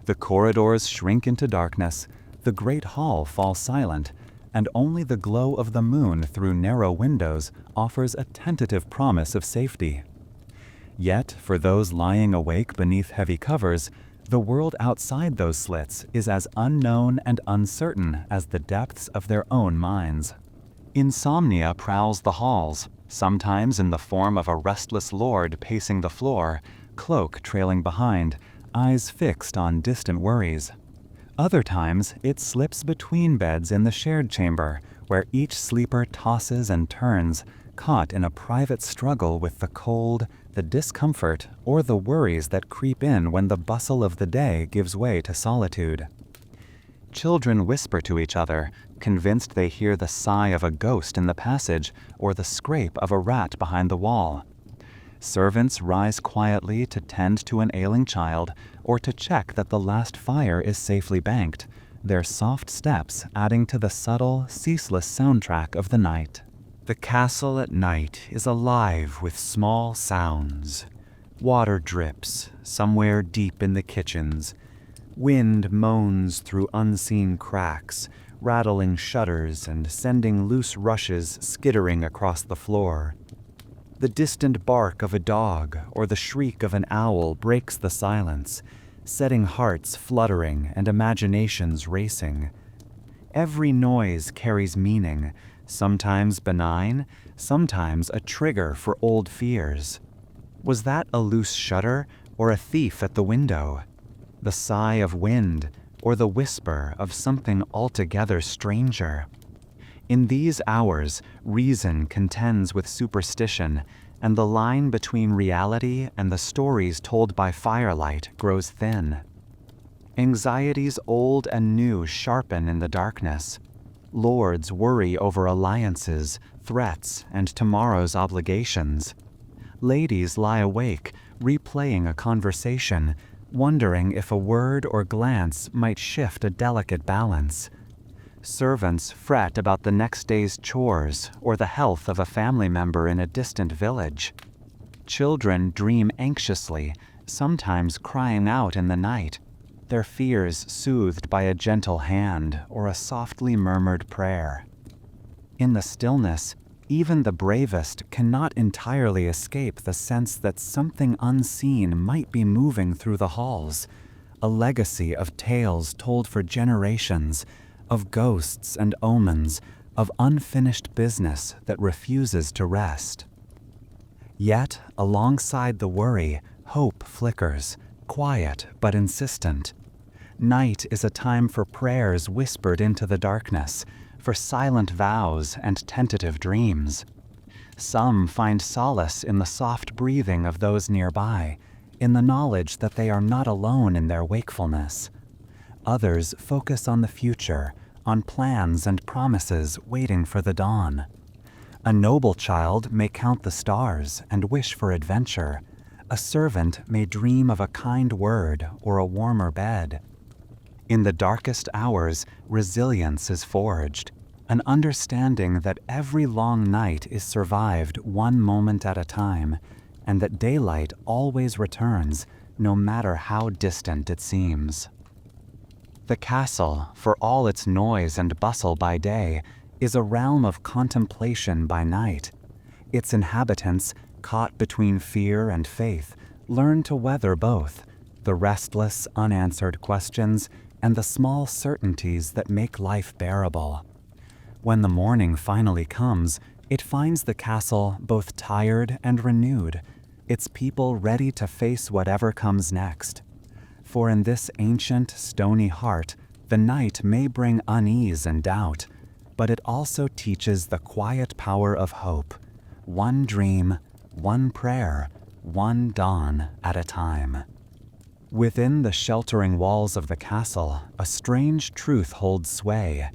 The corridors shrink into darkness, the great hall falls silent, and only the glow of the moon through narrow windows offers a tentative promise of safety. Yet, for those lying awake beneath heavy covers, the world outside those slits is as unknown and uncertain as the depths of their own minds. Insomnia prowls the halls, sometimes in the form of a restless lord pacing the floor, cloak trailing behind, eyes fixed on distant worries. Other times, it slips between beds in the shared chamber, where each sleeper tosses and turns, caught in a private struggle with the cold, the discomfort, or the worries that creep in when the bustle of the day gives way to solitude. Children whisper to each other, convinced they hear the sigh of a ghost in the passage or the scrape of a rat behind the wall. Servants rise quietly to tend to an ailing child or to check that the last fire is safely banked, their soft steps adding to the subtle, ceaseless soundtrack of the night. The castle at night is alive with small sounds. Water drips somewhere deep in the kitchens. Wind moans through unseen cracks, rattling shutters and sending loose rushes skittering across the floor. The distant bark of a dog or the shriek of an owl breaks the silence, setting hearts fluttering and imaginations racing. Every noise carries meaning, sometimes benign, sometimes a trigger for old fears. Was that a loose shutter or a thief at the window? The sigh of wind or the whisper of something altogether stranger? In these hours, reason contends with superstition, and the line between reality and the stories told by firelight grows thin. Anxieties old and new sharpen in the darkness. Lords worry over alliances, threats, and tomorrow's obligations. Ladies lie awake, replaying a conversation, wondering if a word or glance might shift a delicate balance. Servants fret about the next day's chores or the health of a family member in a distant village. Children dream anxiously, sometimes crying out in the night, their fears soothed by a gentle hand or a softly murmured prayer. In the stillness, even the bravest cannot entirely escape the sense that something unseen might be moving through the halls, a legacy of tales told for generations, of ghosts and omens, of unfinished business that refuses to rest. Yet, alongside the worry, hope flickers, quiet but insistent. Night is a time for prayers whispered into the darkness, for silent vows and tentative dreams. Some find solace in the soft breathing of those nearby, in the knowledge that they are not alone in their wakefulness. Others focus on the future, on plans and promises waiting for the dawn. A noble child may count the stars and wish for adventure. A servant may dream of a kind word or a warmer bed. In the darkest hours, resilience is forged, an understanding that every long night is survived one moment at a time, and that daylight always returns, no matter how distant it seems. The castle, for all its noise and bustle by day, is a realm of contemplation by night. Its inhabitants, caught between fear and faith, learn to weather both, the restless, unanswered questions and the small certainties that make life bearable. When the morning finally comes, it finds the castle both tired and renewed, its people ready to face whatever comes next. For in this ancient, stony heart, the night may bring unease and doubt, but it also teaches the quiet power of hope, one dream, one prayer, one dawn at a time. Within the sheltering walls of the castle, a strange truth holds sway.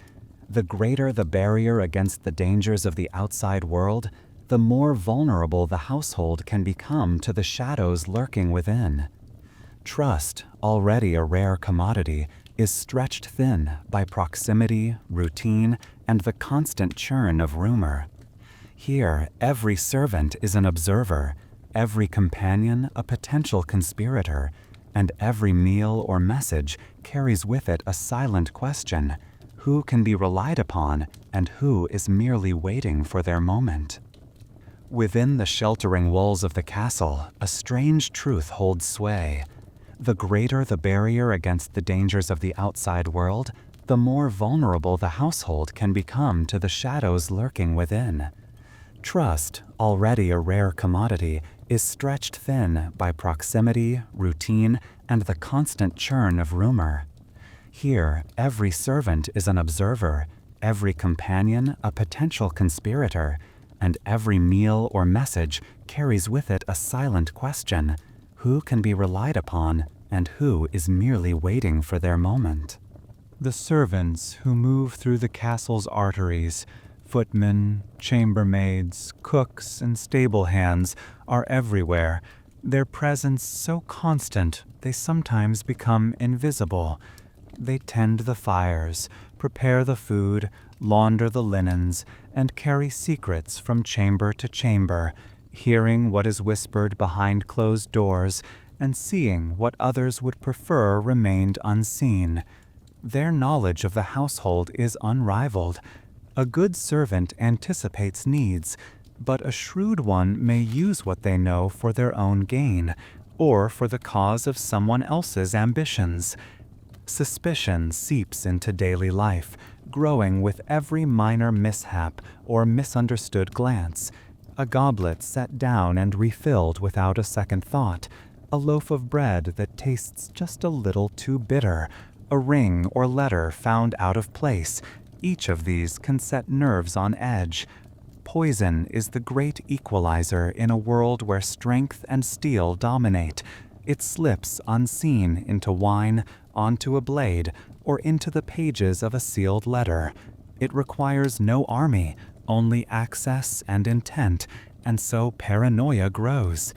The greater the barrier against the dangers of the outside world, the more vulnerable the household can become to the shadows lurking within. Trust, already a rare commodity, is stretched thin by proximity, routine, and the constant churn of rumor. Here, every servant is an observer, every companion a potential conspirator, and every meal or message carries with it a silent question: who can be relied upon and who is merely waiting for their moment? Within the sheltering walls of the castle, a strange truth holds sway. The greater the barrier against the dangers of the outside world, the more vulnerable the household can become to the shadows lurking within. Trust, already a rare commodity, is stretched thin by proximity, routine, and the constant churn of rumor. Here, every servant is an observer, every companion a potential conspirator, and every meal or message carries with it a silent question: who can be relied upon and who is merely waiting for their moment? The servants who move through the castle's arteries, footmen, chambermaids, cooks, and stable hands, are everywhere, their presence so constant they sometimes become invisible. They tend the fires, prepare the food, launder the linens, and carry secrets from chamber to chamber, hearing what is whispered behind closed doors and seeing what others would prefer remained unseen. Their knowledge of the household is unrivaled. A good servant anticipates needs, but a shrewd one may use what they know for their own gain, or for the cause of someone else's ambitions. Suspicion seeps into daily life, growing with every minor mishap or misunderstood glance. A goblet set down and refilled without a second thought, a loaf of bread that tastes just a little too bitter, a ring or letter found out of place. Each of these can set nerves on edge. Poison is the great equalizer in a world where strength and steel dominate. It slips unseen into wine, onto a blade, or into the pages of a sealed letter. It requires no army, only access and intent, and so paranoia grows.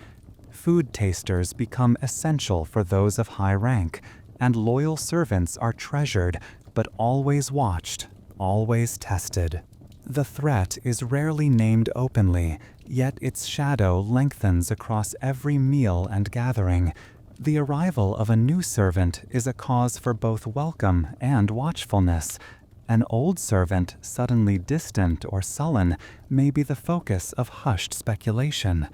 Food tasters become essential for those of high rank, and loyal servants are treasured, but always watched, always tested. The threat is rarely named openly, yet its shadow lengthens across every meal and gathering. The arrival of a new servant is a cause for both welcome and watchfulness. An old servant, suddenly distant or sullen, may be the focus of hushed speculation.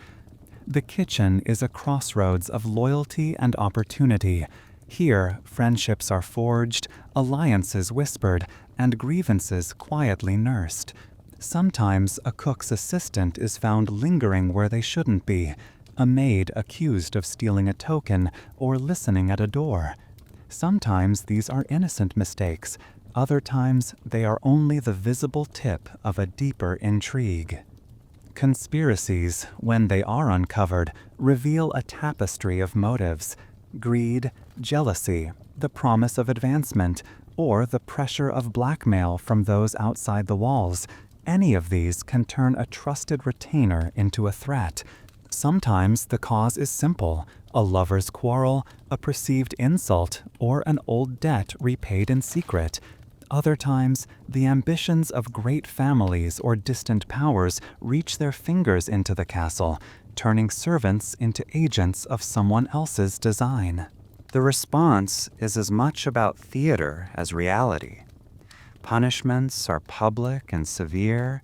The kitchen is a crossroads of loyalty and opportunity. Here, friendships are forged, alliances whispered, and grievances quietly nursed. Sometimes a cook's assistant is found lingering where they shouldn't be, a maid accused of stealing a token or listening at a door. Sometimes these are innocent mistakes. Other times they are only the visible tip of a deeper intrigue. Conspiracies, when they are uncovered, reveal a tapestry of motives: greed, jealousy, the promise of advancement, or the pressure of blackmail from those outside the walls. Any of these can turn a trusted retainer into a threat. Sometimes the cause is simple: a lover's quarrel, a perceived insult, or an old debt repaid in secret. Other times, the ambitions of great families or distant powers reach their fingers into the castle, turning servants into agents of someone else's design. The response is as much about theater as reality. Punishments are public and severe,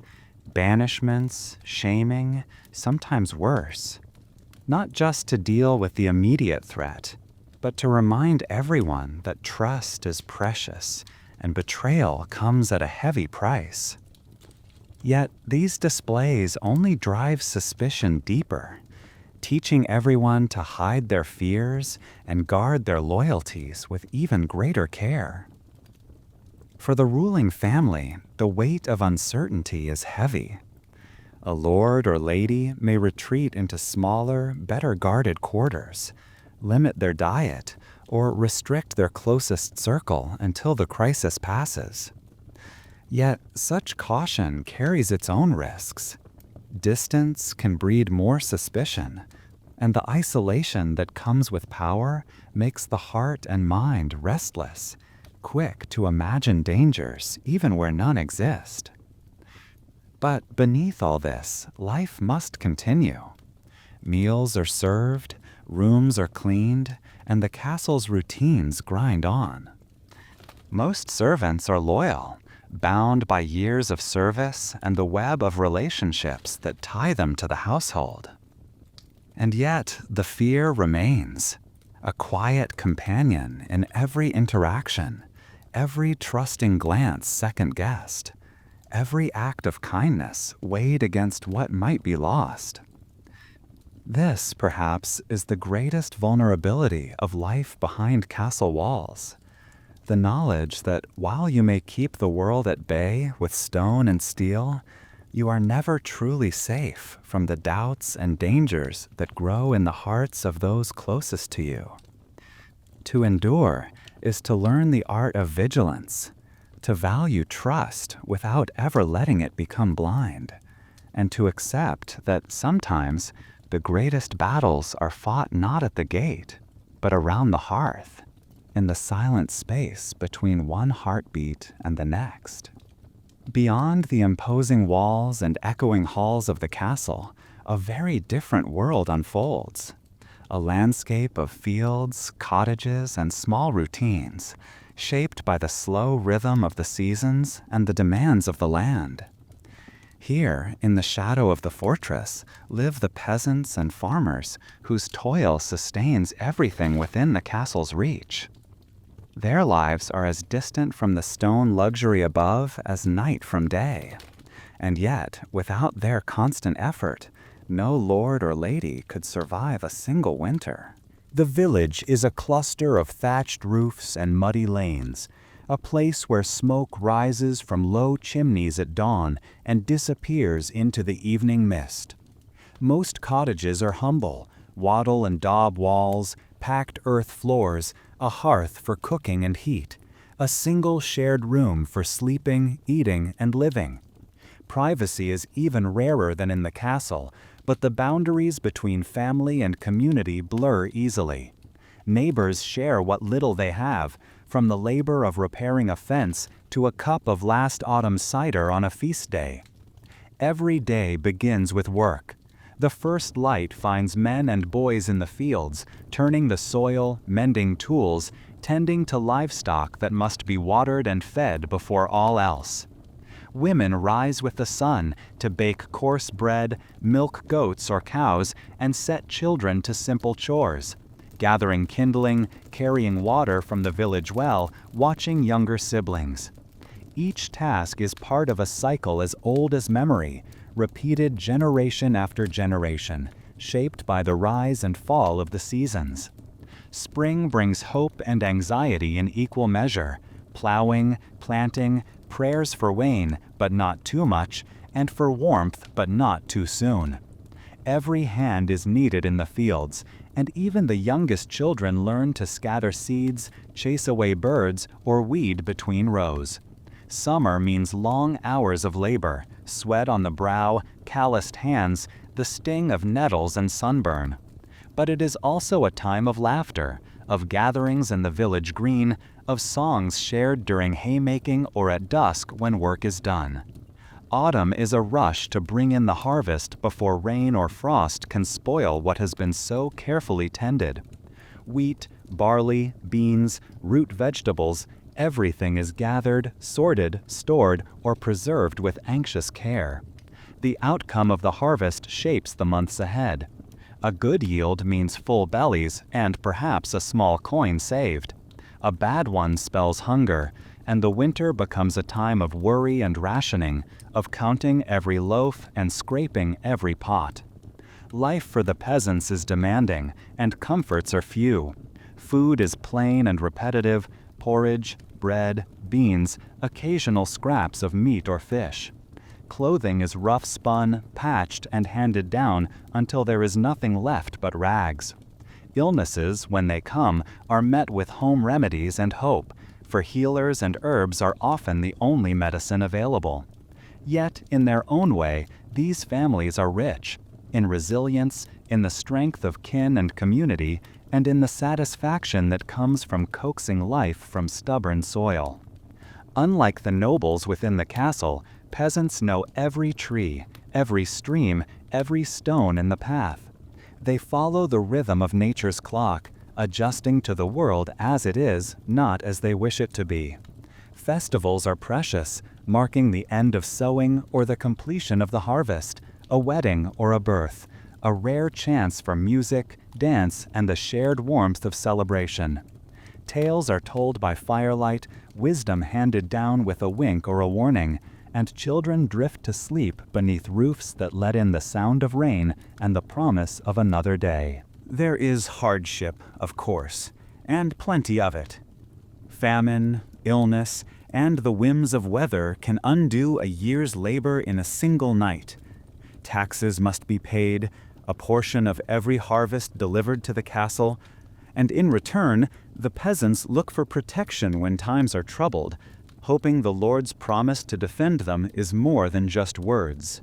banishments, shaming, sometimes worse. Not just to deal with the immediate threat, but to remind everyone that trust is precious and betrayal comes at a heavy price. Yet these displays only drive suspicion deeper, teaching everyone to hide their fears and guard their loyalties with even greater care. For the ruling family, the weight of uncertainty is heavy. A lord or lady may retreat into smaller, better guarded quarters, limit their diet, or restrict their closest circle until the crisis passes. Yet such caution carries its own risks. Distance can breed more suspicion, and the isolation that comes with power makes the heart and mind restless, quick to imagine dangers even where none exist. But beneath all this, life must continue. Meals are served, rooms are cleaned, and the castle's routines grind on. Most servants are loyal, bound by years of service and the web of relationships that tie them to the household. And yet, the fear remains, a quiet companion in every interaction, every trusting glance second-guessed, every act of kindness weighed against what might be lost. This, perhaps, is the greatest vulnerability of life behind castle walls. The knowledge that while you may keep the world at bay with stone and steel, you are never truly safe from the doubts and dangers that grow in the hearts of those closest to you. To endure is to learn the art of vigilance, to value trust without ever letting it become blind, and to accept that sometimes the greatest battles are fought not at the gate, but around the hearth, in the silent space between one heartbeat and the next. Beyond the imposing walls and echoing halls of the castle, a very different world unfolds. a landscape of fields, cottages, and small routines, shaped by the slow rhythm of the seasons and the demands of the land. Here, in the shadow of the fortress, live the peasants and farmers whose toil sustains everything within the castle's reach. Their lives are as distant from the stone luxury above as night from day. And yet, without their constant effort, no lord or lady could survive a single winter. The village is a cluster of thatched roofs and muddy lanes, a place where smoke rises from low chimneys at dawn and disappears into the evening mist. Most cottages are humble, wattle and daub walls, packed earth floors, a hearth for cooking and heat, a single shared room for sleeping, eating, and living. Privacy is even rarer than in the castle, but the boundaries between family and community blur easily. Neighbors share what little they have, from the labor of repairing a fence to a cup of last autumn's cider on a feast day. Every day begins with work. The first light finds men and boys in the fields, turning the soil, mending tools, tending to livestock that must be watered and fed before all else. Women rise with the sun to bake coarse bread, milk goats or cows, and set children to simple chores, gathering kindling, carrying water from the village well, watching younger siblings. Each task is part of a cycle as old as memory, repeated generation after generation, shaped by the rise and fall of the seasons. Spring brings hope and anxiety in equal measure, plowing, planting, prayers for rain, but not too much, and for warmth, but not too soon. Every hand is needed in the fields, and even the youngest children learn to scatter seeds, chase away birds, or weed between rows. Summer means long hours of labor, sweat on the brow, calloused hands, the sting of nettles and sunburn. But it is also a time of laughter, of gatherings in the village green, of songs shared during haymaking or at dusk when work is done. Autumn is a rush to bring in the harvest before rain or frost can spoil what has been so carefully tended. Wheat, barley, beans, root vegetables, everything is gathered, sorted, stored, or preserved with anxious care. The outcome of the harvest shapes the months ahead. A good yield means full bellies and perhaps a small coin saved. A bad one spells hunger, and the winter becomes a time of worry and rationing, of counting every loaf and scraping every pot. Life for the peasants is demanding, and comforts are few. Food is plain and repetitive: porridge, bread, beans, occasional scraps of meat or fish. Clothing is rough spun, patched, and handed down until there is nothing left but rags. Illnesses, when they come, are met with home remedies and hope, for healers and herbs are often the only medicine available. Yet, in their own way, these families are rich, in resilience, in the strength of kin and community, and in the satisfaction that comes from coaxing life from stubborn soil. Unlike the nobles within the castle, peasants know every tree, every stream, every stone in the path. They follow the rhythm of nature's clock, adjusting to the world as it is, not as they wish it to be. Festivals are precious, marking the end of sowing or the completion of the harvest, a wedding or a birth, a rare chance for music, dance, and the shared warmth of celebration. Tales are told by firelight, wisdom handed down with a wink or a warning, and children drift to sleep beneath roofs that let in the sound of rain and the promise of another day. There is hardship, of course, and plenty of it. Famine, illness, and the whims of weather can undo a year's labor in a single night. Taxes must be paid, a portion of every harvest delivered to the castle, and in return, the peasants look for protection when times are troubled, hoping the Lord's promise to defend them is more than just words.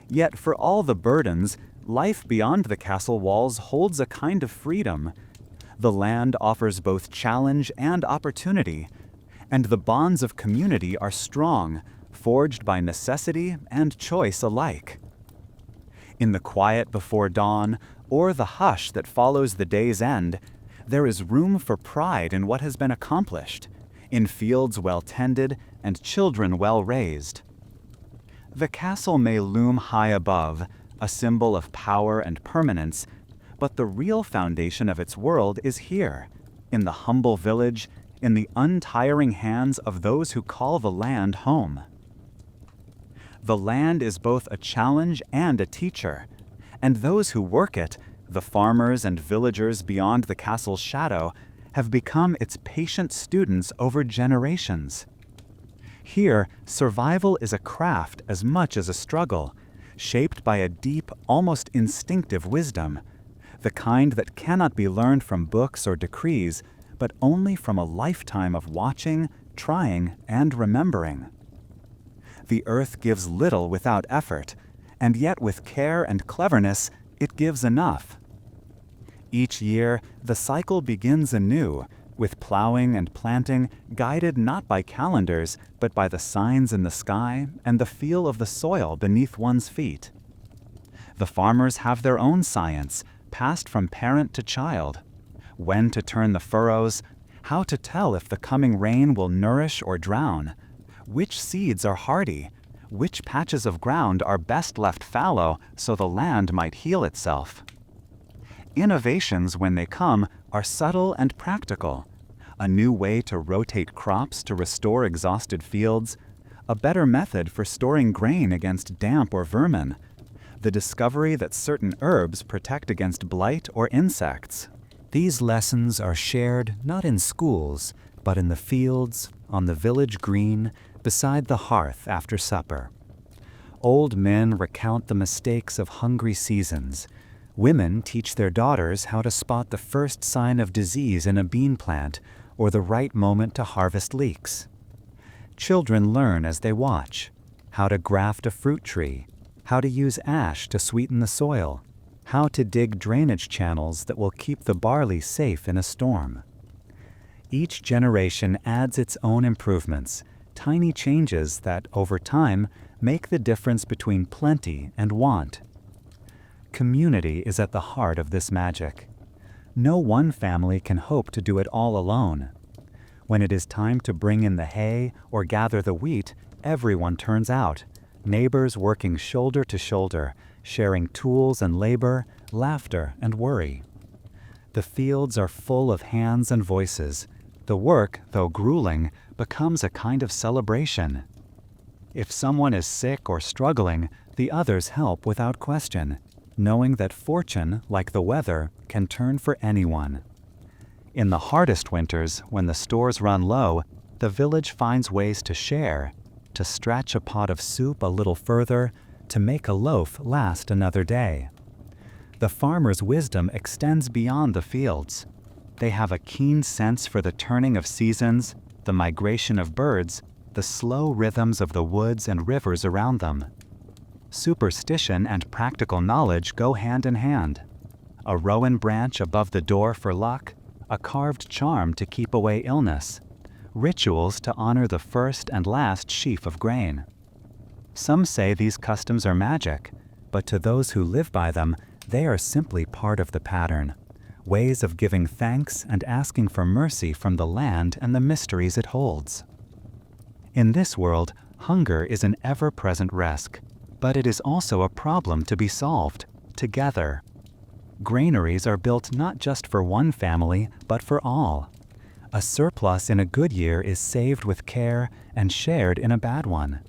Yet for all the burdens, life beyond the castle walls holds a kind of freedom. The land offers both challenge and opportunity, and the bonds of community are strong, forged by necessity and choice alike. In the quiet before dawn, or the hush that follows the day's end, there is room for pride in what has been accomplished, in fields well tended and children well raised. The castle may loom high above, a symbol of power and permanence, but the real foundation of its world is here, in the humble village, in the untiring hands of those who call the land home. The land is both a challenge and a teacher, and those who work it, the farmers and villagers beyond the castle's shadow, have become its patient students over generations. Here, survival is a craft as much as a struggle, shaped by a deep, almost instinctive wisdom, the kind that cannot be learned from books or decrees, but only from a lifetime of watching, trying, and remembering. The earth gives little without effort, and yet with care and cleverness, it gives enough. Each year, the cycle begins anew, with plowing and planting guided not by calendars, but by the signs in the sky and the feel of the soil beneath one's feet. The farmers have their own science, passed from parent to child. When to turn the furrows, how to tell if the coming rain will nourish or drown, which seeds are hardy, which patches of ground are best left fallow so the land might heal itself. Innovations, when they come, are subtle and practical. A new way to rotate crops to restore exhausted fields, a better method for storing grain against damp or vermin, the discovery that certain herbs protect against blight or insects. These lessons are shared not in schools, but in the fields, on the village green, beside the hearth after supper. Old men recount the mistakes of hungry seasons. Women teach their daughters how to spot the first sign of disease in a bean plant or the right moment to harvest leeks. Children learn as they watch how to graft a fruit tree, how to use ash to sweeten the soil, how to dig drainage channels that will keep the barley safe in a storm. Each generation adds its own improvements, tiny changes that, over time, make the difference between plenty and want. Community is at the heart of this magic. No one family can hope to do it all alone. When it is time to bring in the hay or gather the wheat, everyone turns out, neighbors working shoulder to shoulder, sharing tools and labor, laughter and worry. The fields are full of hands and voices. The work, though grueling, becomes a kind of celebration. If someone is sick or struggling, the others help without question, knowing that fortune, like the weather, can turn for anyone. In the hardest winters, when the stores run low, the village finds ways to share, to stretch a pot of soup a little further, to make a loaf last another day. The farmer's wisdom extends beyond the fields. They have a keen sense for the turning of seasons, the migration of birds, the slow rhythms of the woods and rivers around them. Superstition and practical knowledge go hand in hand. A rowan branch above the door for luck, a carved charm to keep away illness, rituals to honor the first and last sheaf of grain. Some say these customs are magic, but to those who live by them, they are simply part of the pattern, ways of giving thanks and asking for mercy from the land and the mysteries it holds. In this world, hunger is an ever-present risk, but it is also a problem to be solved, together. Granaries are built not just for one family, but for all. A surplus in a good year is saved with care and shared in a bad one.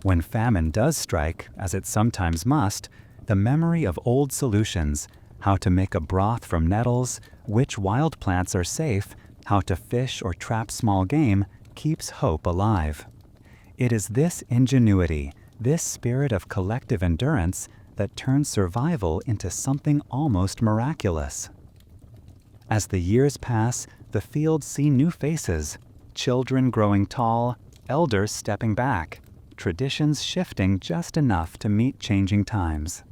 When famine does strike, as it sometimes must, the memory of old solutions, how to make a broth from nettles, which wild plants are safe, how to fish or trap small game, keeps hope alive. It is this ingenuity, this spirit of collective endurance, that turns survival into something almost miraculous. As the years pass, the fields see new faces, children growing tall, elders stepping back, traditions shifting just enough to meet changing times.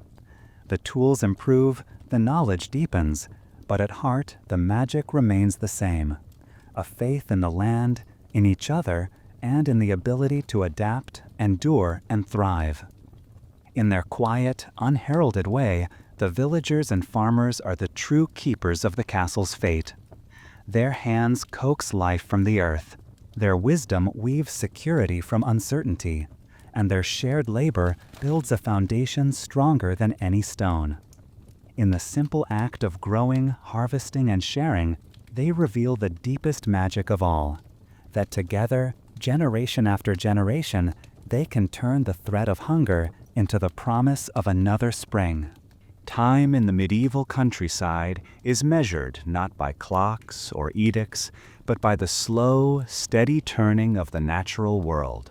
The tools improve, the knowledge deepens, but at heart the magic remains the same. A faith in the land, in each other, and in the ability to adapt, endure, and thrive. In their quiet, unheralded way, The villagers and farmers are the true keepers of the castle's fate. Their hands coax life from the earth. Their wisdom weaves security from uncertainty, and their shared labor builds a foundation stronger than any stone. In the simple act of growing, harvesting, and sharing, they reveal the deepest magic of all, that together, generation after generation, they can turn the threat of hunger into the promise of another spring. Time in the medieval countryside is measured not by clocks or edicts, but by the slow, steady turning of the natural world.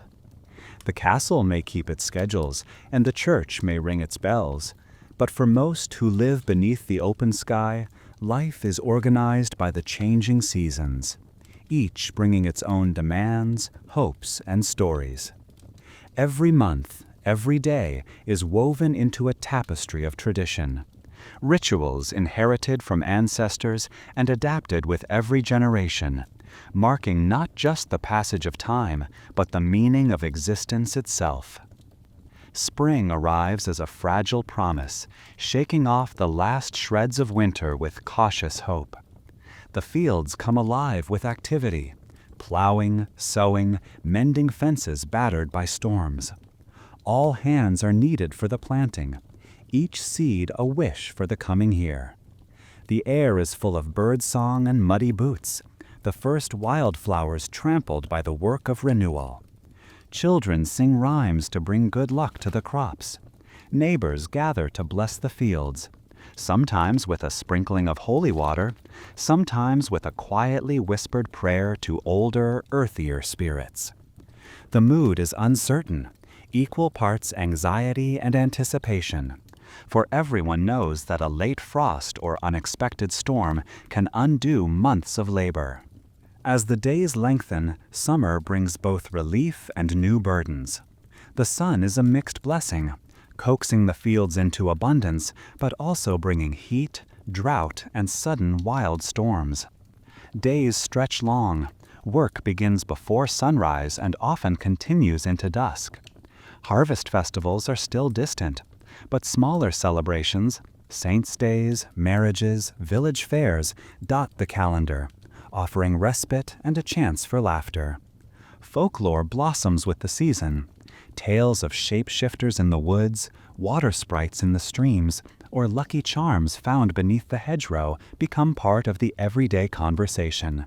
The castle may keep its schedules, and the church may ring its bells, but for most who live beneath the open sky, life is organized by the changing seasons, each bringing its own demands, hopes, and stories. Every month, every day is woven into a tapestry of tradition, rituals inherited from ancestors and adapted with every generation, marking not just the passage of time, but the meaning of existence itself. Spring arrives as a fragile promise, shaking off the last shreds of winter with cautious hope. The fields come alive with activity, plowing, sowing, mending fences battered by storms. All hands are needed for the planting, each seed a wish for the coming year. The air is full of birdsong and muddy boots, the first wildflowers trampled by the work of renewal. Children sing rhymes to bring good luck to the crops. Neighbors gather to bless the fields, sometimes with a sprinkling of holy water, sometimes with a quietly whispered prayer to older, earthier spirits. The mood is uncertain, equal parts anxiety and anticipation, for everyone knows that a late frost or unexpected storm can undo months of labor. As the days lengthen, summer brings both relief and new burdens. The sun is a mixed blessing, coaxing the fields into abundance, but also bringing heat, drought, and sudden wild storms. Days stretch long. Work begins before sunrise and often continues into dusk. Harvest festivals are still distant, but smaller celebrations, saints' days, marriages, village fairs, dot the calendar, offering respite and a chance for laughter. Folklore blossoms with the season. Tales of shapeshifters in the woods, water sprites in the streams, or lucky charms found beneath the hedgerow become part of the everyday conversation.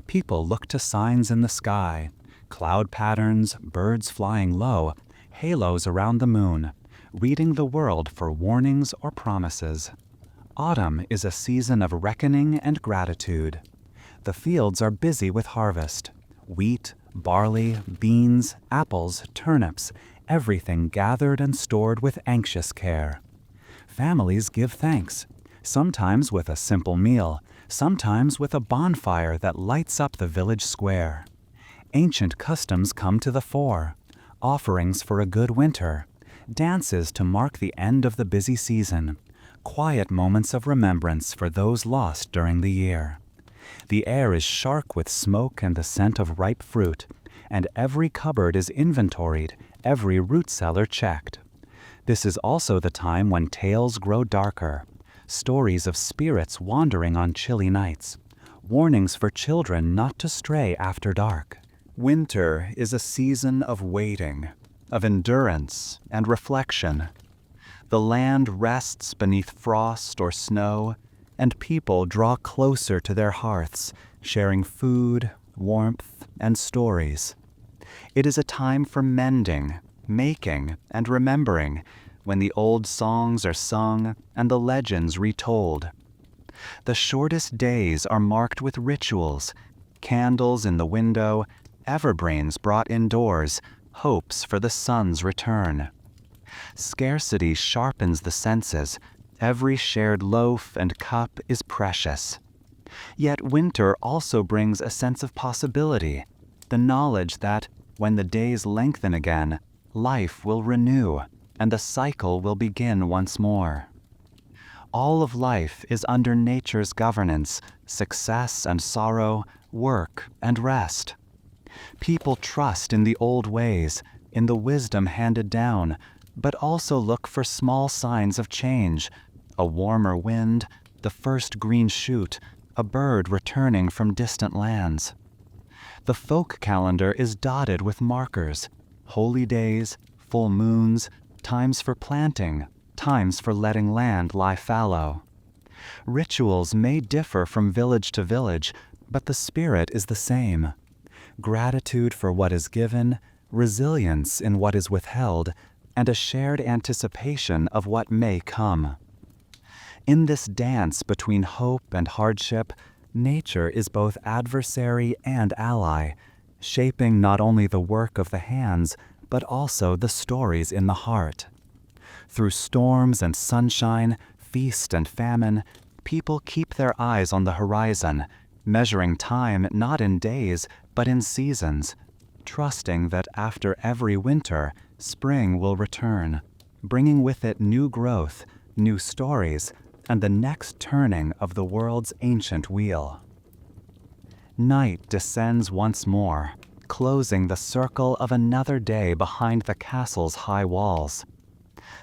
People look to signs in the sky, cloud patterns, birds flying low, halos around the moon, reading the world for warnings or promises. Autumn is a season of reckoning and gratitude. The fields are busy with harvest. Wheat, barley, beans, apples, turnips, everything gathered and stored with anxious care. Families give thanks, sometimes with a simple meal, sometimes with a bonfire that lights up the village square. Ancient customs come to the fore, offerings for a good winter, dances to mark the end of the busy season, quiet moments of remembrance for those lost during the year. The air is sharp with smoke and the scent of ripe fruit, and every cupboard is inventoried, every root cellar checked. This is also the time when tales grow darker, stories of spirits wandering on chilly nights, warnings for children not to stray after dark. Winter is a season of waiting, of endurance and reflection. The land rests beneath frost or snow, and people draw closer to their hearths, sharing food, warmth, and stories. It is a time for mending, making, and remembering, when the old songs are sung and the legends retold. The shortest days are marked with rituals, candles in the window, evergreens brought indoors, hopes for the sun's return. Scarcity sharpens the senses. Every shared loaf and cup is precious. Yet winter also brings a sense of possibility, the knowledge that, when the days lengthen again, life will renew, and the cycle will begin once more. All of life is under nature's governance, success and sorrow, work and rest. People trust in the old ways, in the wisdom handed down, but also look for small signs of change, a warmer wind, the first green shoot, a bird returning from distant lands. The folk calendar is dotted with markers, holy days, full moons, times for planting, times for letting land lie fallow. Rituals may differ from village to village, but the spirit is the same. Gratitude for what is given, resilience in what is withheld, and a shared anticipation of what may come. In this dance between hope and hardship, nature is both adversary and ally, shaping not only the work of the hands, but also the stories in the heart. Through storms and sunshine, feast and famine, people keep their eyes on the horizon, measuring time not in days, but in seasons, trusting that after every winter, spring will return, bringing with it new growth, new stories, and the next turning of the world's ancient wheel. Night descends once more, closing the circle of another day behind the castle's high walls.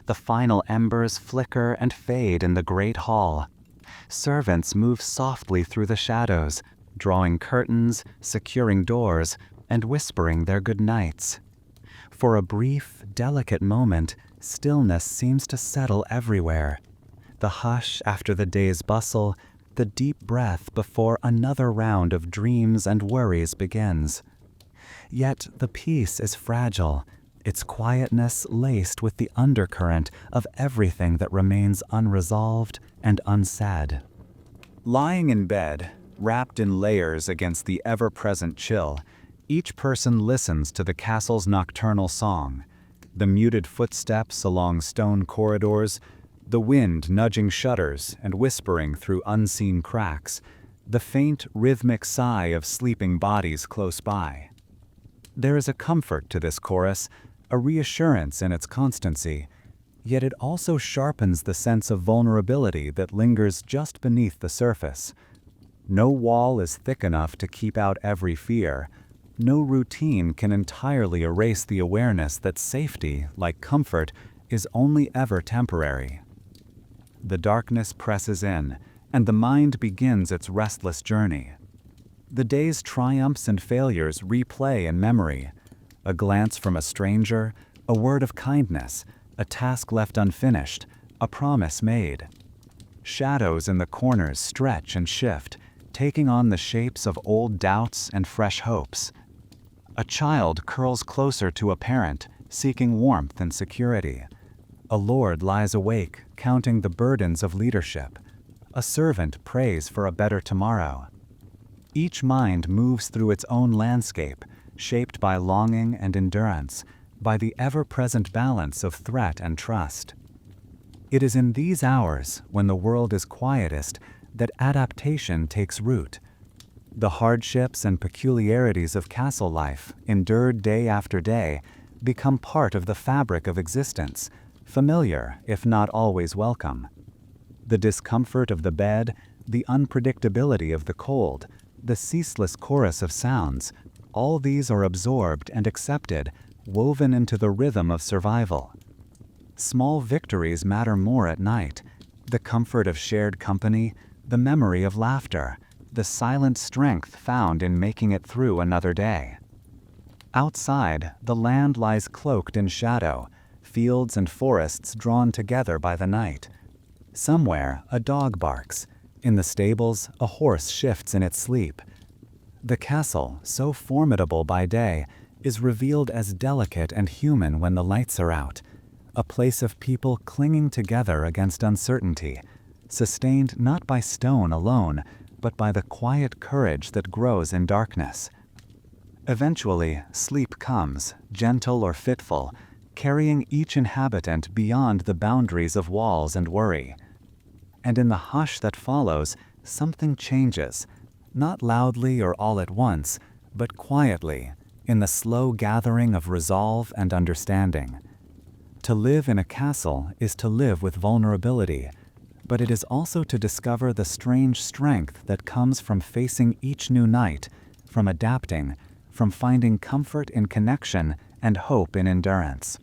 The final embers flicker and fade in the great hall. Servants move softly through the shadows, drawing curtains, securing doors, and whispering their good nights. For a brief, delicate moment, stillness seems to settle everywhere. The hush after the day's bustle, the deep breath before another round of dreams and worries begins. Yet the peace is fragile, its quietness laced with the undercurrent of everything that remains unresolved and unsaid. Lying in bed, wrapped in layers against the ever-present chill, each person listens to the castle's nocturnal song, the muted footsteps along stone corridors, the wind nudging shutters and whispering through unseen cracks, the faint rhythmic sigh of sleeping bodies close by. There is a comfort to this chorus, a reassurance in its constancy, yet it also sharpens the sense of vulnerability that lingers just beneath the surface. No wall is thick enough to keep out every fear. No routine can entirely erase the awareness that safety, like comfort, is only ever temporary. The darkness presses in, and the mind begins its restless journey. The day's triumphs and failures replay in memory. A glance from a stranger, a word of kindness, a task left unfinished, a promise made. Shadows in the corners stretch and shift, taking on the shapes of old doubts and fresh hopes. A child curls closer to a parent, seeking warmth and security. A lord lies awake, counting the burdens of leadership. A servant prays for a better tomorrow. Each mind moves through its own landscape, shaped by longing and endurance, by the ever-present balance of threat and trust. It is in these hours, when the world is quietest, that adaptation takes root. The hardships and peculiarities of castle life, endured day after day, become part of the fabric of existence, familiar if not always welcome. The discomfort of the bed, the unpredictability of the cold, the ceaseless chorus of sounds, all these are absorbed and accepted, woven into the rhythm of survival. Small victories matter more at night. The comfort of shared company, the memory of laughter, the silent strength found in making it through another day. Outside, the land lies cloaked in shadow, fields and forests drawn together by the night. Somewhere, a dog barks. In the stables, a horse shifts in its sleep. The castle, so formidable by day, is revealed as delicate and human when the lights are out, a place of people clinging together against uncertainty, sustained not by stone alone, but by the quiet courage that grows in darkness. Eventually, sleep comes, gentle or fitful, carrying each inhabitant beyond the boundaries of walls and worry. And in the hush that follows, something changes, not loudly or all at once, but quietly, in the slow gathering of resolve and understanding. To live in a castle is to live with vulnerability, but it is also to discover the strange strength that comes from facing each new night, from adapting, from finding comfort in connection and hope in endurance.